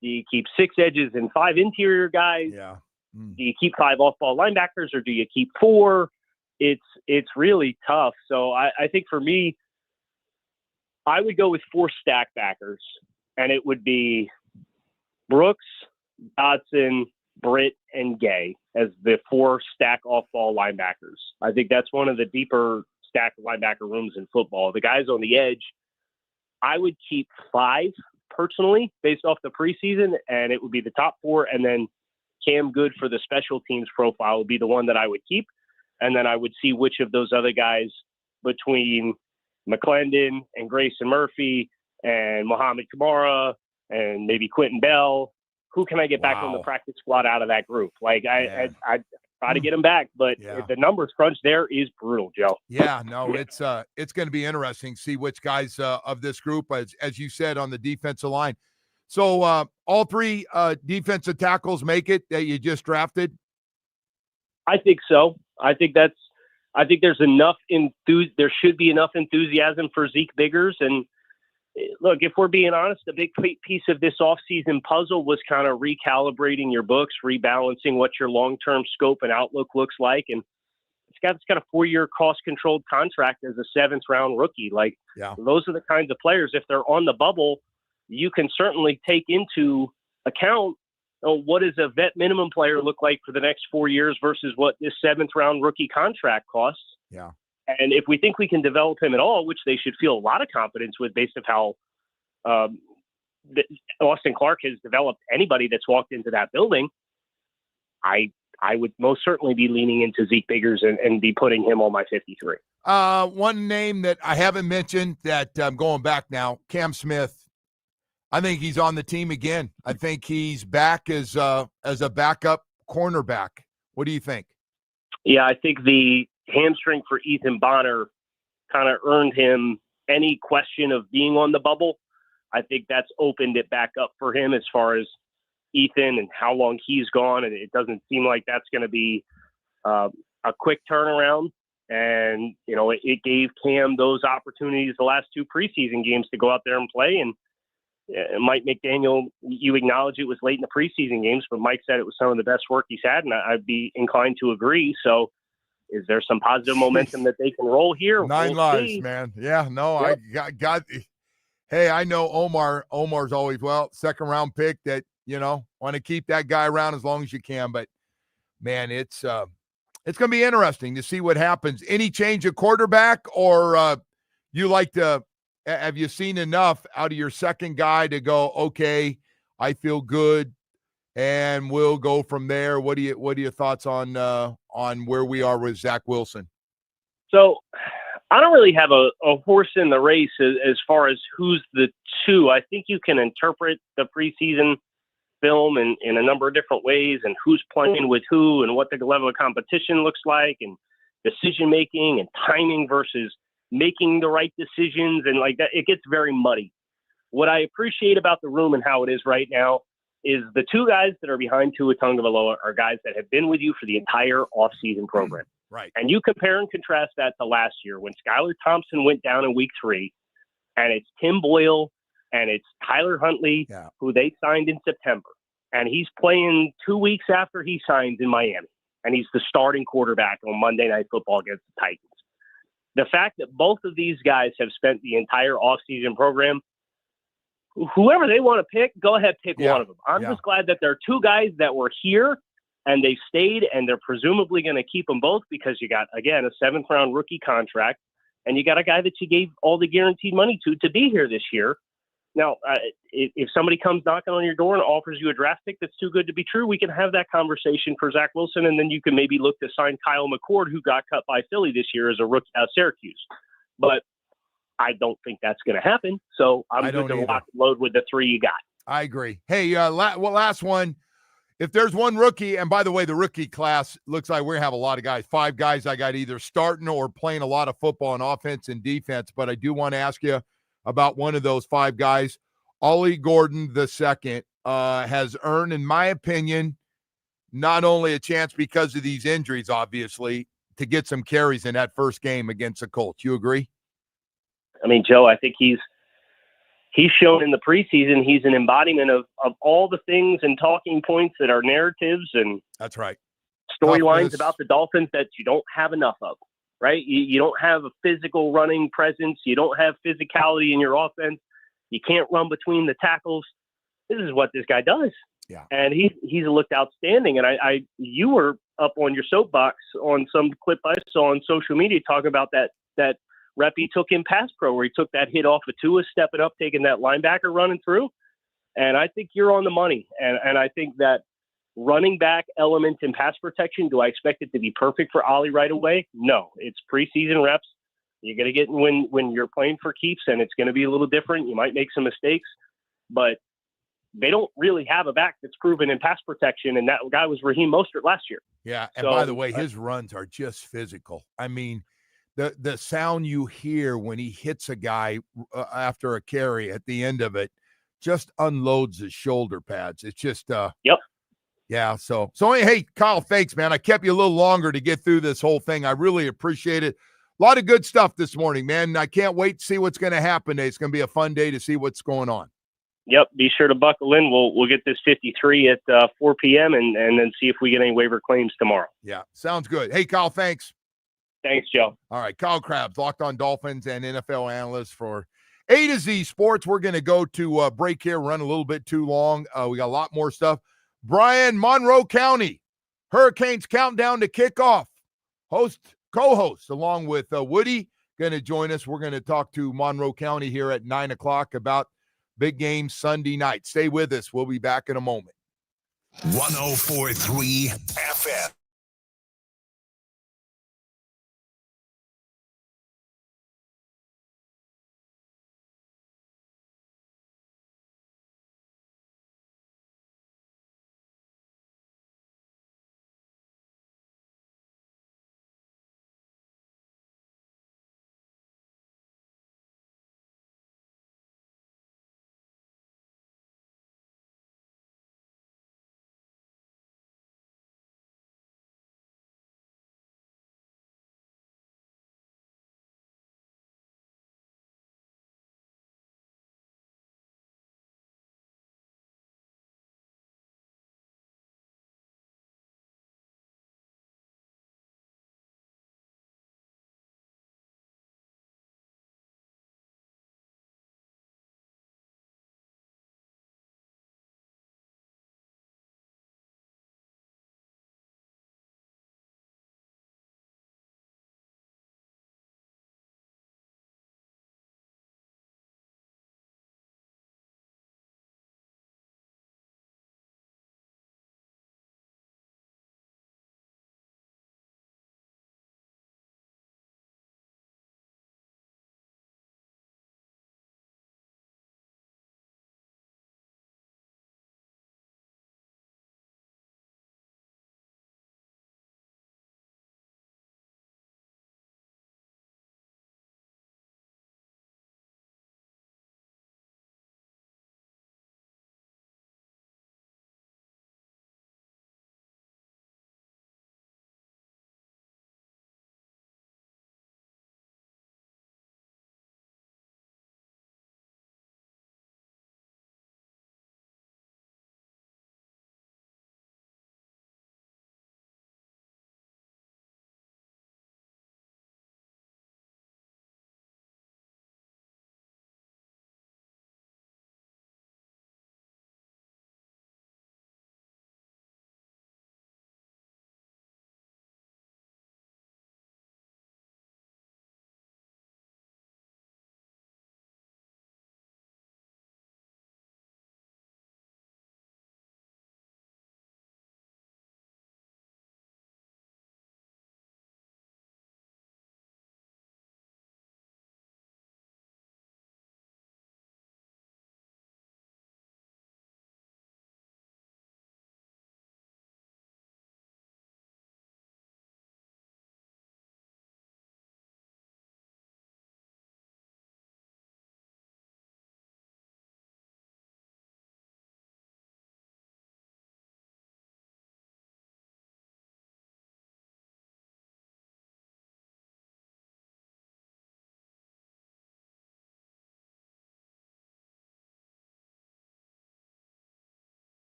S5: Do you keep 6 edges and 5 interior guys?
S4: Yeah.
S5: Do you keep 5 off-ball linebackers, or do you keep 4? It's really tough. So I think for me, I would go with 4 stack backers, and it would be Brooks, Dodson, Britt, and Gay as the 4 stack off-ball linebackers. I think that's one of the deeper stack linebacker rooms in football. The guys on the edge, I would keep 5 personally based off the preseason, and it would be the top 4, and then Cam Good for the special teams profile would be the one that I would keep, and then I would see which of those other guys between McClendon and Grayson Murphy and Mohamed Kamara and maybe Quentin Bell, who can I get back on the practice squad out of that group? I try to get them back, but the numbers crunch there is brutal, Joe.
S4: Yeah, no, it's going to be interesting to see which guys of this group, as you said, on the defensive line. So all 3 defensive tackles make it that you just drafted?
S5: I think so. I think there's enough there should be enough enthusiasm for Zeke Biggers. And look, if we're being honest, a big piece of this offseason puzzle was kind of recalibrating your books, rebalancing what your long-term scope and outlook looks like. And it's got a 4-year cost-controlled contract as a 7th-round rookie. Those are the kinds of players, if they're on the bubble, you can certainly take into account, what does a vet minimum player look like for the next 4 years versus what this 7th-round rookie contract costs?
S3: Yeah.
S5: And if we think we can develop him at all, which they should feel a lot of confidence with based on how Austin Clark has developed anybody that's walked into that building, I would most certainly be leaning into Zeke Biggers and be putting him on my 53.
S4: One name that I haven't mentioned that I'm going back now, Cam Smith. I think he's on the team again. I think he's back as a backup cornerback. What do you think?
S5: Yeah, I think the hamstring for Ethan Bonner kind of earned him any question of being on the bubble. I think that's opened it back up for him as far as Ethan and how long he's gone. And it doesn't seem like that's going to be a quick turnaround. And, it gave Cam those opportunities the last 2 preseason games to go out there and play. And Mike McDaniel, you acknowledge it was late in the preseason games, but Mike said it was some of the best work he's had. And I'd be inclined to agree. So is there some positive momentum that they can roll here?
S4: 9 lives, man. Yeah, no, yep. I got hey, I know Omar's always, second round pick that, want to keep that guy around as long as you can. But man, it's going to be interesting to see what happens. Any change of quarterback, or you like to, have you seen enough out of your second guy to go, okay, I feel good and we'll go from there? What are your thoughts on where we are with Zach Wilson?
S5: So I don't really have a horse in the race as far as who's the 2. I think you can interpret the preseason film in a number of different ways, and who's playing with who and what the level of competition looks like, and decision-making and timing versus making the right decisions. And like that, it gets very muddy. What I appreciate about the room and how it is right now is the 2 guys that are behind Tua Tagovailoa are guys that have been with you for the entire offseason program.
S4: Right.
S5: And you compare and contrast that to last year when Skylar Thompson went down in week 3, and it's Tim Boyle and it's Tyler Huntley, who they signed in September. And he's playing 2 weeks after he signs in Miami. And he's the starting quarterback on Monday Night Football against the Titans. The fact that both of these guys have spent the entire offseason program, whoever they want to pick, go ahead, pick one of them. I'm just glad that there are 2 guys that were here and they stayed, and they're presumably going to keep them both because you got, again, a 7th-round rookie contract, and you got a guy that you gave all the guaranteed money to be here this year. Now, if somebody comes knocking on your door and offers you a draft pick that's too good to be true, we can have that conversation for Zach Wilson, and then you can maybe look to sign Kyle McCord, who got cut by Philly this year as a rookie out of Syracuse. But I don't think that's going to happen, so I'm going to lock and load with the 3 you got.
S4: I agree. Hey, last one. If there's one rookie, and by the way, the rookie class looks like we're going to have a lot of guys. 5 guys I got either starting or playing a lot of football on offense and defense, but I do want to ask you about one of those 5 guys. Ollie Gordon II has earned, in my opinion, not only a chance because of these injuries, obviously, to get some carries in that first game against the Colts. You agree?
S5: I mean, Joe, I think he's shown in the preseason he's an embodiment of all the things and talking points that are narratives and
S4: that's right,
S5: storylines about the Dolphins that you don't have enough of, right? You don't have a physical running presence. You don't have physicality in your offense. You can't run between the tackles. This is what this guy does.
S4: Yeah.
S5: And he's looked outstanding. And you were up on your soapbox on some clip I saw on social media talking about that rep he took in pass pro where he took that hit off of Tua, stepping up, taking that linebacker running through. And I think you're on the money. And I think that running back element in pass protection, do I expect it to be perfect for Ollie right away? No, it's preseason reps. You're going to get when you're playing for keeps, and it's going to be a little different. You might make some mistakes, but they don't really have a back that's proven in pass protection, and that guy was Raheem Mostert last year.
S4: Yeah, and by the way, his runs are just physical. I mean, the sound you hear when he hits a guy after a carry at the end of it just unloads his shoulder pads. It's just
S5: yep.
S4: Yeah, so hey, Kyle, thanks, man. I kept you a little longer to get through this whole thing. I really appreciate it. A lot of good stuff this morning, man. I can't wait to see what's going to happen today. It's going to be a fun day to see what's going on.
S5: Yep, be sure to buckle in. We'll get this 53 at 4 p.m. and then see if we get any waiver claims tomorrow.
S4: Yeah, sounds good. Hey, Kyle, thanks.
S5: Thanks, Joe.
S4: All right, Kyle Krabs, Locked On Dolphins and NFL analyst for A to Z Sports. We're going to go to break here, run a little bit too long. We got a lot more stuff. Brian, Monroe County, Hurricanes countdown to kickoff. Co-host, along with Woody, going to join us. We're going to talk to Monroe County here at 9 o'clock about big game Sunday night. Stay with us. We'll be back in a moment.
S2: 104.3 FM.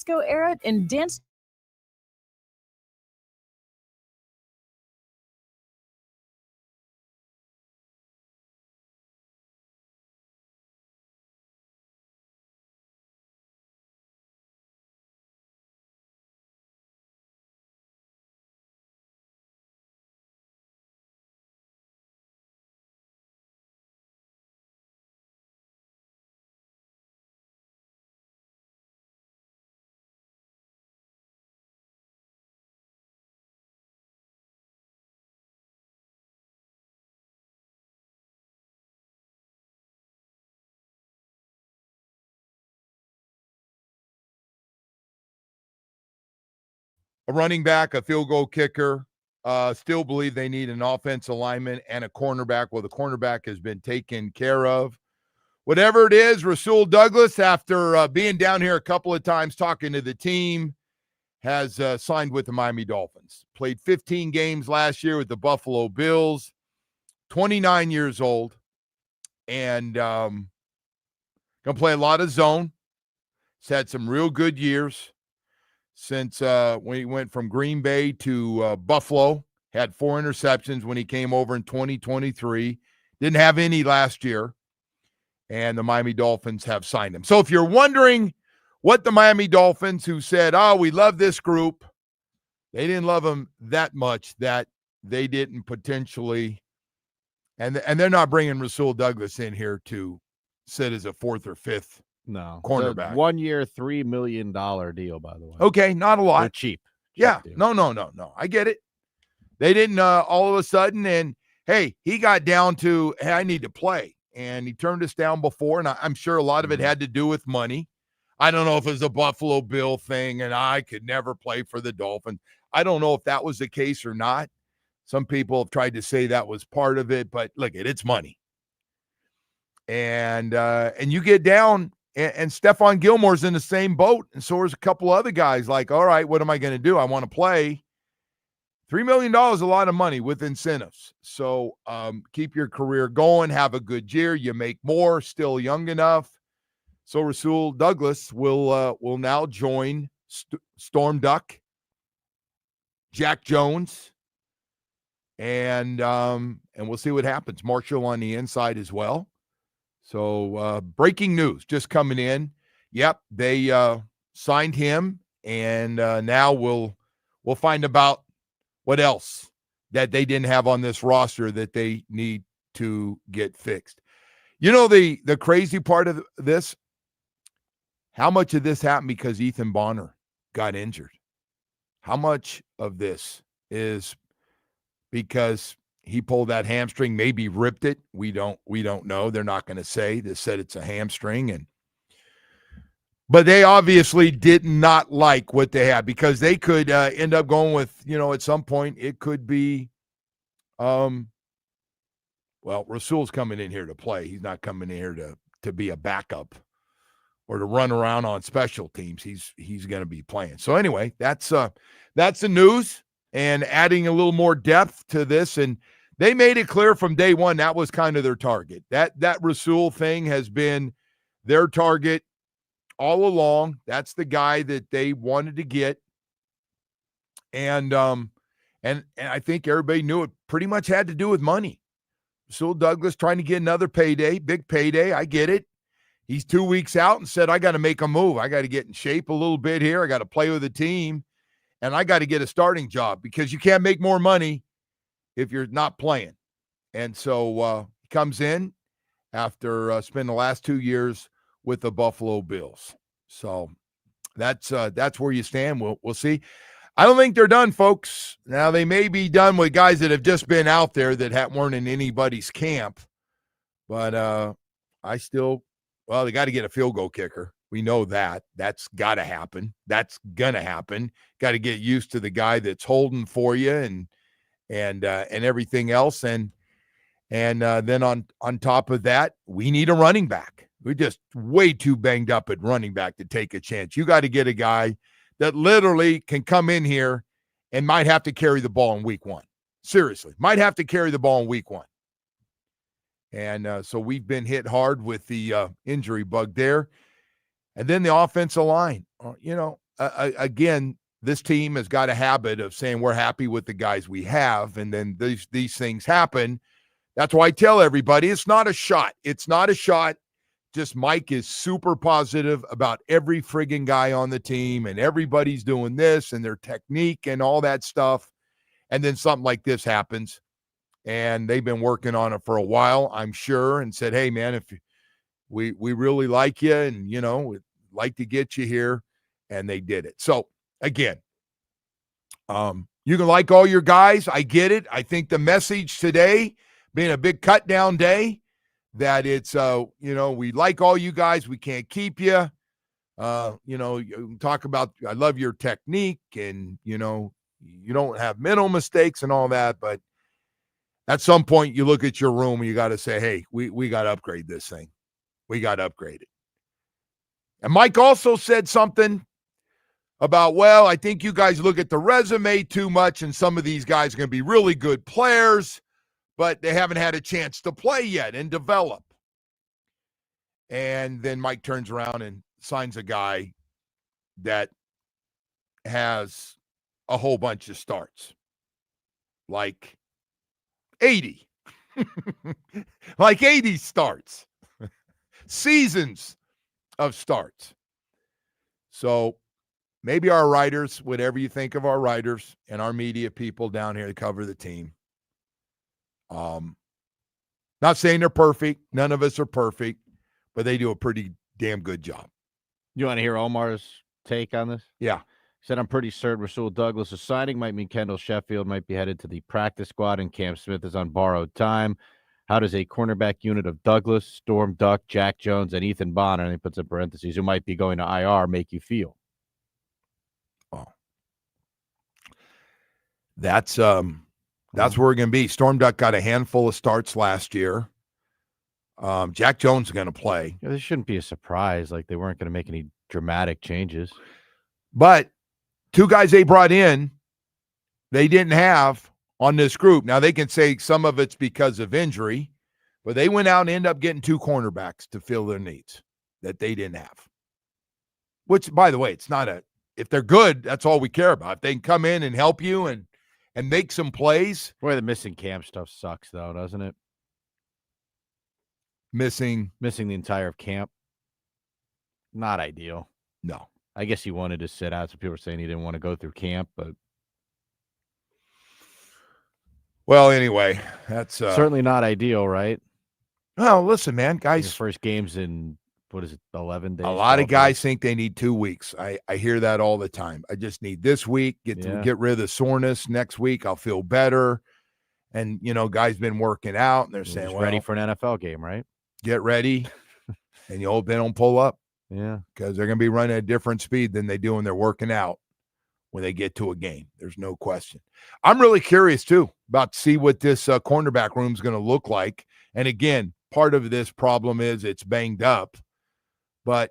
S6: disco era and dance.
S4: A running back, a field goal kicker. Still believe they need an offensive lineman and a cornerback. Well, the cornerback has been taken care of. Whatever it is, Rasul Douglas, after being down here a couple of times talking to the team, has signed with the Miami Dolphins. Played 15 games last year with the Buffalo Bills. 29 years old. And going to play a lot of zone. He's had some real good years since when he went from Green Bay to Buffalo. Had 4 interceptions when he came over in 2023. Didn't have any last year. And the Miami Dolphins have signed him. So if you're wondering what the Miami Dolphins, who said, oh, we love this group, they didn't love him that much that they didn't potentially, and they're not bringing Rasul Douglas in here to sit as a 4th or 5th cornerback.
S3: 1 year, $3 million deal, by the way.
S4: Okay, not a lot.
S3: They're cheap.
S4: Yeah,
S3: deal.
S4: No. I get it. They didn't all of a sudden, and hey, he got down to, hey, I need to play. And he turned us down before, and I'm sure a lot of it had to do with money. I don't know if it was a Buffalo Bill thing, and I could never play for the Dolphins. I don't know if that was the case or not. Some people have tried to say that was part of it, but look, it's money. And you get down, and Stephon Gilmore's in the same boat, and so there's a couple other guys like, all right, what am I going to do? I want to play. $3 million is a lot of money with incentives. So keep your career going, have a good year. You make more, still young enough. So Rasul Douglas will now join Storm Duck, Jack Jones, and we'll see what happens. Marshall on the inside as well. So breaking news just coming in. Yep, they signed him, and now we'll find about what else that they didn't have on this roster that they need to get fixed. You know, the crazy part of this, how much of this happened because Ethan Bonner got injured? How much of this is because he pulled that hamstring, maybe ripped it? We don't know. They're not going to say. They said it's a hamstring, but they obviously did not like what they had because they could end up going with, at some point it could be, Rasul's coming in here to play. He's not coming in here to be a backup or to run around on special teams. He's going to be playing. So anyway, that's the news, and adding a little more depth to this. And they made it clear from day one that was kind of their target. That Rasul thing has been their target all along. That's the guy that they wanted to get. And I think everybody knew it pretty much had to do with money. Rasul Douglas trying to get another payday, big payday. I get it. He's 2 weeks out and said, I got to make a move. I got to get in shape a little bit here. I got to play with the team, and I got to get a starting job because you can't make more money if you're not playing. And so he comes in after spending the last 2 years with the Buffalo Bills. So that's where you stand. We'll see. I don't think they're done, folks. Now, they may be done with guys that have just been out there that weren't in anybody's camp. But they got to get a field goal kicker. We know that. That's got to happen. That's going to happen. Got to get used to the guy that's holding for you and everything else. And then on top of that, we need a running back. We're just way too banged up at running back to take a chance. You got to get a guy that literally can come in here and might have to carry the ball in week 1. Seriously, might have to carry the ball in week 1. And so we've been hit hard with the injury bug there. And then the offensive line. again, this team has got a habit of saying we're happy with the guys we have, and then these things happen. That's why I tell everybody it's not a shot. It's not a shot. Just Mike is super positive about every friggin' guy on the team, and everybody's doing this and their technique and all that stuff. And then something like this happens, and they've been working on it for a while, I'm sure, and said, hey, man, if we really like you and, we'd like to get you here, and they did it. So, again, you can like all your guys. I get it. I think the message today, being a big cut down day, that it's, we like all you guys. We can't keep you. You talk about, I love your technique, and, you don't have mental mistakes and all that. But at some point you look at your room and you got to say, hey, we got to upgrade this thing. We got to upgrade it. And Mike also said something about, well, I think you guys look at the resume too much, and some of these guys are going to be really good players, but they haven't had a chance to play yet and develop. And then Mike turns around and signs a guy that has a whole bunch of starts, like 80, like 80 starts, seasons of starts. So maybe our writers, whatever you think of our writers and our media people down here to cover the team, not saying they're perfect. None of us are perfect, but they do a pretty damn good job.
S3: You want to hear Omar's take on this?
S4: Yeah.
S3: He said, I'm pretty certain Rasul Douglas' signing might mean Kendall Sheffield might be headed to the practice squad and Cam Smith is on borrowed time. How does a cornerback unit of Douglas, Storm Duck, Jack Jones, and Ethan Bonner, and he puts in parentheses, who might be going to IR, make you feel?
S4: Oh. That's where we're going to be. Storm Duck got a handful of starts last year. Jack Jones is going to play.
S3: Yeah, this shouldn't be a surprise. Like, they weren't going to make any dramatic changes.
S4: But two guys they brought in, they didn't have on this group. Now, they can say some of it's because of injury, but they went out and ended up getting two cornerbacks to fill their needs that they didn't have. Which, by the way, it's not if they're good, that's all we care about. If they can come in and help you and make some plays.
S3: Boy, the missing camp stuff sucks, though, doesn't it?
S4: Missing
S3: the entire camp. Not ideal.
S4: No.
S3: I guess he wanted to sit out. So people were saying he didn't want to go through camp, but.
S4: Well, anyway, that's
S3: certainly not ideal, right?
S4: Well, listen, man, guys.
S3: Your first game's in, 11 days?
S4: A lot of guys think they need 2 weeks. I hear that all the time. I just need this week, get rid of the soreness. Next week, I'll feel better. And, guys been working out, and they're saying,
S3: ready for an NFL game, right?
S4: Get ready, and you hope they don't pull up.
S3: Yeah.
S4: Because they're going to be running at a different speed than they do when they're working out when they get to a game. There's no question. I'm really curious, too, about to see what this cornerback room is going to look like. And, again, part of this problem is it's banged up. But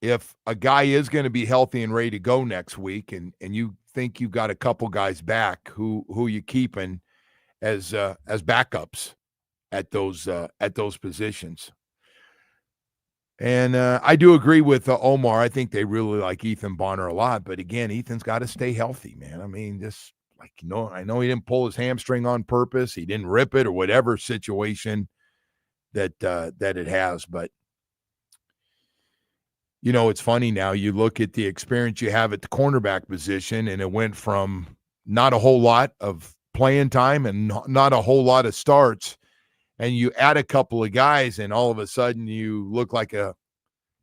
S4: if a guy is going to be healthy and ready to go next week, and you think you've got a couple guys back who you keeping as backups at those positions. And I do agree with Omar. I think they really like Ethan Bonner a lot. But, again, Ethan's got to stay healthy, man. I mean, just like, I know he didn't pull his hamstring on purpose. He didn't rip it or whatever situation that it has. But, it's funny now. You look at the experience you have at the cornerback position, and it went from not a whole lot of playing time and not a whole lot of starts. And you add a couple of guys, and all of a sudden you look like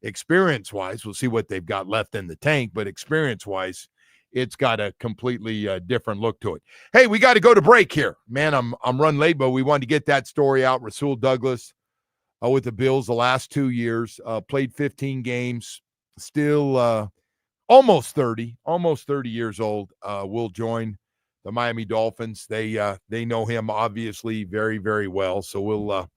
S4: experience-wise, we'll see what they've got left in the tank, but experience-wise, it's got a completely different look to it. Hey, we got to go to break here. Man, I'm running late, but we wanted to get that story out. Rasul Douglas with the Bills the last 2 years, played 15 games, still almost 30 years old, will join the Miami Dolphins. They know him obviously very, very well. So we'll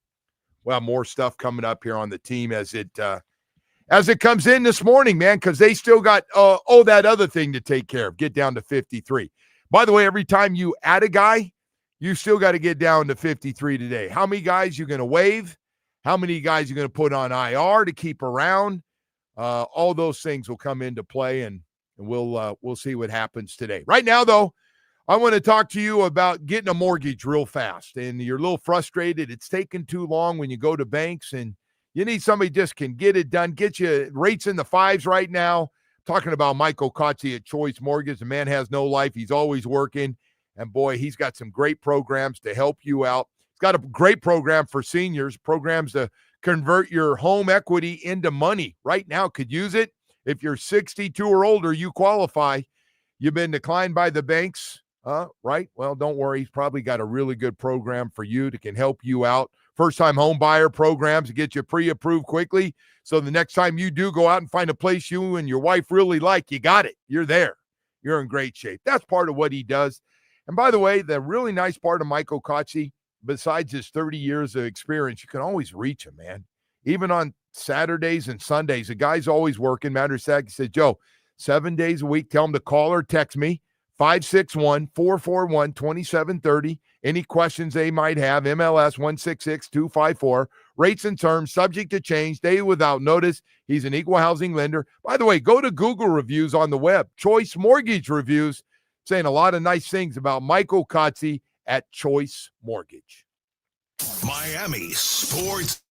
S4: have more stuff coming up here on the team as it comes in this morning, man, because they still got that other thing to take care of. Get down to 53. By the way, every time you add a guy, you still got to get down to 53 today. How many guys you going to waive? How many guys you going to put on IR to keep around? All those things will come into play, and we'll see what happens today. Right now, though, I want to talk to you about getting a mortgage real fast. And you're a little frustrated. It's taking too long when you go to banks, and you need somebody just can get it done, get you rates in the fives right now. Talking about Michael Kotze at Choice Mortgage. The man has no life. He's always working. And, boy, he's got some great programs to help you out. He's got a great program for seniors, programs to convert your home equity into money. Right now, could use it. If you're 62 or older, you qualify. You've been declined by the banks, right? Well, don't worry. He's probably got a really good program for you that can help you out. First-time home buyer programs to get you pre-approved quickly. So the next time you do go out and find a place you and your wife really like, you got it. You're there. You're in great shape. That's part of what he does. And by the way, the really nice part of Michael Kotze, besides his 30 years of experience, you can always reach him, man. Even on Saturdays and Sundays, the guy's always working. Matter of fact, he said, Joe, 7 days a week, tell him to call or text me, 561-441-2730. Any questions they might have, MLS 166254. Rates and terms subject to change, day without notice. He's an equal housing lender. By the way, go to Google reviews on the web. Choice Mortgage Reviews, saying a lot of nice things about Michael Kotze at Choice Mortgage.
S2: Miami Sports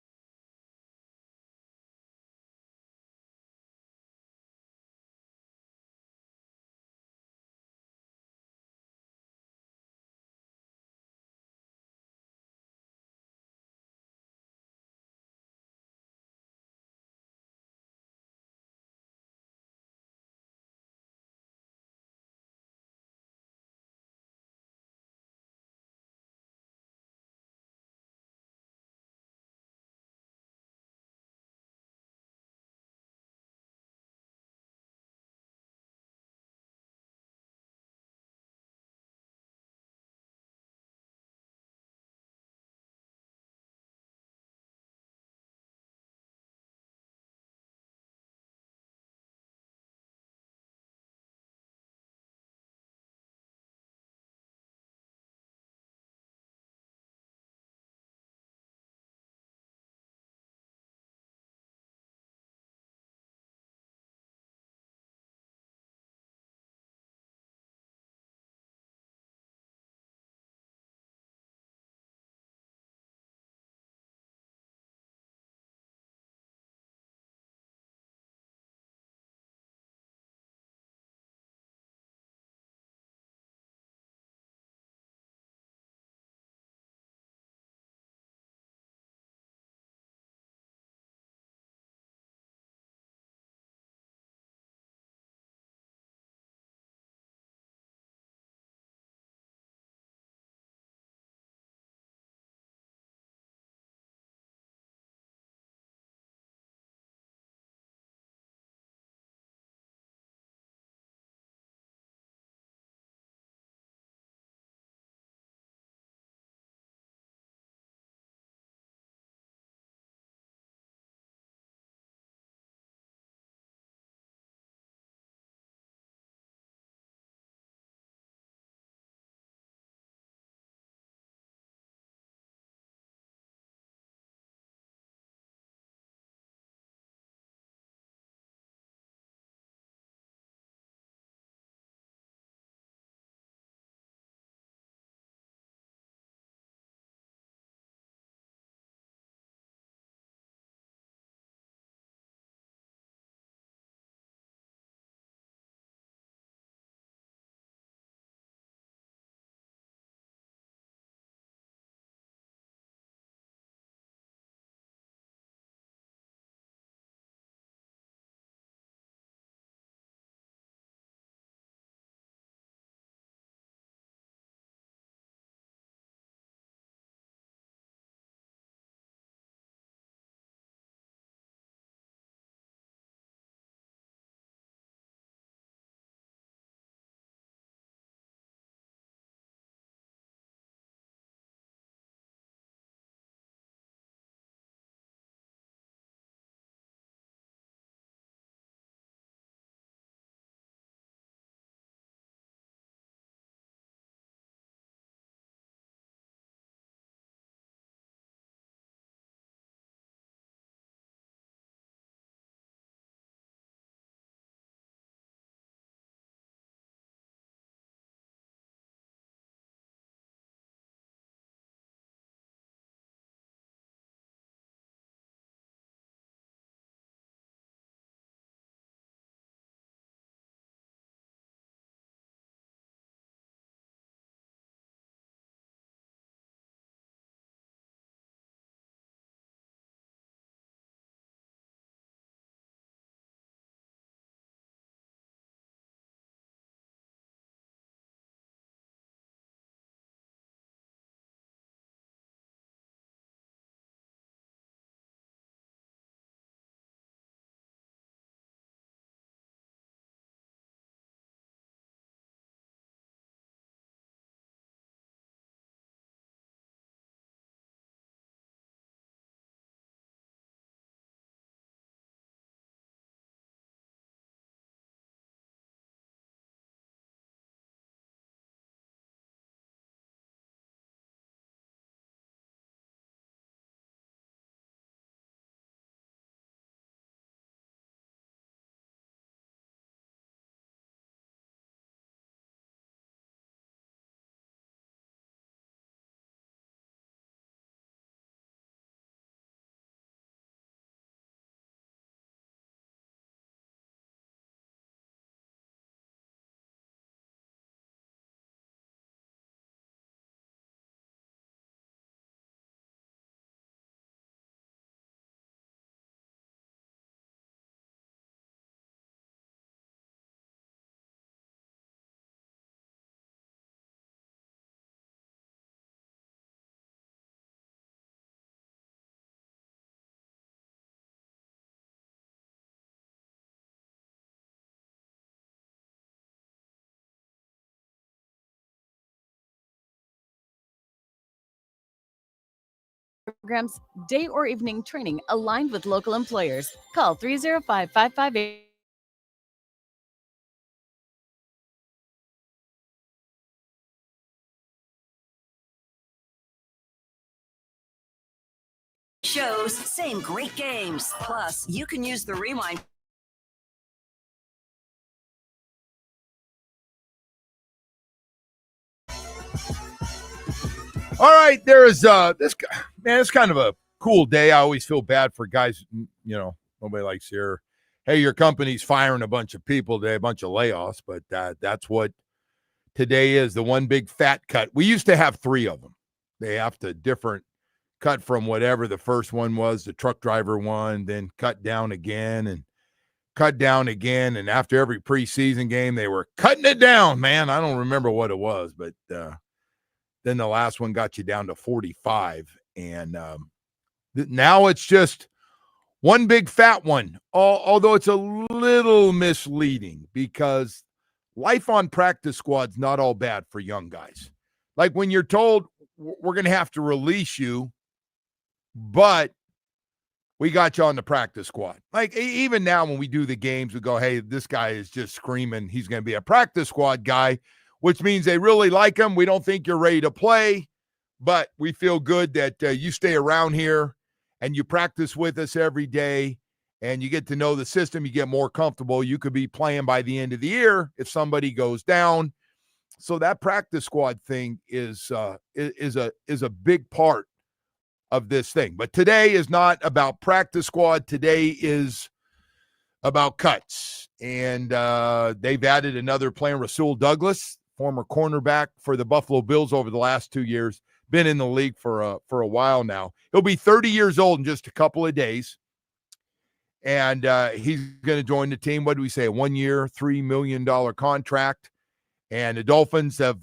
S6: programs, day or evening training aligned with local employers. Call 305-558.
S7: Shows, same great games. Plus, you can use the rewind.
S4: All right, there's this guy, man. It's kind of a cool day. I always feel bad for guys, nobody likes to hear, hey, your company's firing a bunch of people today, a bunch of layoffs, but that's what today is, the one big fat cut. We used to have 3 of them. They have to different cut from whatever the first one was, the truck driver one, then cut down again and cut down again. And after every preseason game, they were cutting it down, man. I don't remember what it was, but then the last one got you down to 45. And now it's just one big fat one, although it's a little misleading because life on practice squad's not all bad for young guys. Like when you're told we're going to have to release you, but we got you on the practice squad. Like even now when we do the games, we go, hey, this guy is just screaming he's going to be a practice squad guy, which means they really like him. We don't think you're ready to play, but we feel good that you stay around here and you practice with us every day and you get to know the system. You get more comfortable. You could be playing by the end of the year if somebody goes down. So that practice squad thing is a big part of this thing. But today is not about practice squad. Today is about cuts. And they've added another player, Rasul Douglas, former cornerback for the Buffalo Bills over the last 2 years, been in the league for a while now. He'll be 30 years old in just a couple of days. And he's going to join the team. What do we say? A 1 year, $3 million contract. And the Dolphins have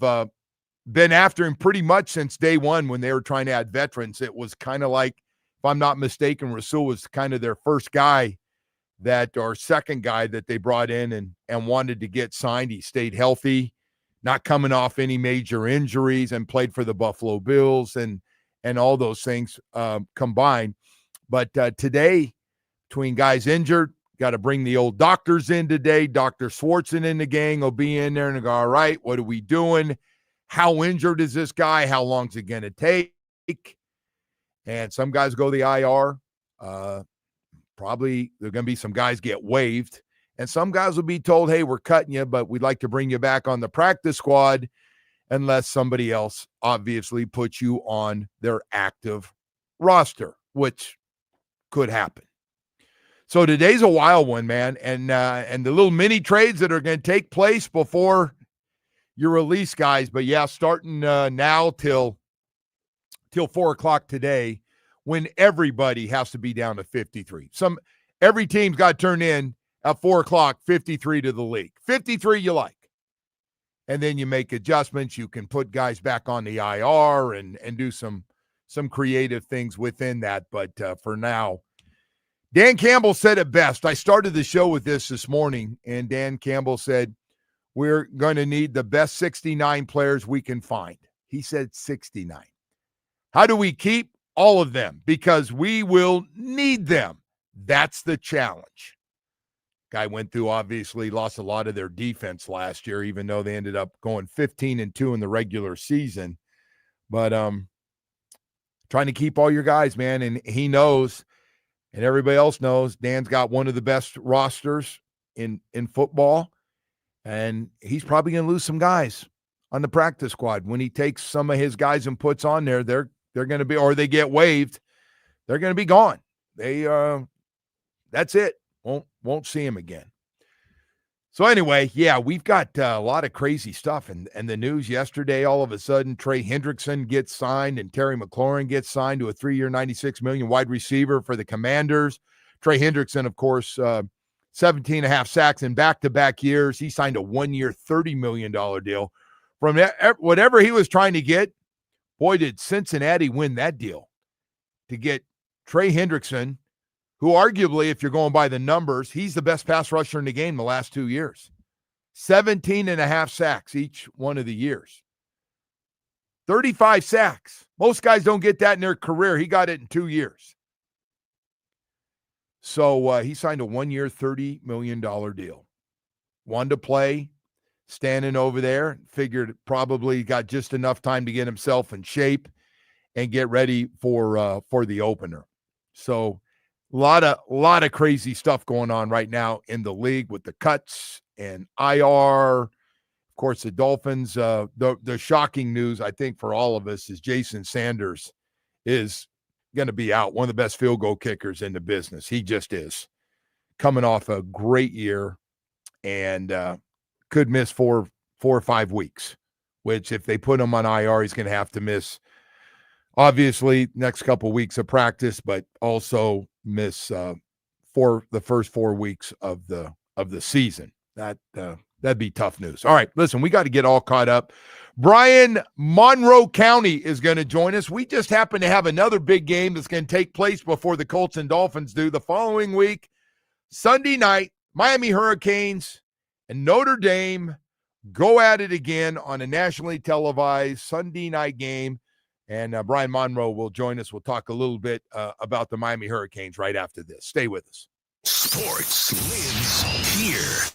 S4: been after him pretty much since day one when they were trying to add veterans. It was kind of like, if I'm not mistaken, Rasul was kind of their first guy or second guy that they brought in and wanted to get signed. He stayed healthy, not coming off any major injuries, and played for the Buffalo Bills and all those things combined. But today, between guys injured, got to bring the old doctors in today. Dr. Swartzen in the gang will be in there and go, all right, what are we doing? How injured is this guy? How long is it going to take? And some guys go the IR. Probably there are going to be some guys get waived. And some guys will be told, hey, we're cutting you, but we'd like to bring you back on the practice squad unless somebody else obviously puts you on their active roster, which could happen. So today's a wild one, man. And the little mini trades that are going to take place before you release guys. But yeah, starting now till 4 o'clock today, when everybody has to be down to 53. Every team's got to turn in at 4 o'clock, 53 to the league. 53 you like. And then you make adjustments. You can put guys back on the IR and do some creative things within that. But for now, Dan Campbell said it best. I started the show with this morning, and Dan Campbell said, we're going to need the best 69 players we can find. He said 69. How do we keep all of them? Because we will need them. That's the challenge. Guy went through, obviously, lost a lot of their defense last year, even though they ended up going 15-2 in the regular season. But trying to keep all your guys, man, and he knows, and everybody else knows, Dan's got one of the best rosters in football, and he's probably going to lose some guys on the practice squad. When he takes some of his guys and puts on there, they're going to be, or they get waived, they're going to be gone. That's it. Won't see him again. So anyway, yeah, we've got a lot of crazy stuff. And the news yesterday, all of a sudden, Trey Hendrickson gets signed and Terry McLaurin gets signed to a 3-year, $96 million wide receiver for the Commanders. Trey Hendrickson, of course, 17.5 sacks in back-to-back years. He signed a 1-year, $30 million deal. From whatever he was trying to get, boy, did Cincinnati win that deal to get Trey Hendrickson, who arguably, if you're going by the numbers, he's the best pass rusher in the game the last 2 years. 17.5 sacks each one of the years. 35 sacks. Most guys don't get that in their career. He got it in 2 years. So he signed a 1-year, $30 million deal. Wanted to play, standing over there, figured probably got just enough time to get himself in shape and get ready for the opener. So a lot of crazy stuff going on right now in the league with the cuts and IR. Of course, the Dolphins, the shocking news, I think, for all of us is Jason Sanders is going to be out. One of the best field goal kickers in the business. He just is. Coming off a great year and could miss four or 5 weeks, which if they put him on IR, he's going to have to miss, obviously, next couple weeks of practice, but also miss for the first 4 weeks of the season. That'd be tough news. All right, listen, we got to get all caught up. Brian Monroe County is going to join us. We just happen to have another big game that's going to take place before the Colts and Dolphins do. The following week, Sunday night, Miami Hurricanes and Notre Dame go at it again on a nationally televised Sunday night game. And Brian Monroe will join us. We'll talk a little bit about the Miami Hurricanes right after this. Stay with us.
S2: Sports lives here.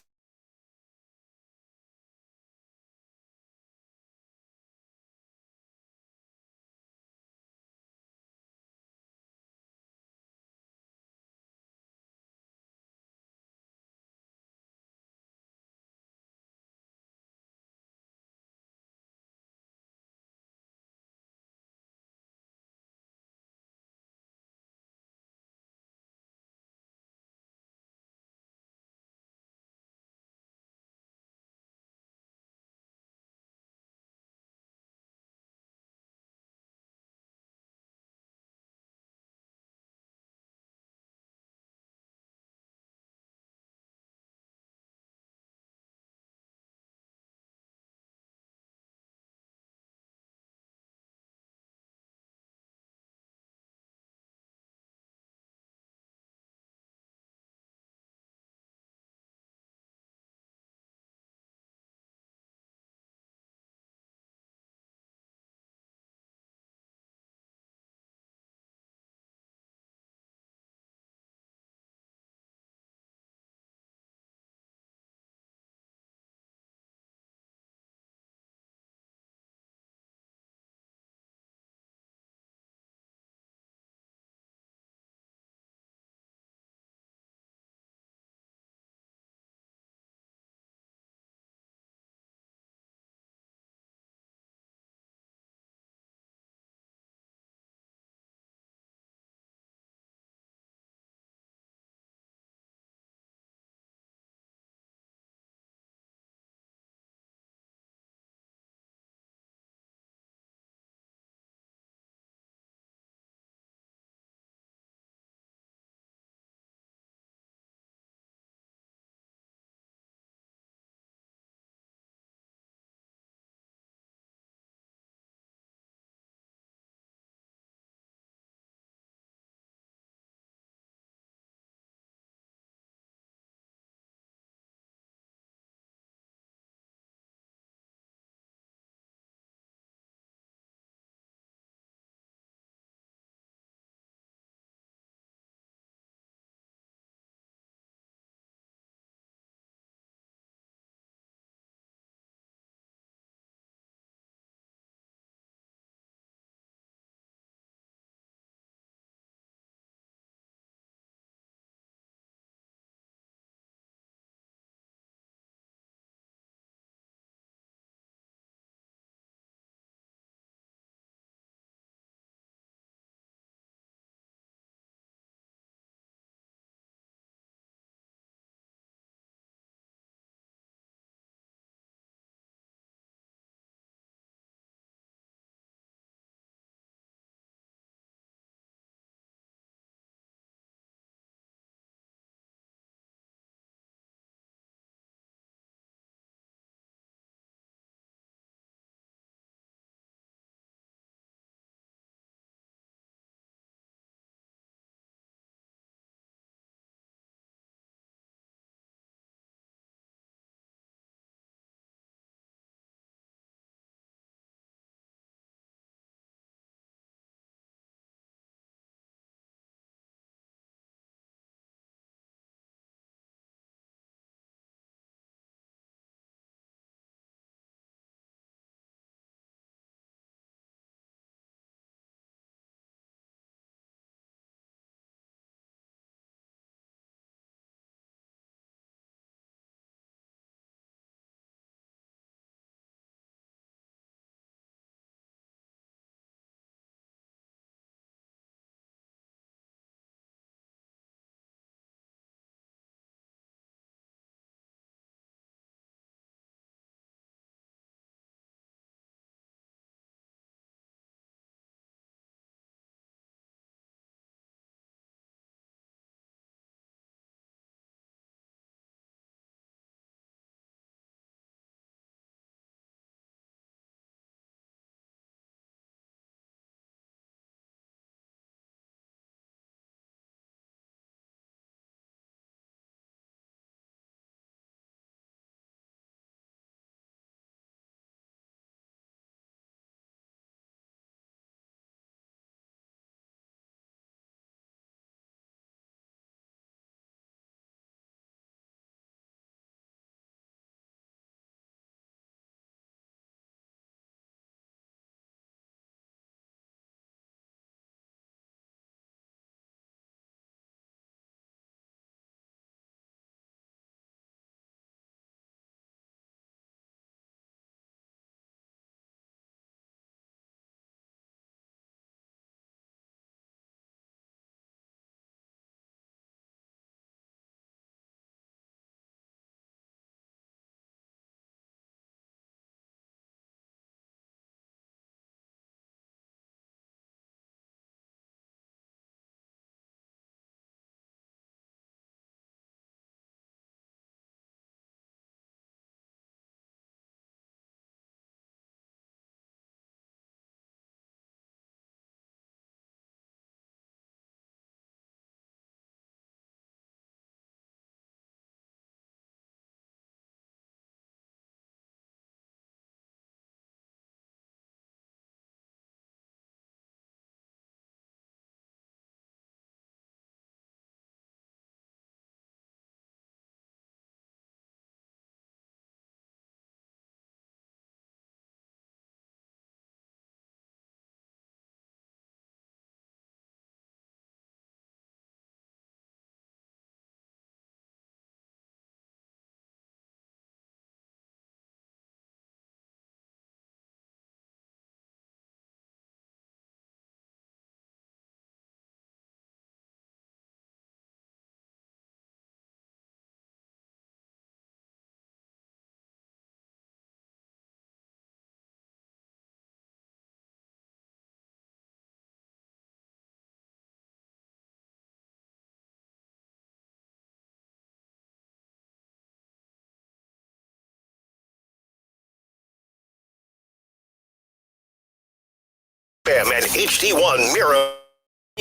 S2: FM and HD1 Mira,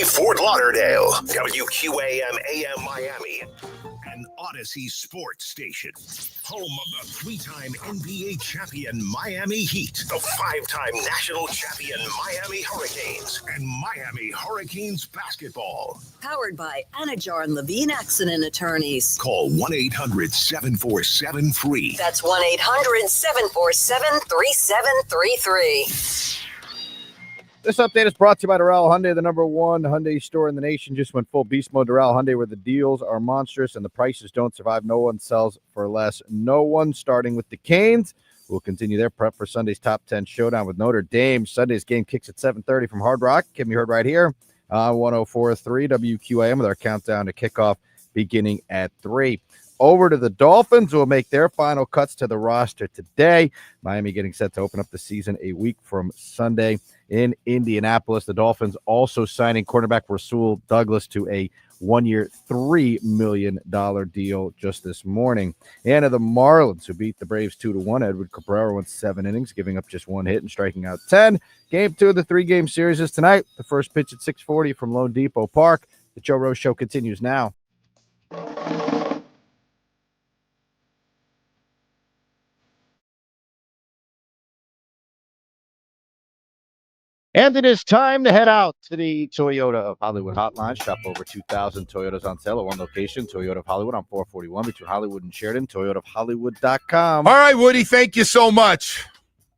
S2: Fort Lauderdale, WQAM AM Miami, an Odyssey sports station. Home of the 3-time NBA champion Miami Heat, the 5-time national champion Miami Hurricanes, and Miami Hurricanes basketball.
S7: Powered by Anajar and Levine Accident Attorneys.
S2: Call 1-800-747-FREE.
S7: That's 1-800-747-3733.
S3: This update is brought to you by Doral Hyundai, the number one Hyundai store in the nation. Just went full beast mode. Doral Hyundai, where the deals are monstrous and the prices don't survive. No one sells for less. No one, starting with the Canes. We'll continue their prep for Sunday's top 10 showdown with Notre Dame. Sunday's game kicks at 7:30 from Hard Rock. Can be heard right here on 104.3 WQAM with our countdown to kickoff beginning at 3. Over to the Dolphins, who will make their final cuts to the roster today. Miami getting set to open up the season a week from Sunday in Indianapolis. The Dolphins also signing cornerback Rasul Douglas to a 1-year, $3 million deal just this morning. And the Marlins, who beat the Braves 2-1. Edward Cabrera went 7 innings, giving up just 1 hit and striking out 10. Game 2 of the 3-game series is tonight. The first pitch at 6:40 from Lone Depot Park. The Joe Rose Show continues now. And it is time to head out to the Toyota of Hollywood hotline. Shop over 2,000 Toyotas on sale at one location, Toyota of Hollywood on 441 between Hollywood and Sheridan, toyotaofhollywood.com.
S4: All right, Woody, thank you so much.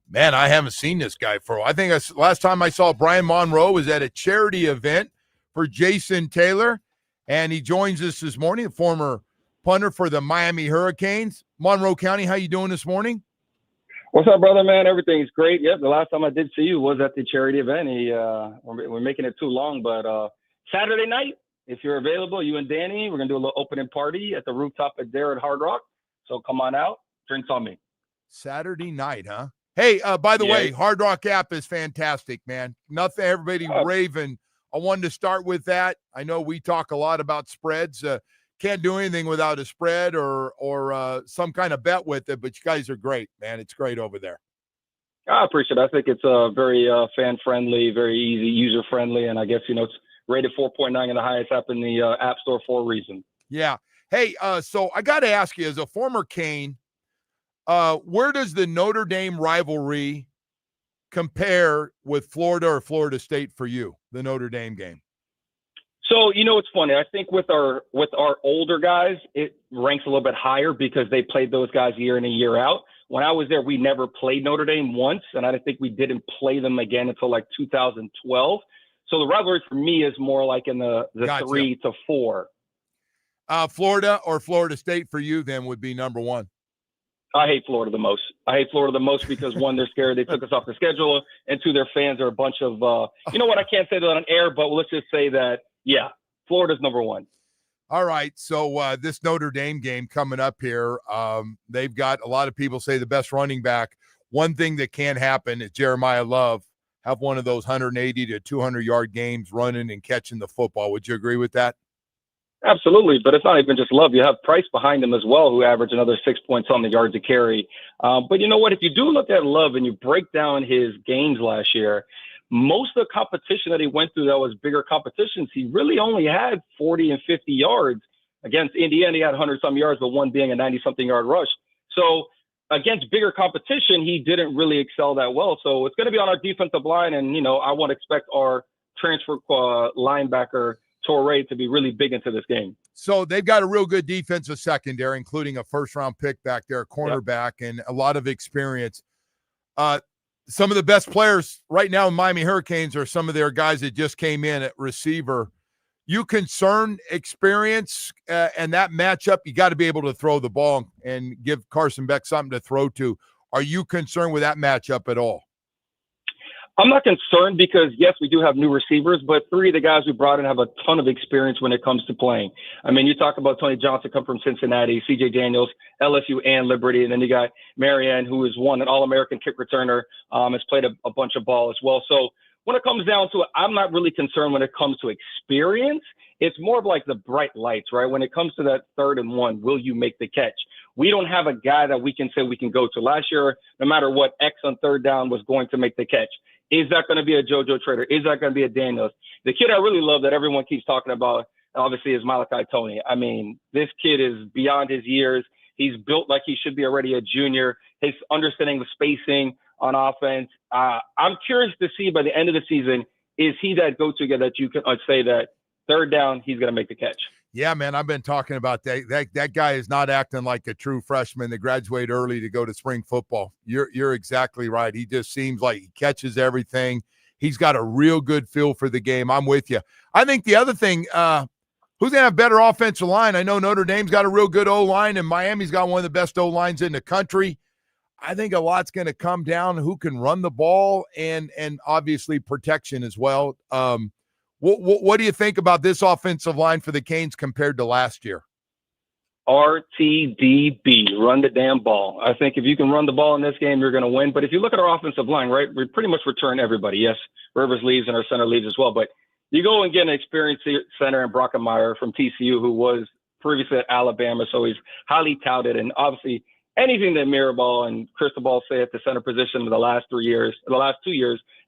S4: Man, I haven't seen this guy for a while. I think last time I saw Brian Monroe was at a charity event for Jason Taylor, and he joins us this morning, a former punter for the Miami Hurricanes. Monroe County, how you doing this morning?
S8: What's up, brother, man? Everything's great. Yep, the last time I did see you was at the charity event. We're making it too long, but Saturday night, if you're available, you and Danny, we're going to do a little opening party at the rooftop at Hard Rock. So come on out. Drinks on me.
S4: Saturday night, huh? Hey, by the way, Hard Rock app is fantastic, man. Nothing, everybody raving. I wanted to start with that. I know we talk a lot about spreads. Can't do anything without a spread or some kind of bet with it, but you guys are great, man. It's great over there.
S8: I appreciate it. I think it's very fan-friendly, very easy, user-friendly, and I guess, it's rated 4.9 in the highest app in the App Store for a reason.
S4: Yeah. Hey, so I got to ask you, as a former Cane, where does the Notre Dame rivalry compare with Florida or Florida State for you, the Notre Dame game?
S8: So, it's funny. I think with our older guys, it ranks a little bit higher because they played those guys year in and year out. When I was there, we never played Notre Dame once, and I think we didn't play them again until like 2012. So the rivalry for me is more like in the
S4: Gotcha.
S8: 3 to 4.
S4: Florida or Florida State for you then would be number one.
S8: I hate Florida the most. Because, one, they're scared. They took us off the schedule, and 2, their fans are a bunch of you know what? I can't say that on air, but let's just say that, yeah, Florida's number one.
S4: All right, so this Notre Dame game coming up here, they've got a lot of people say the best running back. One thing that can happen is Jeremiah Love have one of those 180 to 200-yard games running and catching the football. Would you agree with that?
S8: Absolutely, but it's not even just Love. You have Price behind him as well, who averaged another 6 points on the yard to carry. But you know what? If you do look at Love and you break down his games last year, most of the competition that he went through that was bigger competitions, he really only had 40 and 50 yards. Against Indiana, he had 100-some yards, but one being a 90-something yard rush. So against bigger competition, he didn't really excel that well. So it's going to be on our defensive line, and, I want to expect our transfer linebacker, Torrey, to be really big into this game.
S4: So they've got a real good defensive secondary, including a first-round pick back there, a cornerback, and a lot of experience. Some of the best players right now in Miami Hurricanes are some of their guys that just came in at receiver. You concern experience and that matchup, you got to be able to throw the ball and give Carson Beck something to throw to. Are you concerned with that matchup at all?
S8: I'm not concerned because, yes, we do have new receivers, but 3 of the guys we brought in have a ton of experience when it comes to playing. I mean, you talk about Tony Johnson come from Cincinnati, C.J. Daniels, LSU and Liberty, and then you got Marianne, who is an All-American kick returner, has played a bunch of ball as well. So when it comes down to it, I'm not really concerned when it comes to experience. It's more of like the bright lights, right? When it comes to that 3rd and 1, will you make the catch? We don't have a guy that we can say we can go to. Last year, no matter what, X on 3rd down was going to make the catch. Is that going to be a JoJo Trader? Is that going to be a Daniels? The kid I really love that everyone keeps talking about, obviously, is Malachi Tony. I mean, this kid is beyond his years. He's built like he should be already a junior. His understanding of spacing on offense. I'm curious to see by the end of the season, is he that go-to guy that you can say that third down, he's going to make the catch?
S4: Yeah, man, I've been talking about that. That guy is not acting like a true freshman that graduated early to go to spring football. You're exactly right. He just seems like he catches everything. He's got a real good feel for the game. I'm with you. I think the other thing, who's going to have better offensive line? I know Notre Dame's got a real good O-line, and Miami's got one of the best O-lines in the country. I think a lot's going to come down who can run the ball and obviously protection as well. What do you think about this offensive line for the Canes compared to last year?
S8: RTDB, run the damn ball. I think if you can run the ball in this game, you're going to win. But if you look at our offensive line, right, we pretty much return everybody. Yes, Rivers leaves and our center leaves as well. But you go and get an experienced center in Brockenmeyer from TCU, who was previously at Alabama, so he's highly touted. And obviously anything that Mirabal and Cristobal say at the center position in the last 2 years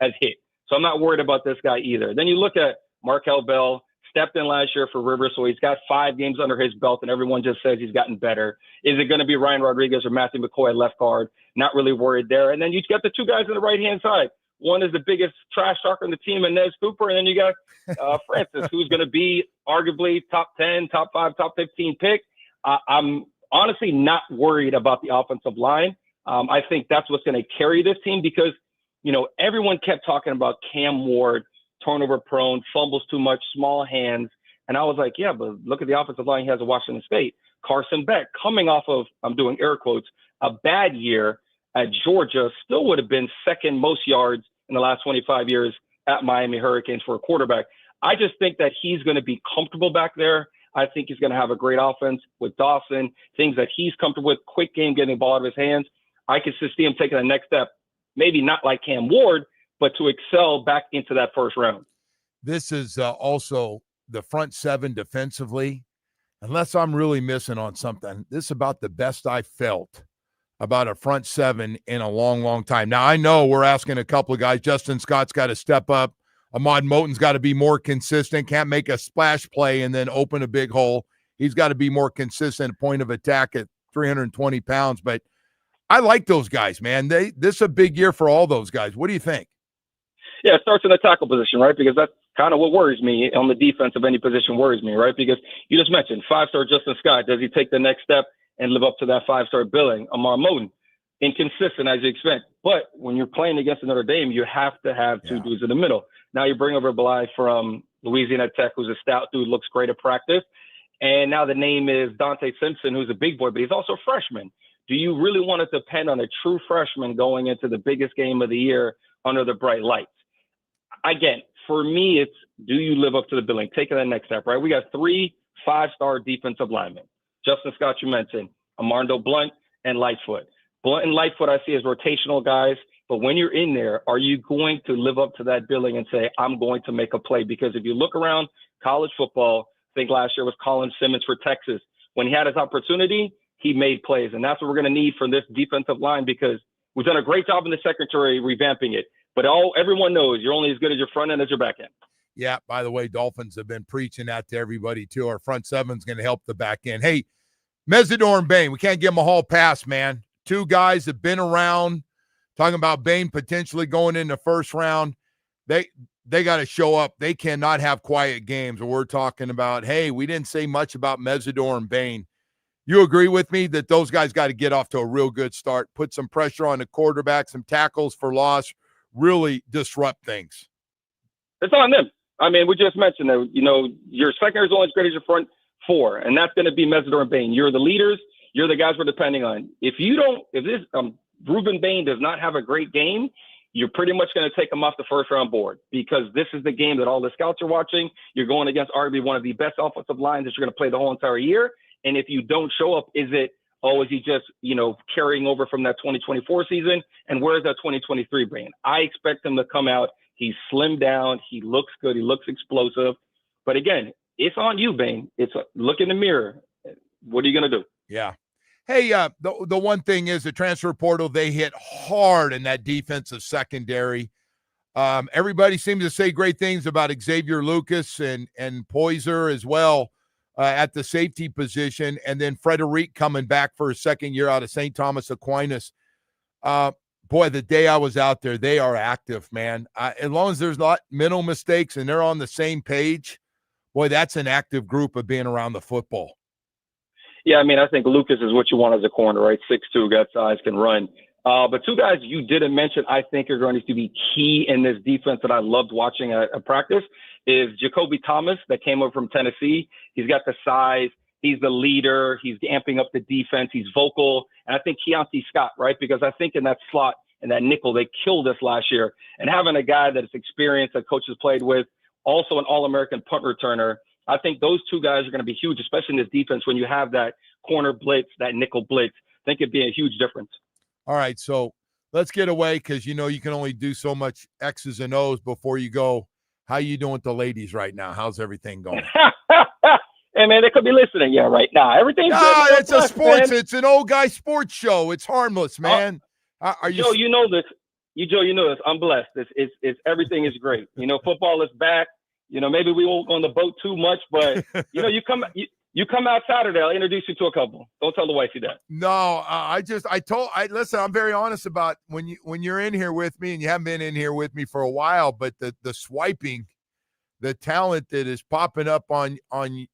S8: has hit. So I'm not worried about this guy either. Then you look at Markel Bell, stepped in last year for Rivers, so he's got 5 games under his belt, and everyone just says he's gotten better. Is it going to be Ryan Rodriguez or Matthew McCoy at left guard? Not really worried there. And then you got the 2 guys on the right-hand side. One is the biggest trash talker on the team, Inez Cooper, and then you got Francis, who's going to be arguably top 10, top 5, top 15 pick. I'm honestly not worried about the offensive line. I think that's what's going to carry this team because, everyone kept talking about Cam Ward, turnover prone, fumbles too much, small hands. And I was like, yeah, but look at the offensive line he has at Washington State. Carson Beck, coming off of, I'm doing air quotes, a bad year at Georgia, still would have been second most yards in the last 25 years at Miami Hurricanes for a quarterback. I just think that he's going to be comfortable back there. I think he's going to have a great offense with Dawson, things that he's comfortable with, quick game, getting the ball out of his hands. I can see him taking the next step, maybe not like Cam Ward, but to excel back into that first round.
S4: This is also the front 7 defensively. Unless I'm really missing on something, this is about the best I felt about a front 7 in a long, long time. Now, I know we're asking a couple of guys. Justin Scott's got to step up. Ahmad Moten's got to be more consistent, can't make a splash play and then open a big hole. He's got to be more consistent point of attack at 320 pounds. But I like those guys, man. This is a big year for all those guys. What do you think?
S8: Yeah, it starts in the tackle position, right? Because that's kind of what worries me on the defense of any position worries me, right? Because you just mentioned 5-star Justin Scott. Does he take the next step and live up to that 5-star billing? Amar Moten, inconsistent as you expect. But when you're playing against Notre Dame, you have to have 2 dudes in the middle. Now you bring over Belay from Louisiana Tech, who's a stout dude, looks great at practice. And now the name is Dante Simpson, who's a big boy, but he's also a freshman. Do you really want to depend on a true freshman going into the biggest game of the year under the bright lights? Again, for me, it's do you live up to the billing? Taking that next step, right? We got 3 5-star defensive linemen. Justin Scott, you mentioned, Armando Blunt and Lightfoot. Blunt and Lightfoot I see as rotational guys, but when you're in there, are you going to live up to that billing and say, I'm going to make a play? Because if you look around college football, I think last year was Colin Simmons for Texas. When he had his opportunity, he made plays. And that's what we're going to need from this defensive line because we've done a great job in the secondary revamping it. But everyone knows you're only as good as your front end as your back end.
S4: Yeah, by the way, Dolphins have been preaching that to everybody, too. Our front 7's going to help the back end. Hey, Mesidor and Bain, we can't give them a hall pass, man. 2 guys have been around, talking about Bain potentially going in the first round. They got to show up. They cannot have quiet games. We're talking about, hey, we didn't say much about Mesidor and Bain. You agree with me that those guys got to get off to a real good start, put some pressure on the quarterback, some tackles for loss, really disrupt things?
S8: It's on them. I mean, we just mentioned that, your secondary is only as great as your front 4, and that's going to be Mesidor and Bain. You're the leaders. You're the guys we're depending on. If Ruben Bain does not have a great game, you're pretty much going to take him off the first round board because this is the game that all the scouts are watching. You're going against arguably one of the best offensive lines that you're going to play the whole entire year. And if you don't show up, is he just, carrying over from that 2024 season? And where's that 2023 Bain? I expect him to come out. He's slimmed down. He looks good. He looks explosive. But again, it's on you, Bain. It's look in the mirror. What are you going to do?
S4: Yeah. Hey, the one thing is the transfer portal, they hit hard in that defensive secondary. Everybody seems to say great things about Xavier Lucas and Poyser as well at the safety position. And then Frederic coming back for his second year out of St. Thomas Aquinas. Boy, the day I was out there, they are active, man. As long as there's not mental mistakes and they're on the same page, boy, that's an active group of being around the football.
S8: Yeah, I mean, I think Lucas is what you want as a corner, right? 6'2", got size, can run. But two guys you didn't mention I think are going to be key in this defense that I loved watching at practice is Jacoby Thomas that came over from Tennessee. He's got the size. He's the leader. He's amping up the defense. He's vocal. And I think Keontae Scott, right? Because I think in that slot and that nickel, they killed us last year. And having a guy that is experienced, that coaches played with, also an All-American punt returner, I think those two guys are going to be huge, especially in this defense when you have that corner blitz, that nickel blitz. I think it'd be a huge difference.
S4: All right, so let's get away because, you know, you can only do so much X's and O's before you go. How you doing with the ladies right now? How's everything going?
S8: Hey, man, they could be listening, right now. Everything's good.
S4: It's a sports. Man. It's an old guy sports show. It's harmless, man. Are you?
S8: Joe, you know this. Joe, you know this. I'm blessed. It's everything is great. You know, football is back. You know, maybe we won't go on the boat too much, but you know, you come out Saturday. I'll introduce you to a couple. Don't tell the wifey that.
S4: No, listen. I'm very honest about when you're in here with me, and you haven't been in here with me for a while. But the swiping, the talent that is popping up on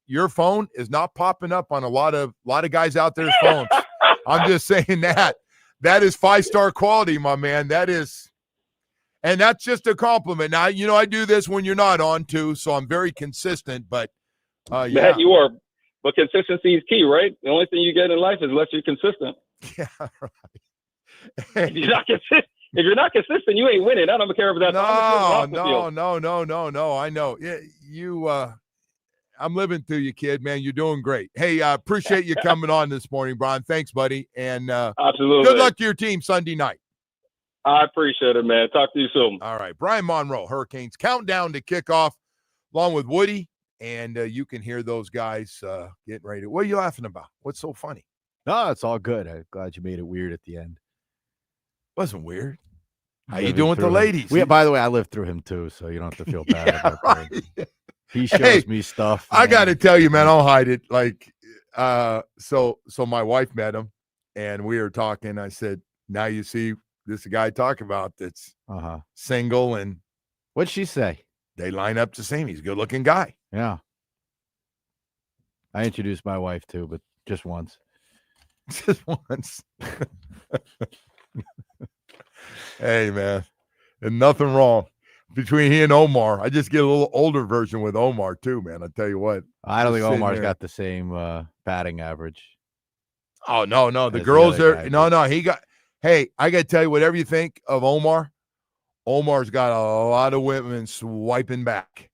S4: your phone is not popping up on a lot of guys out there's phones. I'm just saying that is 5-star quality, my man. That is. And that's just a compliment. Now, you know, I do this when you're not on too, so I'm very consistent, but yeah.
S8: That you are. But consistency is key, right? The only thing you get in life is unless you're consistent.
S4: Yeah, right.
S8: If you're not consistent, you ain't winning. I don't care if that's
S4: No. I know. Yeah, I'm living through you, kid, man. You're doing great. Hey, appreciate you coming on this morning, Brian. Thanks, buddy. And
S8: absolutely.
S4: Good luck to your team Sunday night.
S8: I appreciate it, man. Talk to you soon.
S4: All right. Brian Monroe, Hurricanes countdown to kickoff, along with Woody. And you can hear those guys getting ready. What are you laughing about? What's so funny?
S3: No, it's all good. I'm glad you made it weird at the end.
S4: Wasn't weird. How you doing with the ladies?
S3: By the way, I lived through him too, so you don't have to feel bad about that. He shows me stuff.
S4: I got to tell you, man, I'll hide it. Like, so my wife met him, and we were talking. I said, "Now you see this guy talk about that's single." And
S3: what'd she say?
S4: They line up the same. He's a good-looking guy.
S3: Yeah. I introduced my wife too, but just once.
S4: Just once. Hey, man. And nothing wrong between he and Omar. I just get a little older version with Omar too, man. I tell you what.
S3: I don't think Omar's got the same batting average.
S4: Oh, no. The girls are – no. He got – hey, I got to tell you, whatever you think of Omar, Omar's got a lot of women swiping back.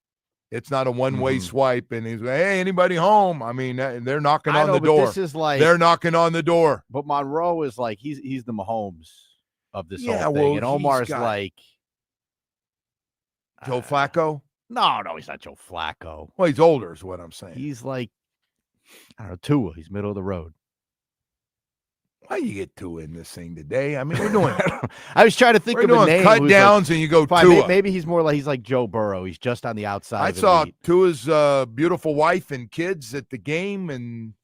S4: It's not a one-way swipe, and he's like, hey, anybody home? I mean, they're knocking on the door.
S3: This is like
S4: they're knocking on the door.
S3: But Monroe is like he's the Mahomes of this whole thing,
S4: well,
S3: and Omar's like
S4: Joe Flacco.
S3: No, he's not Joe Flacco.
S4: Well, he's older, is what I'm saying.
S3: He's like I don't know, Tua. He's middle of the road.
S4: Why you get Tua in this thing today? I mean, we're doing.
S3: I was trying to think of a name.
S4: Cut downs, and you go Tua.
S3: Maybe he's more like Joe Burrow. He's just on the outside.
S4: I saw Tua's beautiful wife and kids at the game, and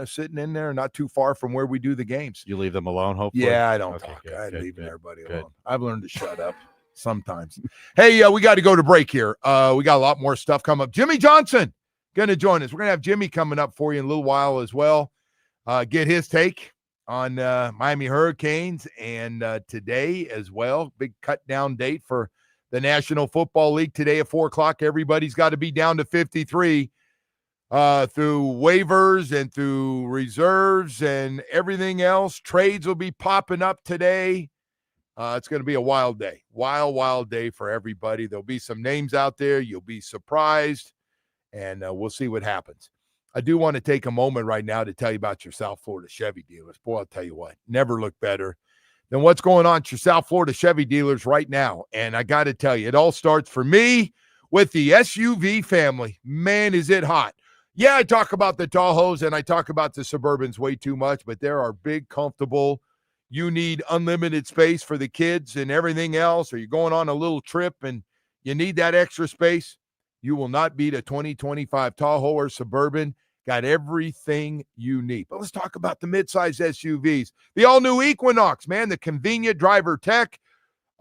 S4: sitting in there, not too far from where we do the games.
S3: You leave them alone, hopefully.
S4: Yeah, I don't talk. I leave everybody alone. I've learned to shut up sometimes. Hey, we got to go to break here. We got a lot more stuff coming up. Jimmy Johnson going to join us. We're going to have Jimmy coming up for you in a little while as well. Get his take on Miami Hurricanes and today as well. Big cut down date for the National Football League today at 4:00. Everybody's got to be down to 53 through waivers and through reserves and everything else. Trades will be popping up today. It's going to be a wild day. Wild day for everybody. There'll be some names out there. You'll be surprised, and we'll see what happens. I do want to take a moment right now to tell you about your South Florida Chevy dealers. Boy, I'll tell you what, never look better than what's going on at your South Florida Chevy dealers right now. And I got to tell you, it all starts for me with the SUV family. Man, is it hot. Yeah, I talk about the Tahoes and I talk about the Suburbans way too much, but there are big, comfortable, you need unlimited space for the kids and everything else, or you're going on a little trip and you need that extra space, you will not beat a 2025 Tahoe or Suburban. Got everything you need. But let's talk about the midsize SUVs. The all-new Equinox, man, the convenient driver tech.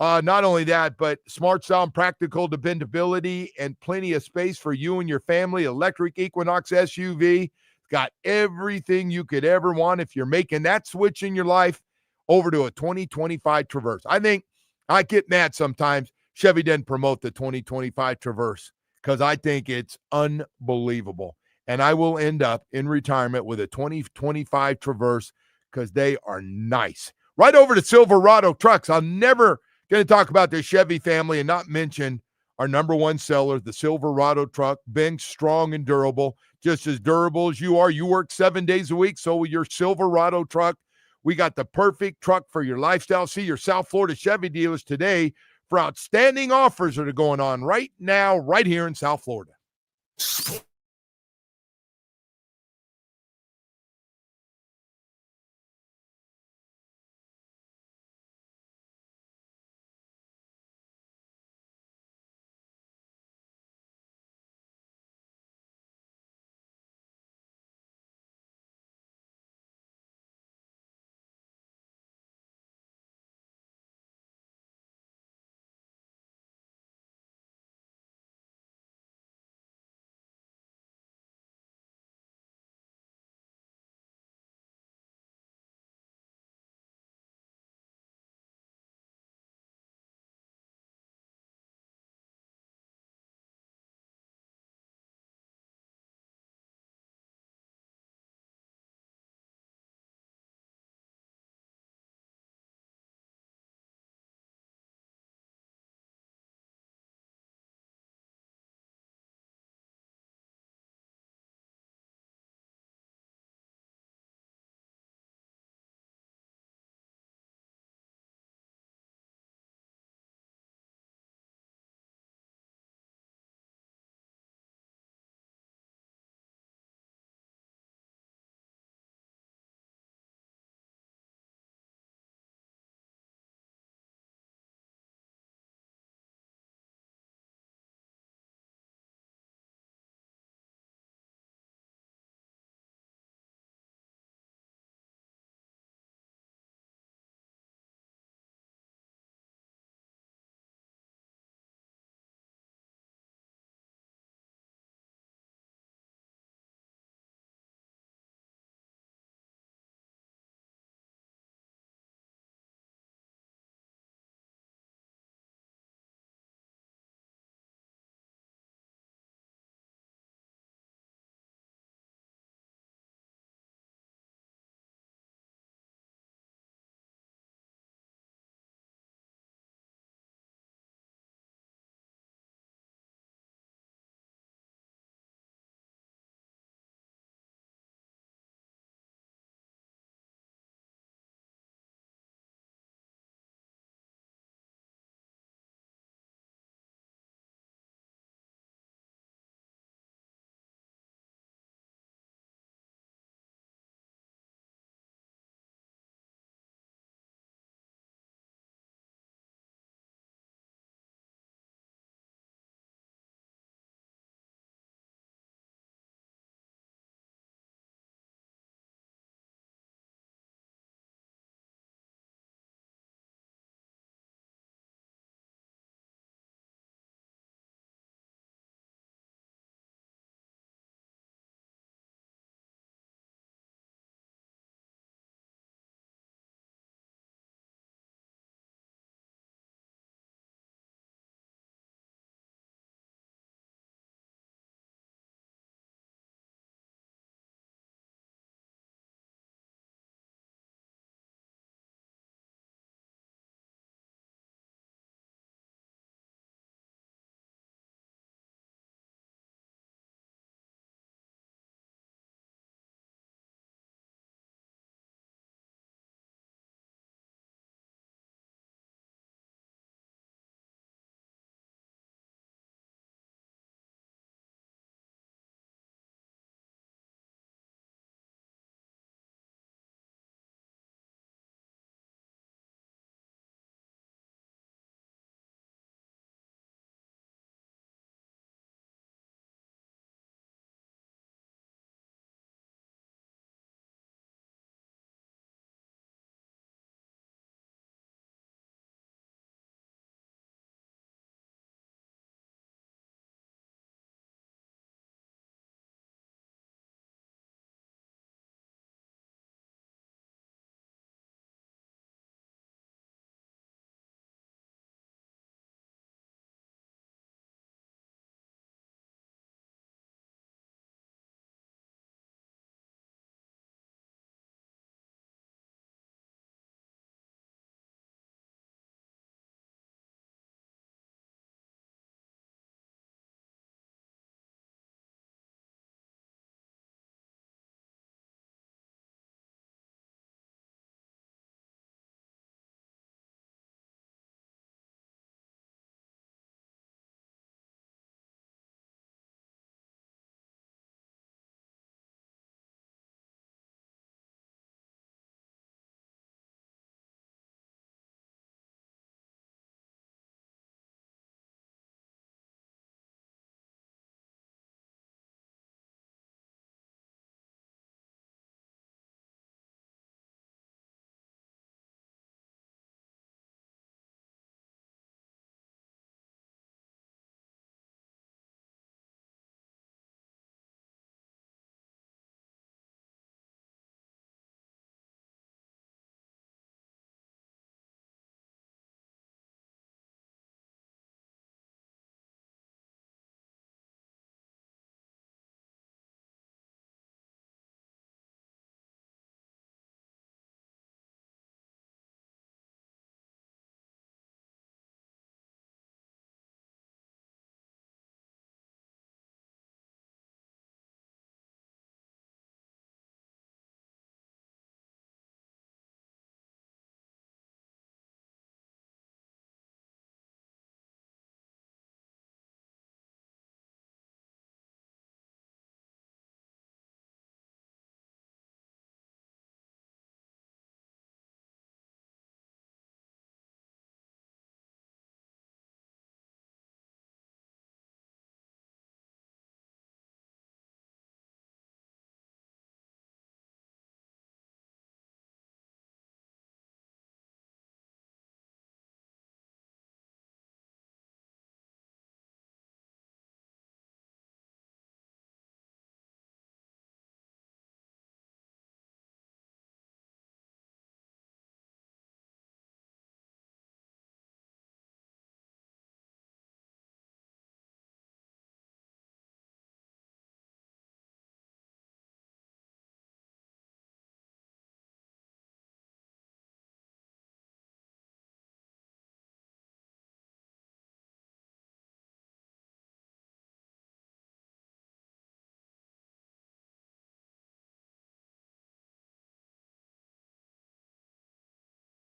S4: Not only that, but smart sound, practical dependability, and plenty of space for you and your family. Electric Equinox SUV. Got everything you could ever want if you're making that switch in your life over to a 2025 Traverse. I think I get mad sometimes Chevy didn't promote the 2025 Traverse because I think it's unbelievable. And I will end up in retirement with a 2025 Traverse because they are nice. Right over to Silverado Trucks. I'm never going to talk about the Chevy family and not mention our number one seller, the Silverado truck. Been strong and durable, just as durable as you are. You work 7 days a week, so with your Silverado truck, we got the perfect truck for your lifestyle. See your South Florida Chevy dealers today for outstanding offers that are going on right now, right here in South Florida.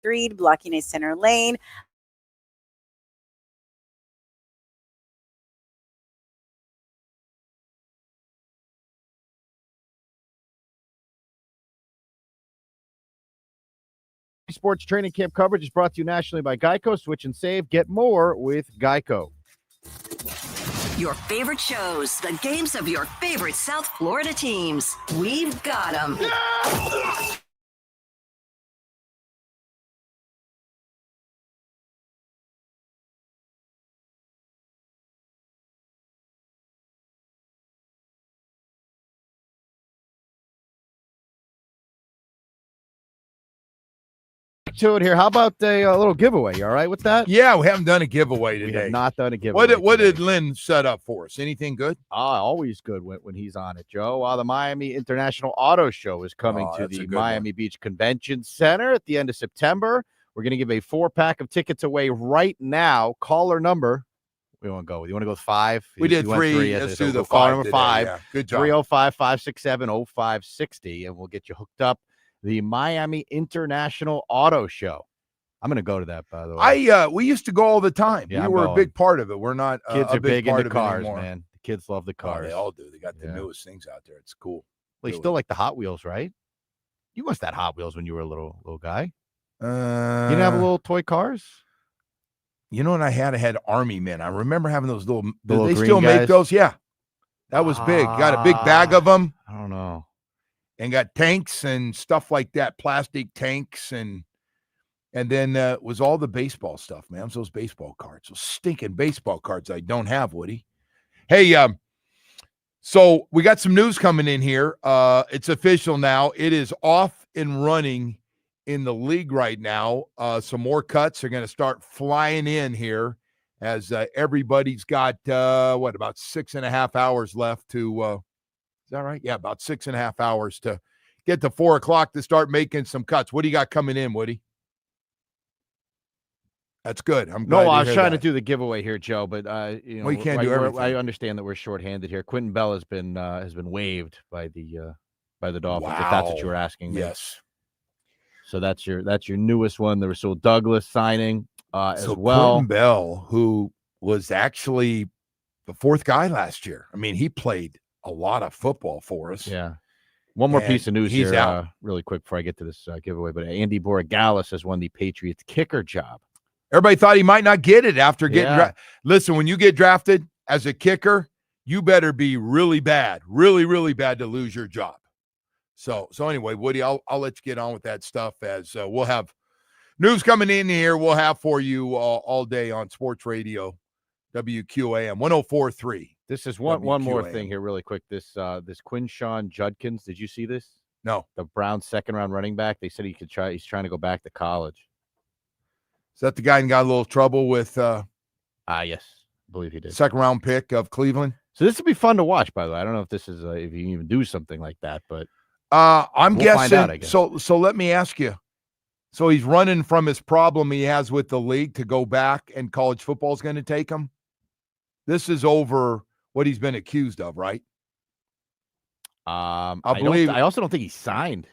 S9: Reed blocking a center lane.
S3: Sports training camp coverage is brought to you nationally by Geico. Switch and save. Get more with Geico.
S7: Your favorite shows, the games of your favorite South Florida teams. We've got them.
S3: To it here. How about a little giveaway? You all right with that?
S4: Yeah, we haven't done a giveaway today.
S3: We have not done a giveaway.
S4: What did Lynn set up for us? Anything good?
S3: Always good when he's on it, Joe. The Miami International Auto Show is coming to the Miami Beach Convention Center at the end of September. We're going to give a 4-pack of tickets away right now. Caller number. We want to go with. You want to go with 5?
S4: We did 3. Let's do the caller number 5. Yeah, good job. 305-567-0560, and we'll get you hooked up. The Miami International Auto Show. I'm going to go to that, by the way. We used to go all the time.
S3: Yeah,
S4: we were a big part of it. We're not
S3: kids
S4: a
S3: are big
S4: part
S3: into
S4: of
S3: cars,
S4: anymore.
S3: man. The kids love the cars.
S4: They all do. They got the newest things out there. It's cool.
S3: Well, you still like the Hot Wheels, right? You must have had Hot Wheels when you were a little guy. You didn't have little toy cars?
S4: You know what I had? I had Army Men. I remember having those little
S3: they
S4: still
S3: green guys?
S4: make those? Yeah. That was big. Got a big bag of them.
S3: I don't know.
S4: And got tanks and stuff like that, plastic tanks, and then was all the baseball stuff, man. Those baseball cards, those stinking baseball cards I don't have, Woody. Hey, so we got some news coming in here. It's official now. It is off and running in the league right now. Some more cuts are going to start flying in here as everybody's got, about 6.5 hours left to is that right? Yeah, about 6.5 hours to get to 4 o'clock to start making some cuts. What do you got coming in, Woody? That's good. I'm glad.
S3: No, I was trying to do the giveaway here, Joe, but
S4: we can't do everything.
S3: I understand that we're shorthanded here. Quentin Bell has been waived by the Dolphins. Wow. If that's what you were asking me.
S4: Yes.
S3: So that's your newest one. The Rasul Douglas signing as well.
S4: Quentin Bell, who was actually the 4th guy last year. I mean, he played a lot of football for us.
S3: Yeah. One more piece of news
S4: here,
S3: really quick before I get to this giveaway. But Andy Borregales has won the Patriots kicker job.
S4: Everybody thought he might not get it after getting drafted. Listen, when you get drafted as a kicker, you better be really bad, really, really bad to lose your job. So anyway, Woody, I'll let you get on with that stuff as we'll have news coming in here. We'll have for you all day on Sports Radio, WQAM 104.3.
S3: This is one more thing here really quick. This Quinshawn Judkins, did you see this?
S4: No.
S3: The Browns 2nd-round running back. They said he's trying to go back to college.
S4: Is that the guy who got a little trouble with
S3: yes, I believe he did.
S4: 2nd-round pick of Cleveland?
S3: So this would be fun to watch, by the way. I don't know if this is if you can even do something like that, but
S4: I'm guessing.
S3: Find out, I guess.
S4: So let me ask you. So he's running from his problem he has with the league to go back, and college football is going to take him? This is over what he's been accused of, right?
S3: I also don't think he signed.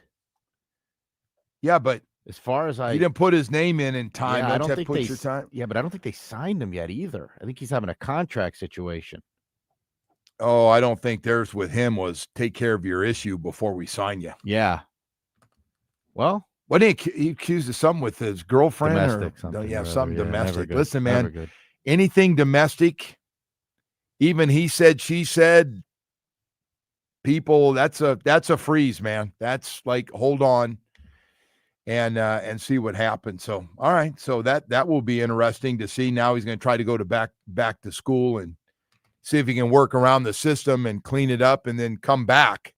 S4: Yeah, but
S3: as far as
S4: he didn't put his name in time.
S3: Yeah, I don't think
S4: your time.
S3: Yeah, but I don't think they signed him yet either. I think he's having a contract situation.
S4: Oh, I don't think theirs with him was take care of your issue before we sign you.
S3: Yeah. Well,
S4: what he accused of something with his girlfriend?
S3: Domestic,
S4: something domestic.
S3: Good.
S4: Listen, man, anything domestic, even he said, she said, people, that's a freeze, man. That's like, hold on and see what happens. So, all right. So that will be interesting to see. Now he's going to try to go to back to school and see if he can work around the system and clean it up and then come back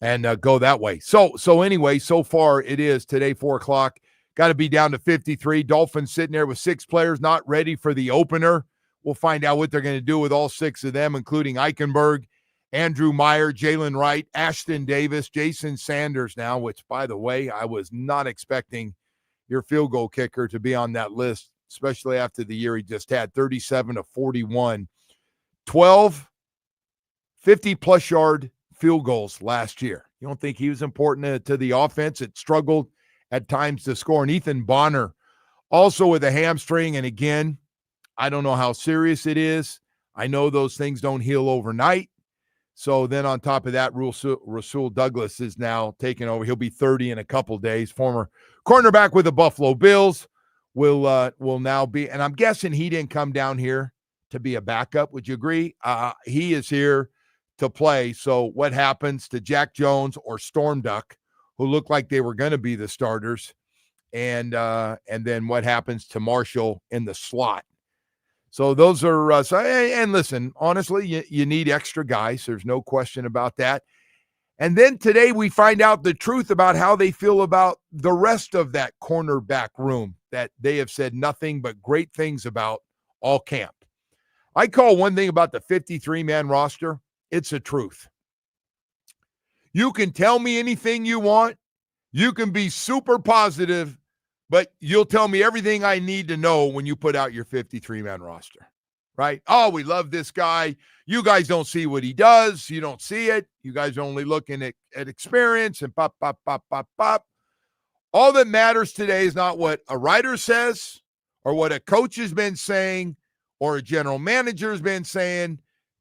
S4: and go that way. So anyway, so far it is today, 4 o'clock, got to be down to 53. Dolphins sitting there with 6 players not ready for the opener. We'll find out what they're going to do with all 6 of them, including Eichenberg, Andrew Meyer, Jalen Wright, Ashton Davis, Jason Sanders now, which, by the way, I was not expecting your field goal kicker to be on that list, especially after the year he just had, 37 of 41, 12 50-plus yard field goals last year. You don't think he was important to the offense? It struggled at times to score. And Ethan Bonner also with a hamstring. And again, I don't know how serious it is. I know those things don't heal overnight. So then on top of that, Rasul Douglas is now taking over. He'll be 30 in a couple days. Former cornerback with the Buffalo Bills will now be, and I'm guessing he didn't come down here to be a backup. Would you agree? He is here to play. So what happens to Jack Jones or Storm Duck, who looked like they were going to be the starters, and then what happens to Marshall in the slot? So those are and listen, honestly, you need extra guys. There's no question about that. And then today we find out the truth about how they feel about the rest of that cornerback room that they have said nothing but great things about all camp. I call one thing about the 53-man roster, it's the truth. You can tell me anything you want. You can be super positive, but you'll tell me everything I need to know when you put out your 53-man roster, right? Oh, we love this guy. You guys don't see what he does. You don't see it. You guys are only looking at experience and pop, pop, pop, pop, pop. All that matters today is not what a writer says or what a coach has been saying or a general manager has been saying.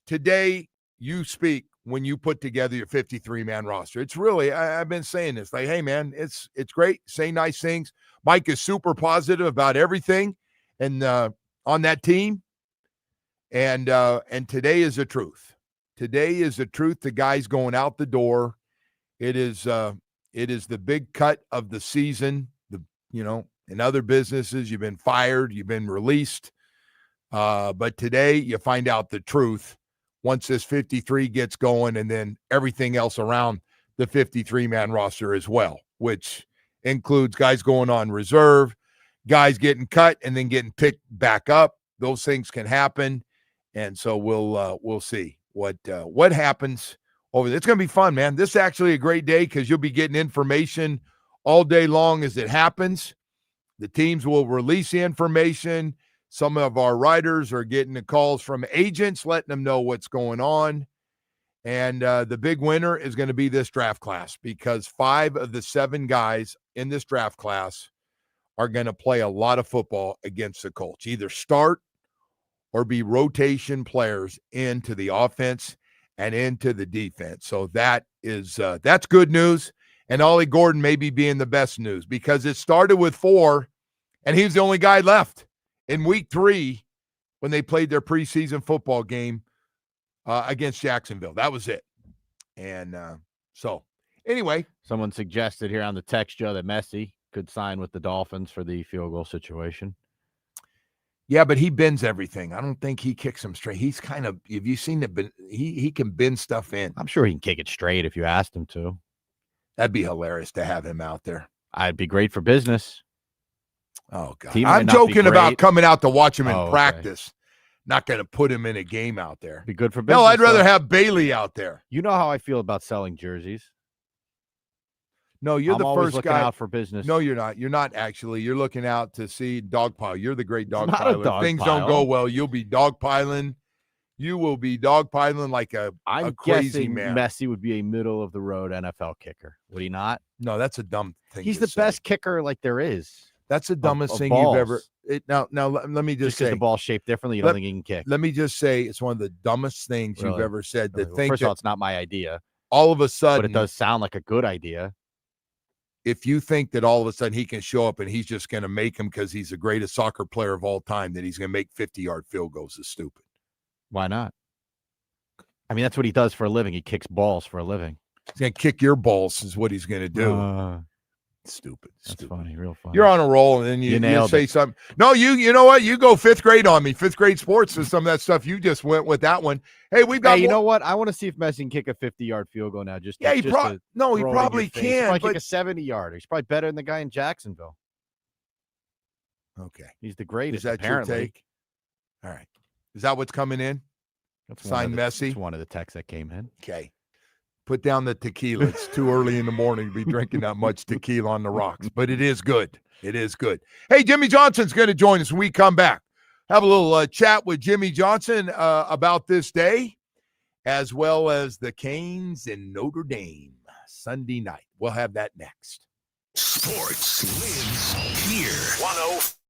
S4: Today, you speak when you put together your 53-man roster. It's really, I've been saying this, like, hey, man, it's great. Say nice things. Mike is super positive about everything and on that team. And today is the truth. Today is the truth. The guy's going out the door. It is the big cut of the season. In other businesses, you've been fired, you've been released. But today you find out the truth once this 53 gets going, and then everything else around the 53-man roster as well, which includes guys going on reserve, guys getting cut and then getting picked back up. Those things can happen. And so we'll see what happens over there. It's going to be fun, man. This is actually a great day because you'll be getting information all day long as it happens. The teams will release the information. Some of our writers are getting the calls from agents, letting them know what's going on. And the big winner is going to be this draft class because 5 of the 7 guys in this draft class are going to play a lot of football against the Colts, either start or be rotation players into the offense and into the defense. So that's good news. And Ollie Gordon may be being the best news because it started with 4, and he was the only guy left in week 3 when they played their preseason football game against Jacksonville. That was it. And so anyway.
S3: Someone suggested here on the text, Joe, that Messi could sign with the Dolphins for the field goal situation.
S4: Yeah, but he bends everything. I don't think he kicks them straight. He's kind of, have you seen it? He can bend stuff in.
S3: I'm sure he can kick it straight if you asked him to.
S4: That'd be hilarious to have him out there.
S3: I'd be great for business.
S4: Oh, God. I'm joking about coming out to watch him in practice.
S3: Okay.
S4: Not going to put him in a game out there.
S3: Be good for business.
S4: No, I'd rather have Bailey out there.
S3: You know how I feel about selling jerseys.
S4: No, you're the first
S3: looking
S4: guy
S3: out for business.
S4: No, you're not. You're not actually. You're looking out to see dogpile. You're the great
S3: dogpiler.
S4: If things don't go well, you'll be dogpiling. You will be dogpiling like a crazy man.
S3: Messi would be a middle of the road NFL kicker. Would he not?
S4: No, that's a dumb thing.
S3: He's the best kicker like there is.
S4: That's the dumbest thing
S3: balls.
S4: you've ever. Now, let me just say
S3: the ball's shaped differently. You don't think he can kick.
S4: Let me just say it's one of the dumbest things you've ever said.
S3: First of all, it's not my idea.
S4: All of a sudden,
S3: but it does sound like a good idea.
S4: If you think that all of a sudden he can show up and he's just going to make him because he's the greatest soccer player of all time, that he's going to make 50-yard field goals is stupid.
S3: Why not? I mean, that's what he does for a living. He kicks balls for a living.
S4: He's going to kick your balls is what he's going to do. Stupid.
S3: That's funny. Real funny.
S4: You're on a roll, and then you say something. No, you know what? You go 5th grade on me. 5th grade sports is some of that stuff. You just went with that one. Hey, we've got.
S3: Hey, you know what? I want to see if Messi can kick a 50-yard field goal now. He probably can. He's probably kick a 70-yarder. He's probably better than the guy in Jacksonville.
S4: Okay,
S3: he's the greatest.
S4: Is that
S3: apparently.
S4: Your take? All right. Is that what's coming in? Signed Messi.
S3: That's one of the texts that came in.
S4: Okay. Put down the tequila. It's too early in the morning to be drinking that much tequila on the rocks, but it is good. It is good. Hey, Jimmy Johnson's going to join us when we come back. Have a little chat with Jimmy Johnson about this day, as well as the Canes in Notre Dame Sunday night. We'll have that next.
S2: Sports lives here. 105.